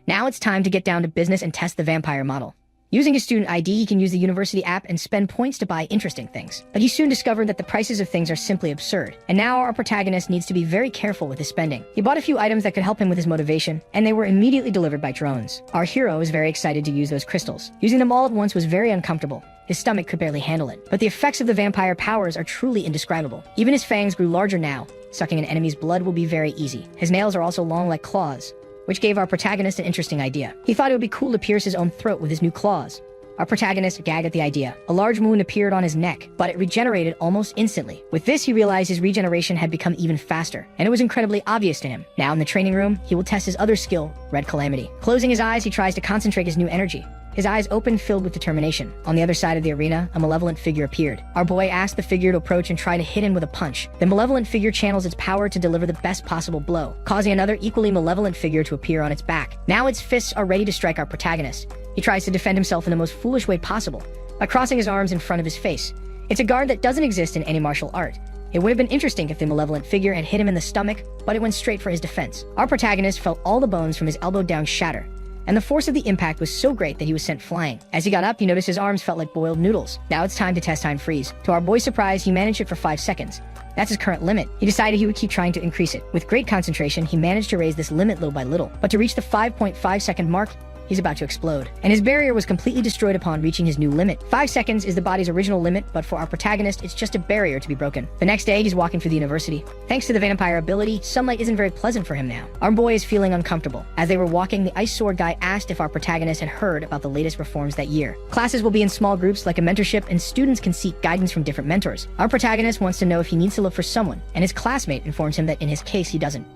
Now it's time to get down to business and test the vampire model. Using his student ID, he can use the university app and spend points to buy interesting things. But he soon discovered that the prices of things are simply absurd. And now our protagonist needs to be very careful with his spending. He bought a few items that could help him with his motivation, and they were immediately delivered by drones. Our hero was very excited to use those crystals. Using them all at once was very uncomfortable. His stomach could barely handle it. But the effects of the vampire powers are truly indescribable. Even his fangs grew larger now. Sucking an enemy's blood will be very easy. His nails are also long like claws, which gave our protagonist an interesting idea. He thought it would be cool to pierce his own throat with his new claws. Our protagonist gagged at the idea. A large wound appeared on his neck, but it regenerated almost instantly. With this, he realized his regeneration had become even faster, and it was incredibly obvious to him. Now in the training room, he will test his other skill, Red Calamity. Closing his eyes, he tries to concentrate his new energy. His eyes open, filled with determination. On the other side of the arena, a malevolent figure appeared. Our boy asked the figure to approach and try to hit him with a punch. The malevolent figure channels its power to deliver the best possible blow, causing another equally malevolent figure to appear on its back. Now its fists are ready to strike our protagonist. He tries to defend himself in the most foolish way possible, by crossing his arms in front of his face. It's a guard that doesn't exist in any martial art. It would have been interesting if the malevolent figure had hit him in the stomach, but it went straight for his defense. Our protagonist felt all the bones from his elbow down shatter, and the force of the impact was so great that he was sent flying. As he got up, he noticed his arms felt like boiled noodles. Now it's time to test time freeze. To our boy's surprise, he managed it for 5 seconds. That's his current limit. He decided he would keep trying to increase it. With great concentration, he managed to raise this limit little by little. But to reach the 5.5 second mark, he's about to explode. And his barrier was completely destroyed upon reaching his new limit. 5 seconds is the body's original limit, but for our protagonist, it's just a barrier to be broken. The next day, he's walking through the university. Thanks to the vampire ability, sunlight isn't very pleasant for him now. Our boy is feeling uncomfortable. As they were walking, the ice sword guy asked if our protagonist had heard about the latest reforms that year. Classes will be in small groups like a mentorship, and students can seek guidance from different mentors. Our protagonist wants to know if he needs to look for someone, and his classmate informs him that in his case, he doesn't.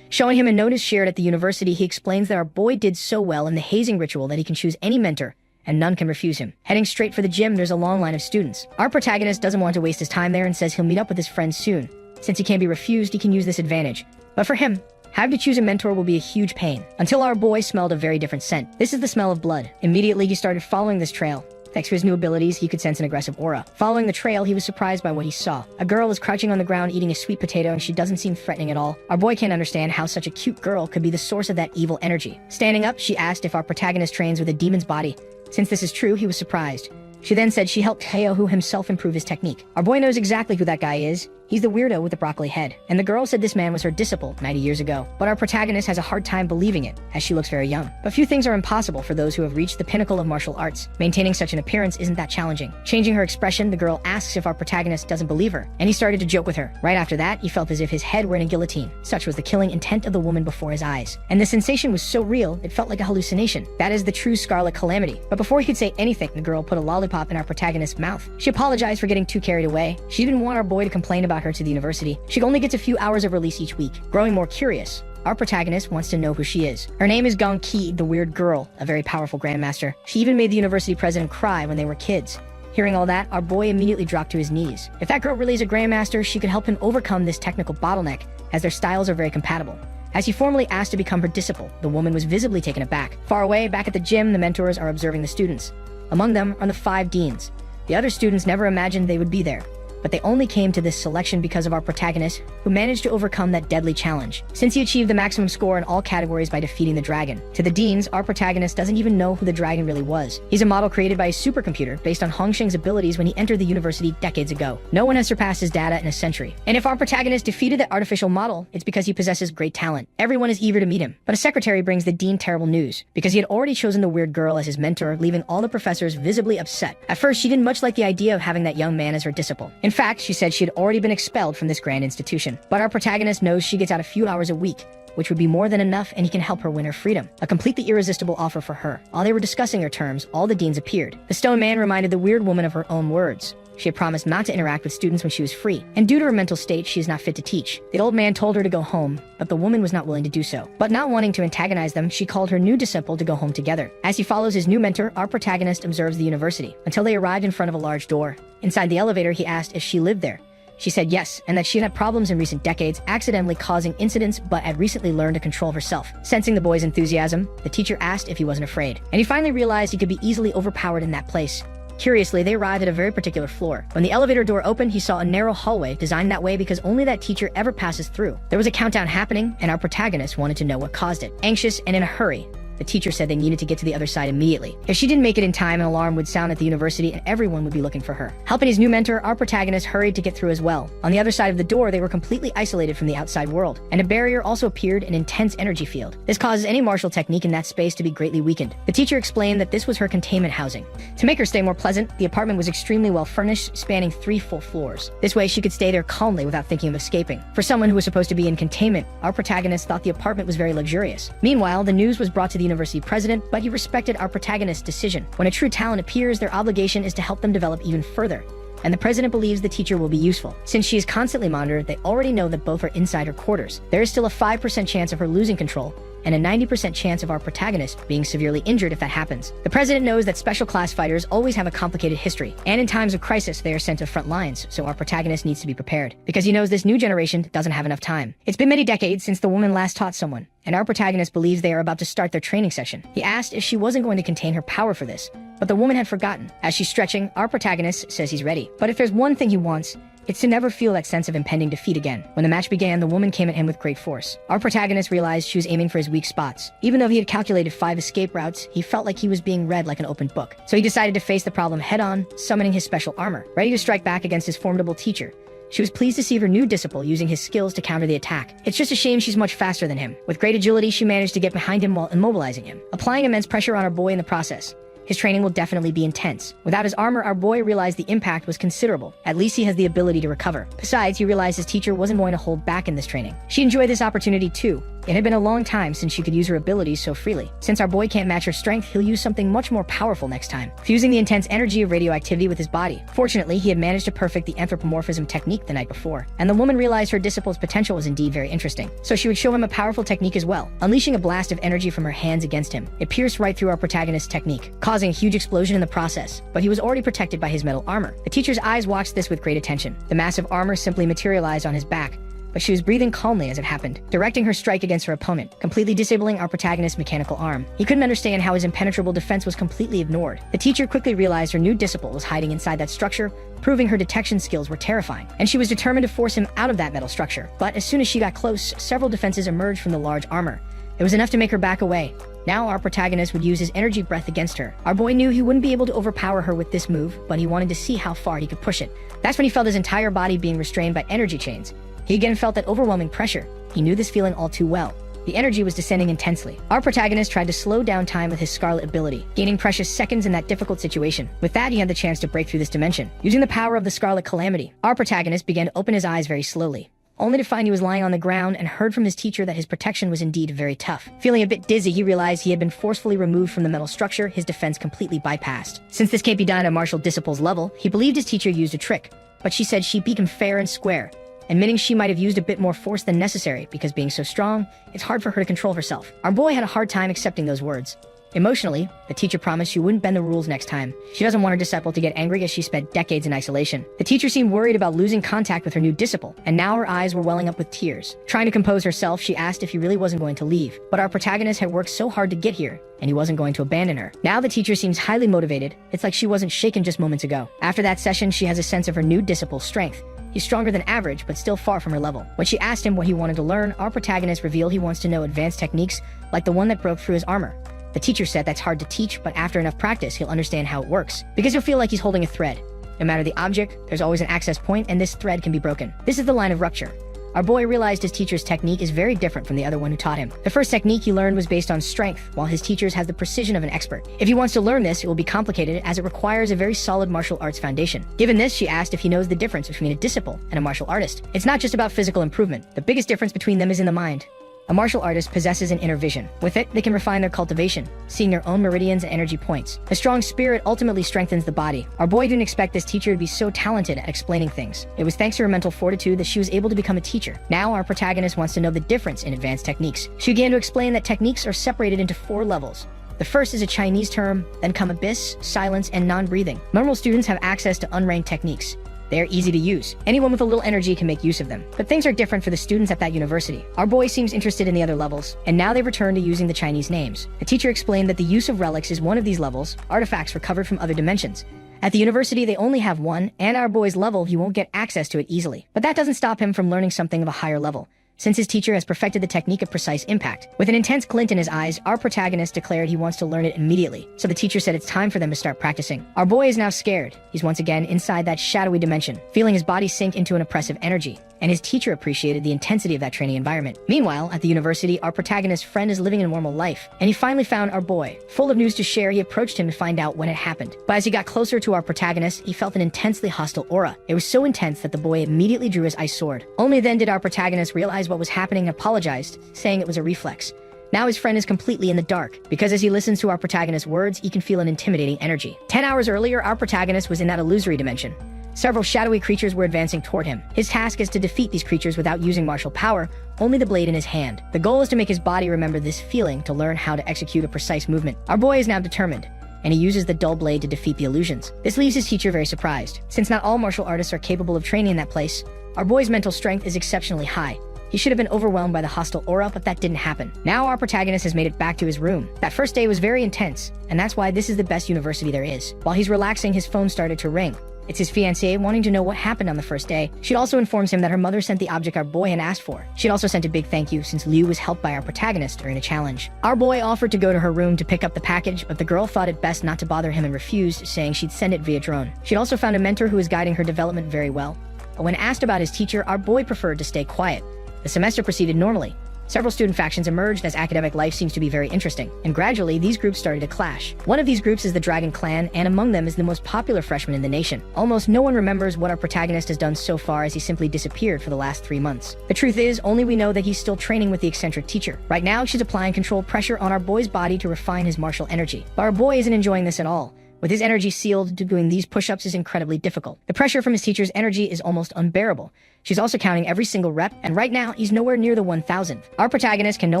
Showing him a notice shared at the university, he explains that our boy did so well in the hazing ritual that he can choose any mentor, and none can refuse him. Heading straight for the gym, there's a long line of students. Our protagonist doesn't want to waste his time there and says he'll meet up with his friends soon. Since he can't be refused, he can use this advantage. But for him, having to choose a mentor will be a huge pain. Until our boy smelled a very different scent. This is the smell of blood. Immediately, he started following this trail. Thanks to his new abilities, he could sense an aggressive aura. Following the trail, he was surprised by what he saw. A girl is crouching on the ground eating a sweet potato, and she doesn't seem threatening at all. Our boy can't understand how such a cute girl could be the source of that evil energy. Standing up, she asked if our protagonist trains with a demon's body. Since this is true, he was surprised. She then said she helped Yahello himself improve his technique. Our boy knows exactly who that guy is. He's the weirdo with the broccoli head. And the girl said this man was her disciple 90 years ago. But our protagonist has a hard time believing it, as she looks very young. But few things are impossible for those who have reached the pinnacle of martial arts. Maintaining such an appearance isn't that challenging. Changing her expression, the girl asks if our protagonist doesn't believe her, and he started to joke with her. Right after that, he felt as if his head were in a guillotine. Such was the killing intent of the woman before his eyes. And the sensation was so real, it felt like a hallucination. That is the true scarlet calamity. But before he could say anything, the girl put a lollipop in our protagonist's mouth. She apologized for getting too carried away. She didn't want our boy to complain about her to the university. She only gets a few hours of release each week. Growing more curious, our protagonist wants to know who she is. Her name is Gong Ki, the weird girl, a very powerful grandmaster. She even made the university president cry when they were kids. Hearing all that, our boy immediately dropped to his knees. If that girl really is a grandmaster, she could help him overcome this technical bottleneck, as their styles are very compatible. As he formally asked to become her disciple, the woman was visibly taken aback. Far away, back at the gym, the mentors are observing the students. Among them are the 5 deans. The other students never imagined they would be there, but they only came to this selection because of our protagonist, who managed to overcome that deadly challenge, since he achieved the maximum score in all categories by defeating the dragon. To the deans, our protagonist doesn't even know who the dragon really was. He's a model created by a supercomputer based on Hongsheng's abilities when he entered the university decades ago. No one has surpassed his data in a century. And if our protagonist defeated the artificial model, it's because he possesses great talent. Everyone is eager to meet him. But a secretary brings the dean terrible news, because he had already chosen the weird girl as his mentor, leaving all the professors visibly upset. At first, she didn't much like the idea of having that young man as her disciple. In fact, she said she had already been expelled from this grand institution. But our protagonist knows she gets out a few hours a week, which would be more than enough, and he can help her win her freedom. A completely irresistible offer for her. While they were discussing their terms, all the deans appeared. The stone man reminded the weird woman of her own words. She had promised not to interact with students when she was free, and due to her mental state, she is not fit to teach. The old man told her to go home, but the woman was not willing to do so. But not wanting to antagonize them, she called her new disciple to go home together. As he follows his new mentor, our protagonist observes the university, until they arrived in front of a large door. Inside the elevator, he asked if she lived there. She said yes, and that she had had problems in recent decades, accidentally causing incidents, but had recently learned to control herself. Sensing the boy's enthusiasm, the teacher asked if he wasn't afraid, and he finally realized he could be easily overpowered in that place. Curiously, they arrived at a very particular floor. When the elevator door opened, he saw a narrow hallway designed that way because only that teacher ever passes through. There was a countdown happening, and our protagonist wanted to know what caused it. Anxious and in a hurry, The teacher said they needed to get to the other side immediately. If she didn't make it in time, an alarm would sound at the university and everyone would be looking for her. Helping his new mentor, our protagonist hurried to get through as well. On the other side of the door, they were completely isolated from the outside world, and a barrier also appeared, an intense energy field. This causes any martial technique in that space to be greatly weakened. The teacher explained that this was her containment housing. To make her stay more pleasant, the apartment was extremely well furnished, spanning 3 full floors. This way she could stay there calmly without thinking of escaping. For someone who was supposed to be in containment, our protagonist thought the apartment was very luxurious. Meanwhile, the news was brought to the university president, but he respected our protagonist's decision. When a true talent appears, their obligation is to help them develop even further. And the president believes the teacher will be useful. Since she is constantly monitored, they already know that both are inside her quarters. There is still a 5% chance of her losing control, and a 90% chance of our protagonist being severely injured if that happens. The president knows that special class fighters always have a complicated history, and in times of crisis, they are sent to front lines, so our protagonist needs to be prepared, because he knows this new generation doesn't have enough time. It's been many decades since the woman last taught someone, and our protagonist believes they are about to start their training session. He asked if she wasn't going to contain her power for this, but the woman had forgotten. As she's stretching, our protagonist says he's ready. But if there's one thing he wants, it's to never feel that sense of impending defeat again. When the match began, the woman came at him with great force. Our protagonist realized she was aiming for his weak spots. Even though he had calculated 5 escape routes, he felt like he was being read like an open book. So he decided to face the problem head-on, summoning his special armor, ready to strike back against his formidable teacher. She was pleased to see her new disciple using his skills to counter the attack. It's just a shame she's much faster than him. With great agility, she managed to get behind him while immobilizing him, applying immense pressure on our boy in the process. His training will definitely be intense. Without his armor, our boy realized the impact was considerable. At least he has the ability to recover. Besides, he realized his teacher wasn't going to hold back in this training. She enjoyed this opportunity too. It had been a long time since she could use her abilities so freely. Since our boy can't match her strength, he'll use something much more powerful next time, fusing the intense energy of radioactivity with his body. Fortunately, he had managed to perfect the anthropomorphism technique the night before, and the woman realized her disciple's potential was indeed very interesting. So she would show him a powerful technique as well, unleashing a blast of energy from her hands against him. It pierced right through our protagonist's technique, causing a huge explosion in the process, but he was already protected by his metal armor. The teacher's eyes watched this with great attention. The massive armor simply materialized on his back, but she was breathing calmly as it happened, directing her strike against her opponent, completely disabling our protagonist's mechanical arm. He couldn't understand how his impenetrable defense was completely ignored. The teacher quickly realized her new disciple was hiding inside that structure, proving her detection skills were terrifying, and she was determined to force him out of that metal structure. But as soon as she got close, several defenses emerged from the large armor. It was enough to make her back away. Now our protagonist would use his energy breath against her. Our boy knew he wouldn't be able to overpower her with this move, but he wanted to see how far he could push it. That's when he felt his entire body being restrained by energy chains. He again felt that overwhelming pressure. He knew this feeling all too well. The energy was descending intensely. Our protagonist tried to slow down time with his Scarlet ability, gaining precious seconds in that difficult situation. With that, he had the chance to break through this dimension. Using the power of the Scarlet Calamity, our protagonist began to open his eyes very slowly, only to find he was lying on the ground and heard from his teacher that his protection was indeed very tough. Feeling a bit dizzy, he realized he had been forcefully removed from the metal structure, his defense completely bypassed. Since this can't be done at a martial disciple's level, he believed his teacher used a trick, but she said she beat him fair and square, admitting she might have used a bit more force than necessary because being so strong, it's hard for her to control herself. Our boy had a hard time accepting those words. Emotionally, the teacher promised she wouldn't bend the rules next time. She doesn't want her disciple to get angry as she spent decades in isolation. The teacher seemed worried about losing contact with her new disciple, and now her eyes were welling up with tears. Trying to compose herself, she asked if he really wasn't going to leave. But our protagonist had worked so hard to get here, and he wasn't going to abandon her. Now the teacher seems highly motivated. It's like she wasn't shaken just moments ago. After that session, she has a sense of her new disciple's strength. He's stronger than average, but still far from her level. When she asked him what he wanted to learn, our protagonist revealed he wants to know advanced techniques like the one that broke through his armor. The teacher said that's hard to teach, but after enough practice, he'll understand how it works, because he'll feel like he's holding a thread. No matter the object, there's always an access point, and this thread can be broken. This is the line of rupture. Our boy realized his teacher's technique is very different from the other one who taught him. The first technique he learned was based on strength, while his teacher's has the precision of an expert. If he wants to learn this, it will be complicated as it requires a very solid martial arts foundation. Given this, she asked if he knows the difference between a disciple and a martial artist. It's not just about physical improvement. The biggest difference between them is in the mind. A martial artist possesses an inner vision. With it, they can refine their cultivation, seeing their own meridians and energy points. A strong spirit ultimately strengthens the body. Our boy didn't expect this teacher to be so talented at explaining things. It was thanks to her mental fortitude that she was able to become a teacher. Now our protagonist wants to know the difference in advanced techniques. She began to explain that techniques are separated into 4 levels. The first is a Chinese term, then come abyss, silence, and non-breathing. Normal students have access to unranked techniques. They are easy to use. Anyone with a little energy can make use of them. But things are different for the students at that university. Our boy seems interested in the other levels, and now they've returned to using the Chinese names. The teacher explained that the use of relics is one of these levels, artifacts recovered from other dimensions. At the university, they only have one, and our boy's level, he won't get access to it easily. But that doesn't stop him from learning something of a higher level. since his teacher has perfected the technique of precise impact. With an intense glint in his eyes, our protagonist declared he wants to learn it immediately, so the teacher said it's time for them to start practicing. Our boy is now scared. He's once again inside that shadowy dimension, feeling his body sink into an oppressive energy, and his teacher appreciated the intensity of that training environment. Meanwhile, at the university, our protagonist's friend is living a normal life, and he finally found our boy. Full of news to share, he approached him to find out when it happened. But as he got closer to our protagonist, he felt an intensely hostile aura. It was so intense that the boy immediately drew his ice sword. Only then did our protagonist realize what was happening and apologized, saying it was a reflex. Now his friend is completely in the dark, because as he listens to our protagonist's words, he can feel an intimidating energy. 10 hours earlier, our protagonist was in that illusory dimension. Several shadowy creatures were advancing toward him. His task is to defeat these creatures without using martial power, only the blade in his hand. The goal is to make his body remember this feeling to learn how to execute a precise movement. Our boy is now determined, and he uses the dull blade to defeat the illusions. This leaves his teacher very surprised. Since not all martial artists are capable of training in that place, our boy's mental strength is exceptionally high. He should have been overwhelmed by the hostile aura, but that didn't happen. Now our protagonist has made it back to his room. That first day was very intense, and that's why this is the best university there is. While he's relaxing, his phone started to ring. It's his fiancée wanting to know what happened on the first day. She also informs him that her mother sent the object our boy had asked for. She'd also sent a big thank you since Liu was helped by our protagonist during a challenge. Our boy offered to go to her room to pick up the package, but the girl thought it best not to bother him and refused, saying she'd send it via drone. She'd also found a mentor who was guiding her development very well. But when asked about his teacher, our boy preferred to stay quiet. The semester proceeded normally. Several student factions emerged as academic life seems to be very interesting, and gradually these groups started to clash. One of these groups is the Dragon Clan, and among them is the most popular freshman in the nation. Almost no one remembers what our protagonist has done so far, as he simply disappeared for the last 3 months. The truth is, only we know that he's still training with the eccentric teacher. Right now, she's applying controlled pressure on our boy's body to refine his martial energy. But our boy isn't enjoying this at all. With his energy sealed, doing these push-ups is incredibly difficult. The pressure from his teacher's energy is almost unbearable. She's also counting every single rep, and right now, he's nowhere near the 1000th. Our protagonist can no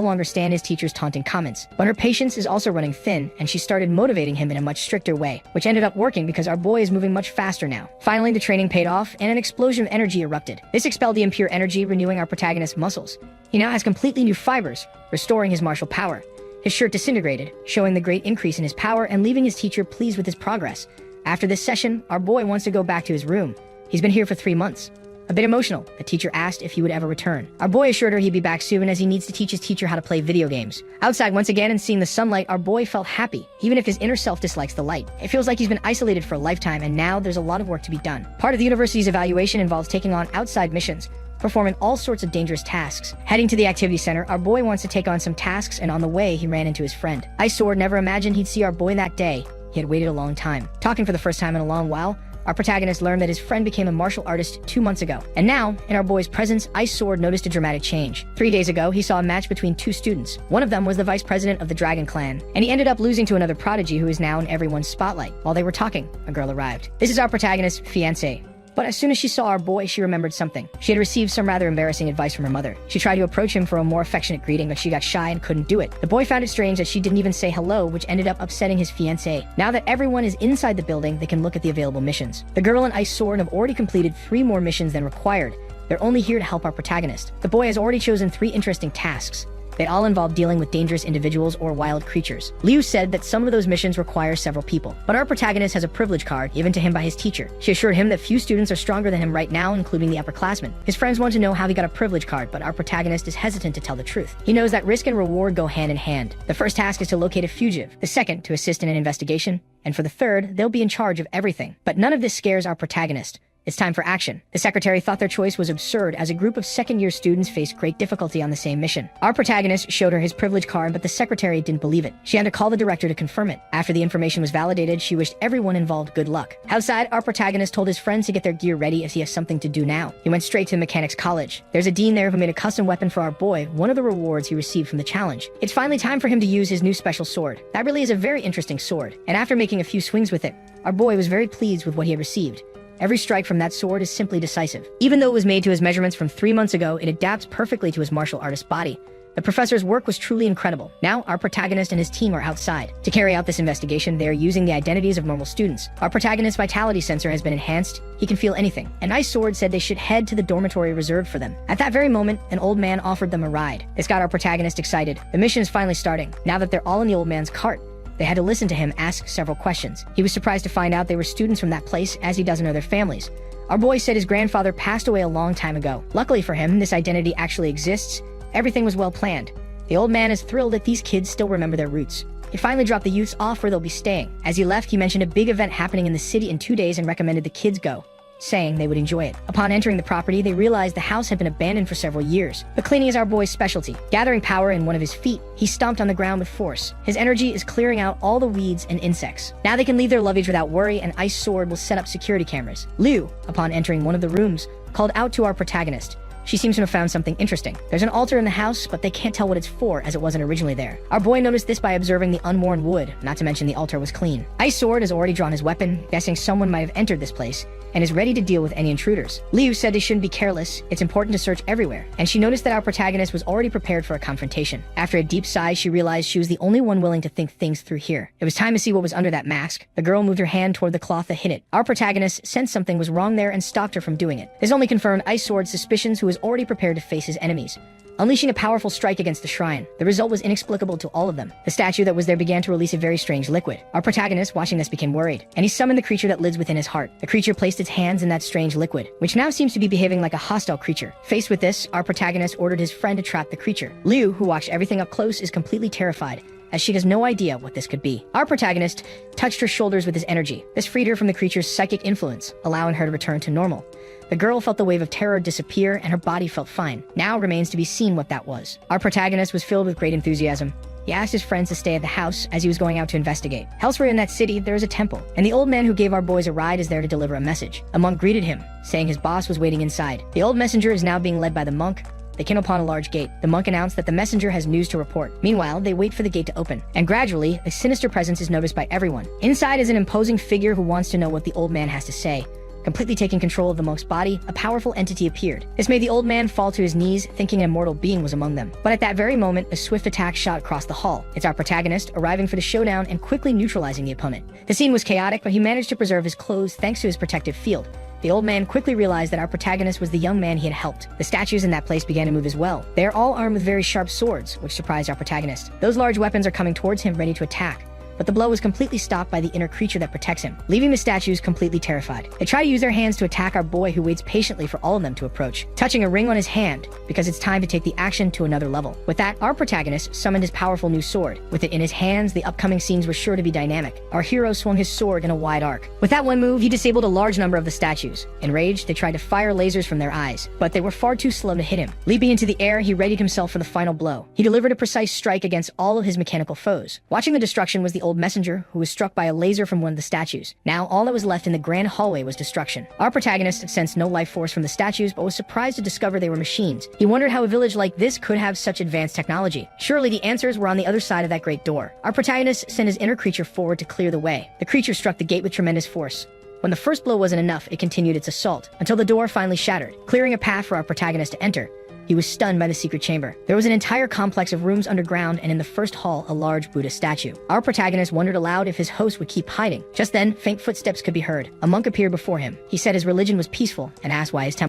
longer stand his teacher's taunting comments, but her patience is also running thin, and she started motivating him in a much stricter way, which ended up working because our boy is moving much faster now. Finally, the training paid off, and an explosion of energy erupted. This expelled the impure energy, renewing our protagonist's muscles. He now has completely new fibers, restoring his martial power. His shirt disintegrated, showing the great increase in his power and leaving his teacher pleased with his progress. After this session, our boy wants to go back to his room. He's been here for 3 months. A bit emotional, the teacher asked if he would ever return. Our boy assured her he'd be back soon, as he needs to teach his teacher how to play video games. Outside once again and seeing the sunlight, our boy felt happy, even if his inner self dislikes the light. It feels like he's been isolated for a lifetime, and now there's a lot of work to be done. Part of the university's evaluation involves taking on outside missions, performing all sorts of dangerous tasks. Heading to the activity center, our boy wants to take on some tasks, and on the way, he ran into his friend. Ice Sword never imagined he'd see our boy that day. He had waited a long time. Talking for the first time in a long while, our protagonist learned that his friend became a martial artist 2 months ago. And now, in our boy's presence, Ice Sword noticed a dramatic change. 3 days ago, he saw a match between 2 students. One of them was the vice president of the Dragon Clan, and he ended up losing to another prodigy who is now in everyone's spotlight. While they were talking, a girl arrived. This is our protagonist's fiancé. But as soon as she saw our boy, she remembered something. She had received some rather embarrassing advice from her mother. She tried to approach him for a more affectionate greeting, but she got shy and couldn't do it. The boy found it strange that she didn't even say hello, which ended up upsetting his fiancée. Now that everyone is inside the building, they can look at the available missions. The girl and Ice Sword have already completed 3 more missions than required. They're only here to help our protagonist. The boy has already chosen 3 interesting tasks. They all involve dealing with dangerous individuals or wild creatures. Liu said that some of those missions require several people, but our protagonist has a privilege card given to him by his teacher. She assured him that few students are stronger than him right now, including the upperclassmen. His friends want to know how he got a privilege card, but our protagonist is hesitant to tell the truth. He knows that risk and reward go hand in hand. The first task is to locate a fugitive, the second to assist in an investigation, and for the third, they'll be in charge of everything. But none of this scares our protagonist. It's time for action. The secretary thought their choice was absurd, as a group of second-year students faced great difficulty on the same mission. Our protagonist showed her his privilege card, but the secretary didn't believe it. She had to call the director to confirm it. After the information was validated, she wished everyone involved good luck. Outside, our protagonist told his friends to get their gear ready, as he has something to do now. He went straight to the mechanics college. There's a dean there who made a custom weapon for our boy, one of the rewards he received from the challenge. It's finally time for him to use his new special sword. That really is a very interesting sword, and after making a few swings with it, our boy was very pleased with what he had received. Every strike from that sword is simply decisive. Even though it was made to his measurements from 3 months ago, it adapts perfectly to his martial artist body. The professor's work was truly incredible. Now, our protagonist and his team are outside. To carry out this investigation, they are using the identities of normal students. Our protagonist's vitality sensor has been enhanced. He can feel anything. An Ice Sword said they should head to the dormitory reserved for them. At that very moment, an old man offered them a ride. This got our protagonist excited. The mission is finally starting. Now that they're all in the old man's cart, They had to listen to him ask several questions. He was surprised to find out they were students from that place, as he doesn't know their families. Our boy said his grandfather passed away a long time ago. Luckily for him, this identity actually exists. Everything was well planned. The old man is thrilled that these kids still remember their roots. He finally dropped the youths off where they'll be staying. As he left, he mentioned a big event happening in the city in 2 days and recommended the kids go, saying they would enjoy it. Upon entering the property, they realized the house had been abandoned for several years. But cleaning is our boy's specialty. Gathering power in one of his feet, he stomped on the ground with force. His energy is clearing out all the weeds and insects. Now they can leave their luggage without worry, and Ice Sword will set up security cameras. Liu, upon entering one of the rooms, called out to our protagonist. She seems to have found something interesting. There's an altar in the house, but they can't tell what it's for, as it wasn't originally there. Our boy noticed this by observing the unworn wood, not to mention the altar was clean. Ice Sword has already drawn his weapon, guessing someone might have entered this place, and is ready to deal with any intruders. Liu said they shouldn't be careless, it's important to search everywhere, and she noticed that our protagonist was already prepared for a confrontation. After a deep sigh, she realized she was the only one willing to think things through here. It was time to see what was under that mask. The girl moved her hand toward the cloth that hid it. Our protagonist sensed something was wrong there and stopped her from doing it. This only confirmed Ice Sword's suspicions, who was already prepared to face his enemies, unleashing a powerful strike against the shrine. The result was inexplicable to all of them. The statue that was there began to release a very strange liquid. Our protagonist, watching this, became worried, and he summoned the creature that lives within his heart. The creature placed its hands in that strange liquid, which now seems to be behaving like a hostile creature. Faced with this, our protagonist ordered his friend to trap the creature. Liu, who watched everything up close, is completely terrified, as she has no idea what this could be. Our protagonist touched her shoulders with his energy. This freed her from the creature's psychic influence, allowing her to return to normal. The girl felt the wave of terror disappear, and her body felt fine. Now remains to be seen what that was. Our protagonist was filled with great enthusiasm. He asked his friends to stay at the house as he was going out to investigate. Elsewhere in that city, there is a temple, and the old man who gave our boys a ride is there to deliver a message. A monk greeted him, saying his boss was waiting inside. The old messenger is now being led by the monk. They came upon a large gate. The monk announced that the messenger has news to report. Meanwhile, they wait for the gate to open, and gradually, a sinister presence is noticed by everyone. Inside is an imposing figure who wants to know what the old man has to say. Completely taking control of the monk's body, a powerful entity appeared. This made the old man fall to his knees, thinking an immortal being was among them. But at that very moment, a swift attack shot across the hall. It's our protagonist, arriving for the showdown and quickly neutralizing the opponent. The scene was chaotic, but he managed to preserve his clothes thanks to his protective field. The old man quickly realized that our protagonist was the young man he had helped. The statues in that place began to move as well. They are all armed with very sharp swords, which surprised our protagonist. Those large weapons are coming towards him, ready to attack. But the blow was completely stopped by the inner creature that protects him, leaving the statues completely terrified. They try to use their hands to attack our boy, who waits patiently for all of them to approach, touching a ring on his hand, because it's time to take the action to another level. With that, our protagonist summoned his powerful new sword. With it in his hands, the upcoming scenes were sure to be dynamic. Our hero swung his sword in a wide arc. With that one move, he disabled a large number of the statues. Enraged, they tried to fire lasers from their eyes, but they were far too slow to hit him. Leaping into the air, he readied himself for the final blow. He delivered a precise strike against all of his mechanical foes. Watching the destruction was the old messenger, who was struck by a laser from one of the statues. Now, all that was left in the grand hallway was destruction. Our protagonist sensed no life force from the statues, but was surprised to discover they were machines. He wondered how a village like this could have such advanced technology. Surely the answers were on the other side of that great door. Our protagonist sent his inner creature forward to clear the way. The creature struck the gate with tremendous force. When the first blow wasn't enough, it continued its assault, until the door finally shattered, clearing a path for our protagonist to enter. He was stunned by the secret chamber. There was an entire complex of rooms underground, and in the first hall, a large Buddha statue. Our protagonist wondered aloud if his host would keep hiding. Just then, faint footsteps could be heard. A monk appeared before him. He said his religion was peaceful and asked why his temple